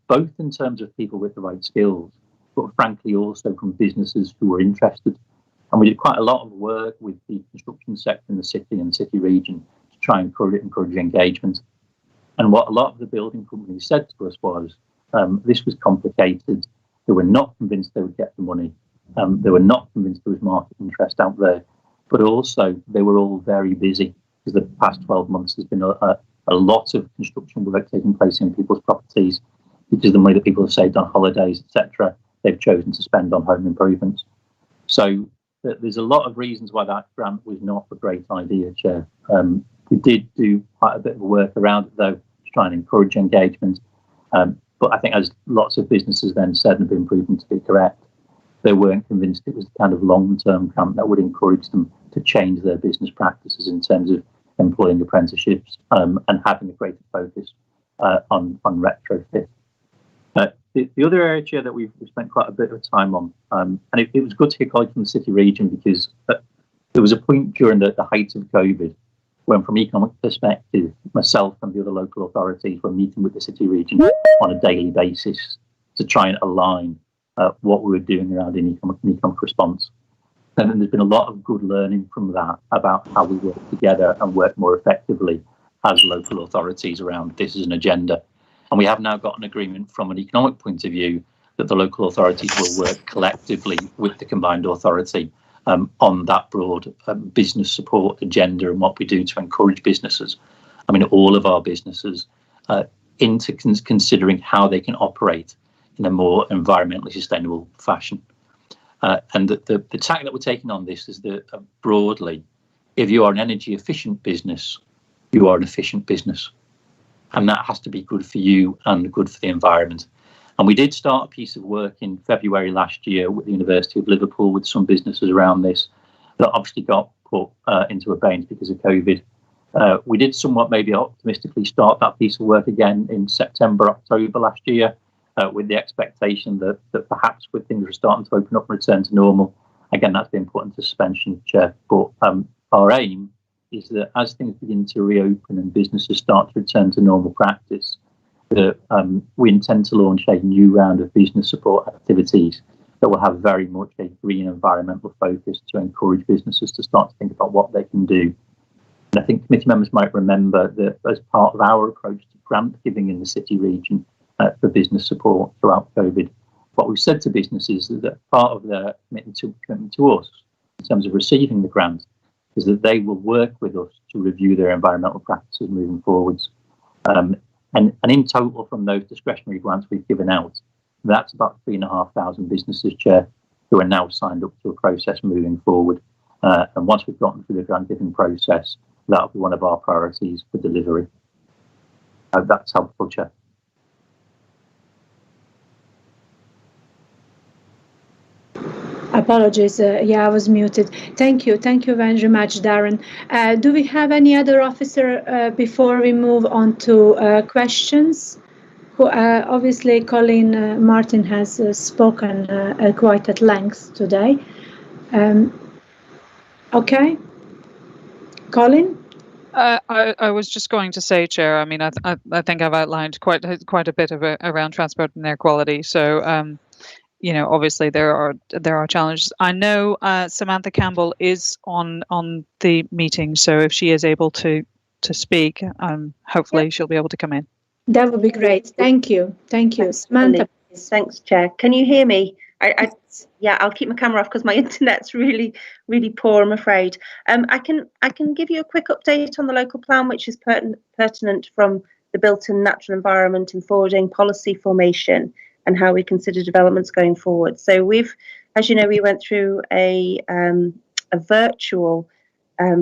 both in terms of people with the right skills, but frankly also from businesses who were interested. And we did quite a lot of work with the construction sector in the city and city region to try and encourage engagement. And what a lot of the building companies said to us was, this was complicated. They were not convinced they would get the money. They were not convinced there was market interest out there. But also, they were all very busy, because the past 12 months there's been a lot of construction work taking place in people's properties, because the money that people have saved on holidays, etc., they've chosen to spend on home improvements. So there's a lot of reasons why that grant was not a great idea, Chair. We did do quite a bit of work around it, though, to try and encourage engagement. But I think, as lots of businesses then said and have been proven to be correct, they weren't convinced it was the kind of long-term grant that would encourage them to change their business practices in terms of employing apprenticeships and having a greater focus on retrofit. The other area, Chair, that we've spent quite a bit of time on, and it was good to hear colleagues from the city region, because there was a point during the height of COVID when, from an economic perspective, myself and the other local authorities were meeting with the city region on a daily basis to try and align what we were doing around an economic response. And then there's been a lot of good learning from that about how we work together and work more effectively as local authorities around this as an agenda. And we have now got an agreement from an economic point of view that the local authorities will work collectively with the combined authority on that broad business support agenda and what we do to encourage businesses. I mean, all of our businesses into considering how they can operate in a more environmentally sustainable fashion. And the tack that we're taking on this is that broadly, if you are an energy efficient business, you are an efficient business. And that has to be good for you and good for the environment. And we did start a piece of work in February last year with the University of Liverpool with some businesses around this that obviously got put into abeyance because of COVID. We did somewhat maybe optimistically start that piece of work again in September, October last year with the expectation that perhaps with things are starting to open up and return to normal, again, that's been put into suspension, Chair. But our aim is that as things begin to reopen and businesses start to return to normal practice, that we intend to launch a new round of business support activities that will have very much a green environmental focus to encourage businesses to start to think about what they can do. And I think committee members might remember that as part of our approach to grant giving in the city region for business support throughout COVID, what we've said to businesses is that part of their commitment to us in terms of receiving the grant is that they will work with us to review their environmental practices moving forwards. And in total, from those discretionary grants we've given out, that's about 3,500 businesses, Chair, who are now signed up to a process moving forward. And once we've gotten through the grant giving process, that'll be one of our priorities for delivery. That's helpful, Chair. Apologies, yeah, I was muted. Thank you very much, Darren. Do we have any other officer before we move on to questions? Obviously, Colleen Martin has spoken quite at length today. Okay, Colleen? I was just going to say, Chair, I mean, I think I've outlined quite a bit of around transport and air quality. So, you know, obviously there are challenges. I know Samantha Campbell is on the meeting, so if she is able to speak, hopefully she'll be able to come in. That would be great. Thank you, Samantha. Thanks, Chair. Can you hear me? Yeah, I'll keep my camera off because my internet's really poor, I'm afraid. I can give you a quick update on the local plan, which is pertinent from the built-in natural environment and forwarding policy formation and how we consider developments going forward. So we've, as you know, we went through a virtual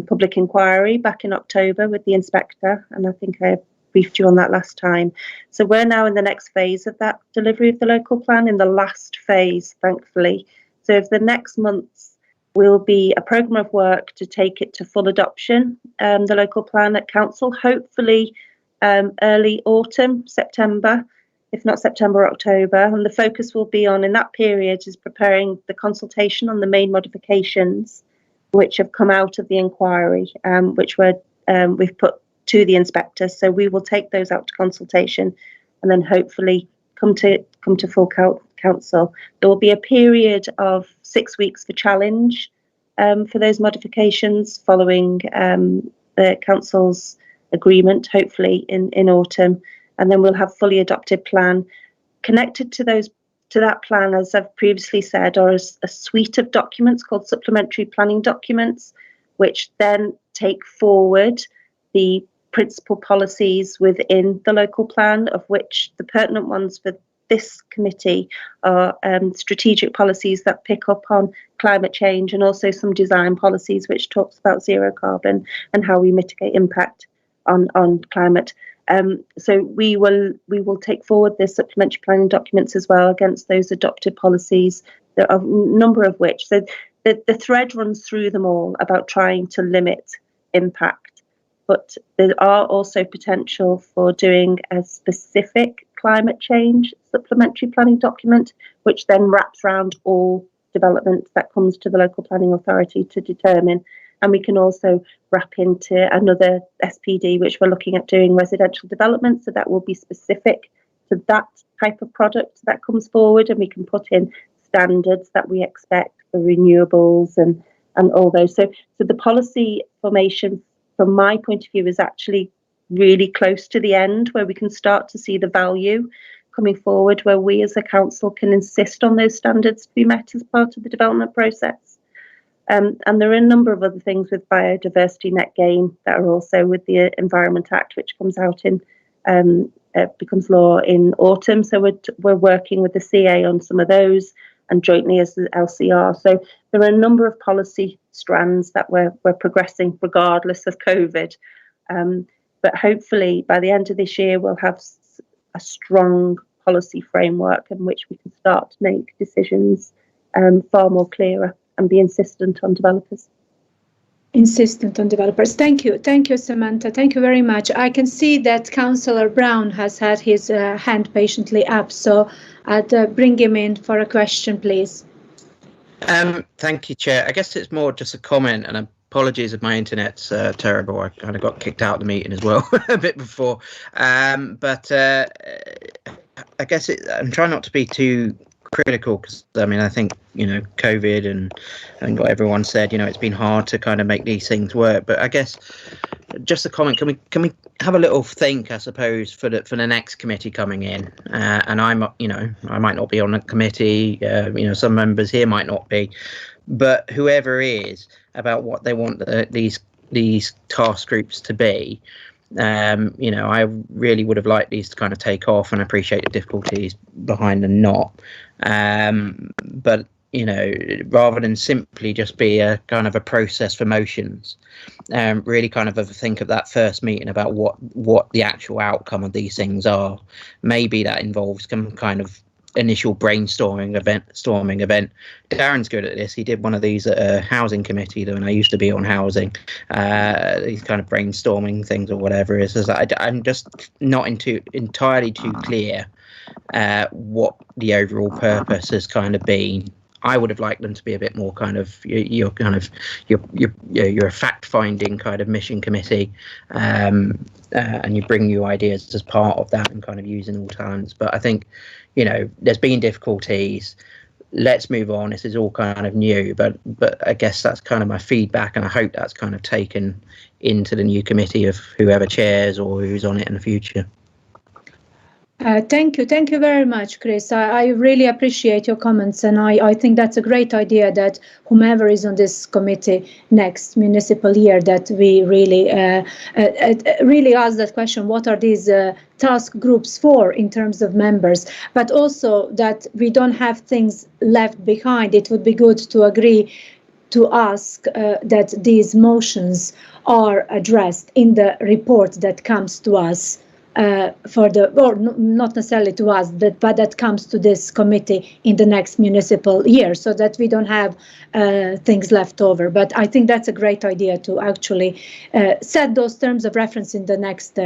public inquiry back in October with the inspector, and I think I briefed you on that last time. So we're now in the next phase of that delivery of the local plan, in the last phase, thankfully. So if the next months will be a programme of work to take it to full adoption, the local plan at council, hopefully early autumn, September, if not September or October. And the focus will be on, in that period, is preparing the consultation on the main modifications which have come out of the inquiry, which we've put to the inspectors. So we will take those out to consultation and then hopefully come to full council. There will be a period of 6 weeks for challenge for those modifications following the council's agreement, hopefully in autumn. And then we'll have fully adopted plan. Connected to that plan, as I've previously said, are a suite of documents called supplementary planning documents, which then take forward the principal policies within the local plan, of which the pertinent ones for this committee are strategic policies that pick up on climate change, and also some design policies which talks about zero carbon and how we mitigate impact on climate. So we will take forward the supplementary planning documents as well against those adopted policies. There are a number of which, so the thread runs through them all about trying to limit impact, but there are also potential for doing a specific climate change supplementary planning document, which then wraps around all developments that comes to the local planning authority to determine. And we can also wrap into another SPD, which we're looking at doing residential development. So that will be specific to that type of product that comes forward. And we can put in standards that we expect for renewables and all those. So the policy formation, from my point of view, is actually really close to the end, where we can start to see the value coming forward, where we as a council can insist on those standards to be met as part of the development process. And there are a number of other things with biodiversity net gain that are also with the Environment Act, which comes out in becomes law in autumn. So we're working with the CA on some of those, and jointly as the LCR. So there are a number of policy strands that we're progressing regardless of COVID. But hopefully by the end of this year, we'll have a strong policy framework in which we can start to make decisions far more clearer and be insistent on developers. Insistent on developers. Thank you, Samantha. Thank you very much. I can see that Councillor Brown has had his hand patiently up, so I'd bring him in for a question, please. Thank you, Chair. I guess it's more just a comment, and apologies if my internet's terrible. I kind of got kicked out of the meeting as well a bit before. But I guess I'm trying not to be too critical, because I mean, I think, you know, COVID and what everyone said, you know, it's been hard to kind of make these things work. But I guess just a comment, can we have a little think, I suppose, for the next committee coming in, and I might not be on the committee, you know, some members here might not be, but whoever is, about what they want these task groups to be. You know, I really would have liked these to kind of take off, and appreciate the difficulties behind them not. But, you know, rather than simply just be a kind of a process for motions, really kind of think of that first meeting about what the actual outcome of these things are. Maybe that involves some kind of initial brainstorming event. Darren's good at this. He did one of these at a housing committee, though, and I used to be on housing. These kind of brainstorming things or whatever it is. I'm just not entirely too clear what the overall purpose has kind of been. I would have liked them to be a bit more kind of you're a fact-finding kind of mission committee, and you bring new ideas as part of that and kind of using all talents. But I think, you know, there's been difficulties. Let's move on. This is all kind of new, but I guess that's kind of my feedback, and I hope that's kind of taken into the new committee of whoever chairs or who's on it in the future. Thank you very much, Chris. I really appreciate your comments, and I think that's a great idea that whomever is on this committee next municipal year, that we really ask that question: what are these task groups for in terms of members? But also that we don't have things left behind. It would be good to agree to ask that these motions are addressed in the report that comes to us. Not necessarily to us, but that comes to this committee in the next municipal year, so that we don't have things left over. But I think that's a great idea to actually set those terms of reference in the next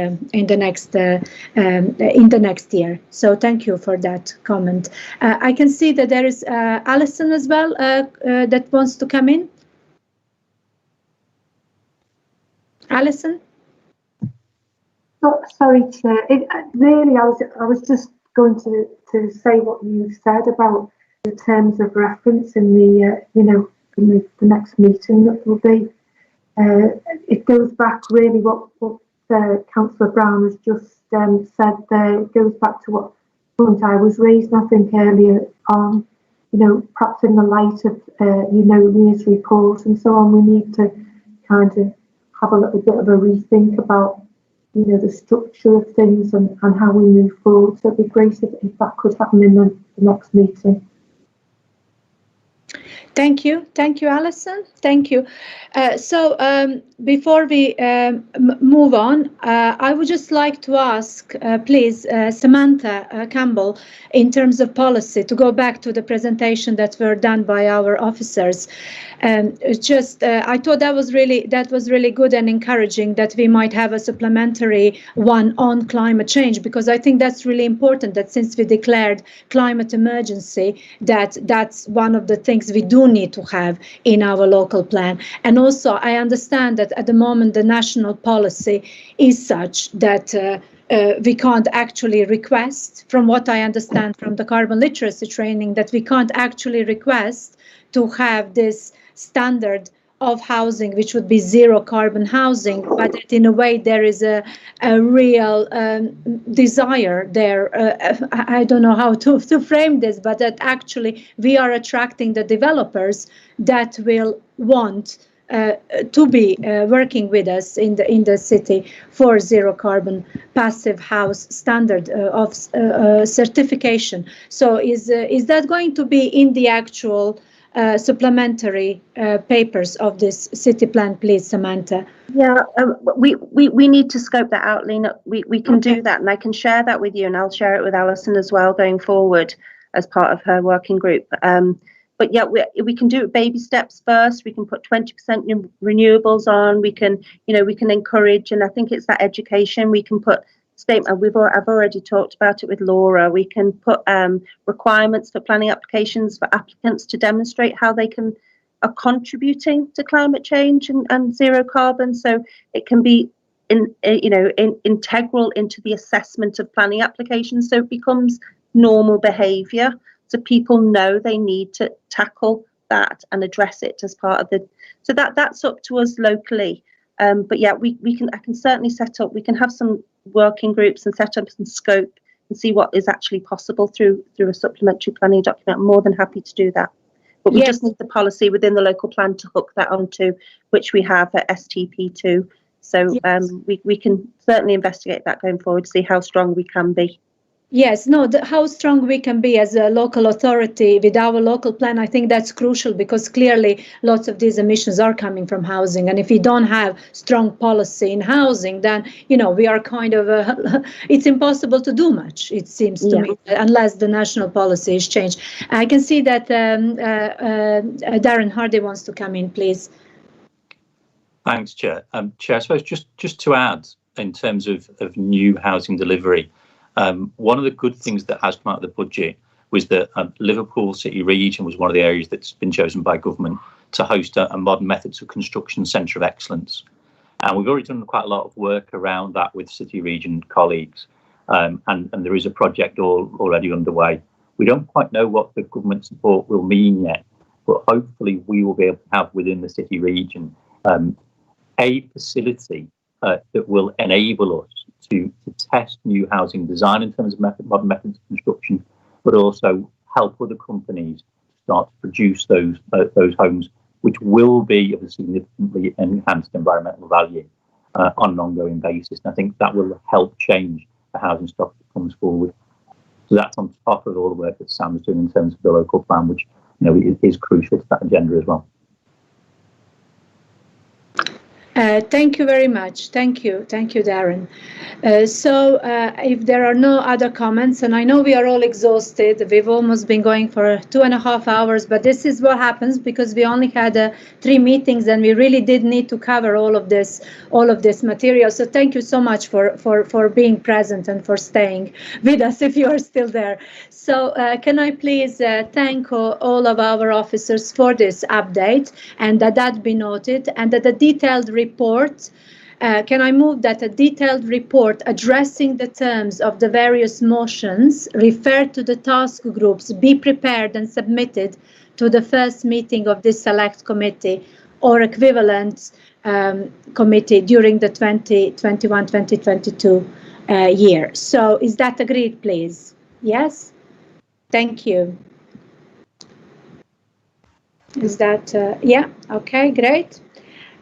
year. So thank you for that comment. I can see that there is Alison as well that wants to come in. Alison? Oh, sorry, Chair. Really, I was just going to say what you said about the terms of reference in the in the next meeting that will be. It goes back really what Councillor Brown has just said there. It goes back to what point I was raised, I think, earlier on. You know, perhaps in the light of Leah's report and so on, we need to kind of have a little bit of a rethink about the structure of things and how we move forward. So it'd be great if that could happen in the next meeting. Thank you, Alison. Thank you. So before we move on, I would just like to ask, please, Samantha Campbell, in terms of policy, to go back to the presentation that were done by our officers. I thought that was really good and encouraging that we might have a supplementary one on climate change, because I think that's really important, that since we declared climate emergency, that's one of the things we do need to have in our local plan. And also, I understand that at the moment the national policy is such that we can't actually request, from what I understand from the carbon literacy training, that we can't actually request to have this standard of housing, which would be zero carbon housing, but that in a way there is a real desire there. I don't know how to frame this, but that actually we are attracting the developers that will want to be working with us in the city for zero carbon passive house standard of certification. So is that going to be in the actual supplementary papers of this city plan, please, Samantha? Yeah, we need to scope that out, Lena. We can do that, and I can share that with you, and I'll share it with Alison as well going forward as part of her working group. But yeah, we can do it baby steps first. We can put 20% renewables on. We can encourage, and I think it's that education. We can put statement. I've already talked about it with Laura. We can put requirements for planning applications for applicants to demonstrate how they are contributing to climate change and zero carbon. So it can be integral into the assessment of planning applications. So it becomes normal behaviour. So people know they need to tackle that and address it as part of the. So that's up to us locally. But yeah, I can certainly set up. We can have some working groups and set up some scope and see what is actually possible through a supplementary planning document. I'm more than happy to do that. But we just need the policy within the local plan to hook that onto, which we have at STP2. So we can certainly investigate that going forward, see how strong we can be. Yes, no, how strong we can be as a local authority with our local plan, I think that's crucial, because clearly lots of these emissions are coming from housing. And if we don't have strong policy in housing, then, we are kind of, it's impossible to do much, it seems to me, unless the national policy is changed. I can see that Darren Hardy wants to come in, please. Thanks, Chair. Chair, I suppose just to add, in terms of new housing delivery, one of the good things that has come out of the budget was that Liverpool City Region was one of the areas that's been chosen by government to host a modern methods of construction centre of excellence. And we've already done quite a lot of work around that with City Region colleagues. And there is a project already underway. We don't quite know what the government support will mean yet, but hopefully we will be able to have within the City Region a facility that will enable us to test new housing design in terms of modern methods of construction, but also help other companies start to produce those homes, which will be of a significantly enhanced environmental value on an ongoing basis. And I think that will help change the housing stock that comes forward. So that's on top of all the work that Sam's doing in terms of the local plan, which is crucial to that agenda as well. Thank you very much. Thank you, Darren. So if there are no other comments, and I know we are all exhausted, we've almost been going for 2.5 hours, but this is what happens because we only had 3 meetings and we really did need to cover all of this material. So thank you so much for being present and for staying with us if you are still there. So can I please thank all of our officers for this update, and that be noted, and that the detailed report, can I move that a detailed report addressing the terms of the various motions referred to the task groups be prepared and submitted to the first meeting of this select committee or equivalent committee during the 2021-2022 year. So is that agreed, please? Yes? Thank you. Is that, yeah, okay, great.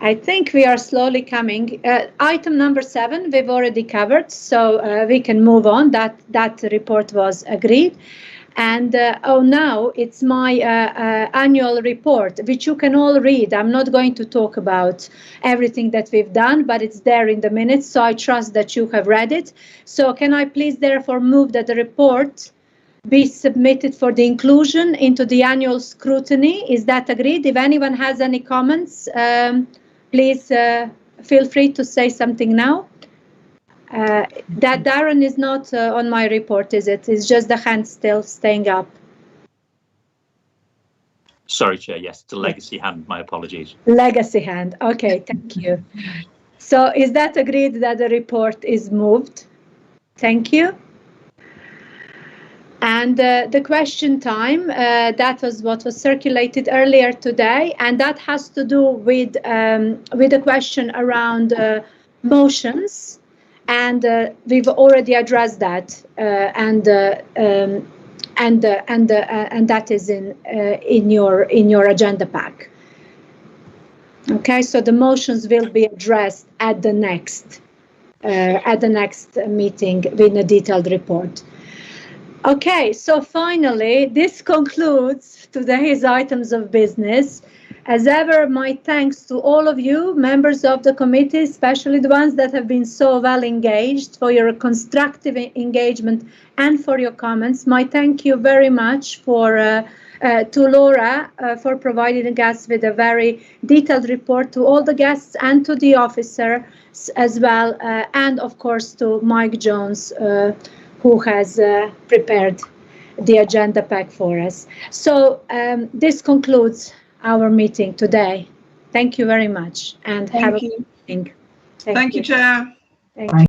I think we are slowly coming. Item number 7, we've already covered, so we can move on. That report was agreed. And now it's my annual report, which you can all read. I'm not going to talk about everything that we've done, but it's there in the minutes, so I trust that you have read it. So can I please therefore move that the report be submitted for the inclusion into the annual scrutiny? Is that agreed? If anyone has any comments, please feel free to say something now. That Darren is not on my report, is it? It's just the hand still staying up. Sorry, Chair. Yes, it's a legacy hand. My apologies. Legacy hand. Okay, thank you. So is that agreed that the report is moved? Thank you. And the question time, that was what was circulated earlier today, and that has to do with a question around motions. And we've already addressed that, and that is in your agenda pack. Okay, so the motions will be addressed at the next meeting with a detailed report. Okay, so finally, this concludes today's items of business. As ever, my thanks to all of you, members of the committee, especially the ones that have been so well engaged, for your constructive engagement and for your comments. My thank you very much to Laura for providing us with a very detailed report, to all the guests and to the officers as well, and of course to Mike Jones, who has prepared the agenda pack for us. So this concludes our meeting today. Thank you very much, and have a good evening. Thank you, Chair. Thank you.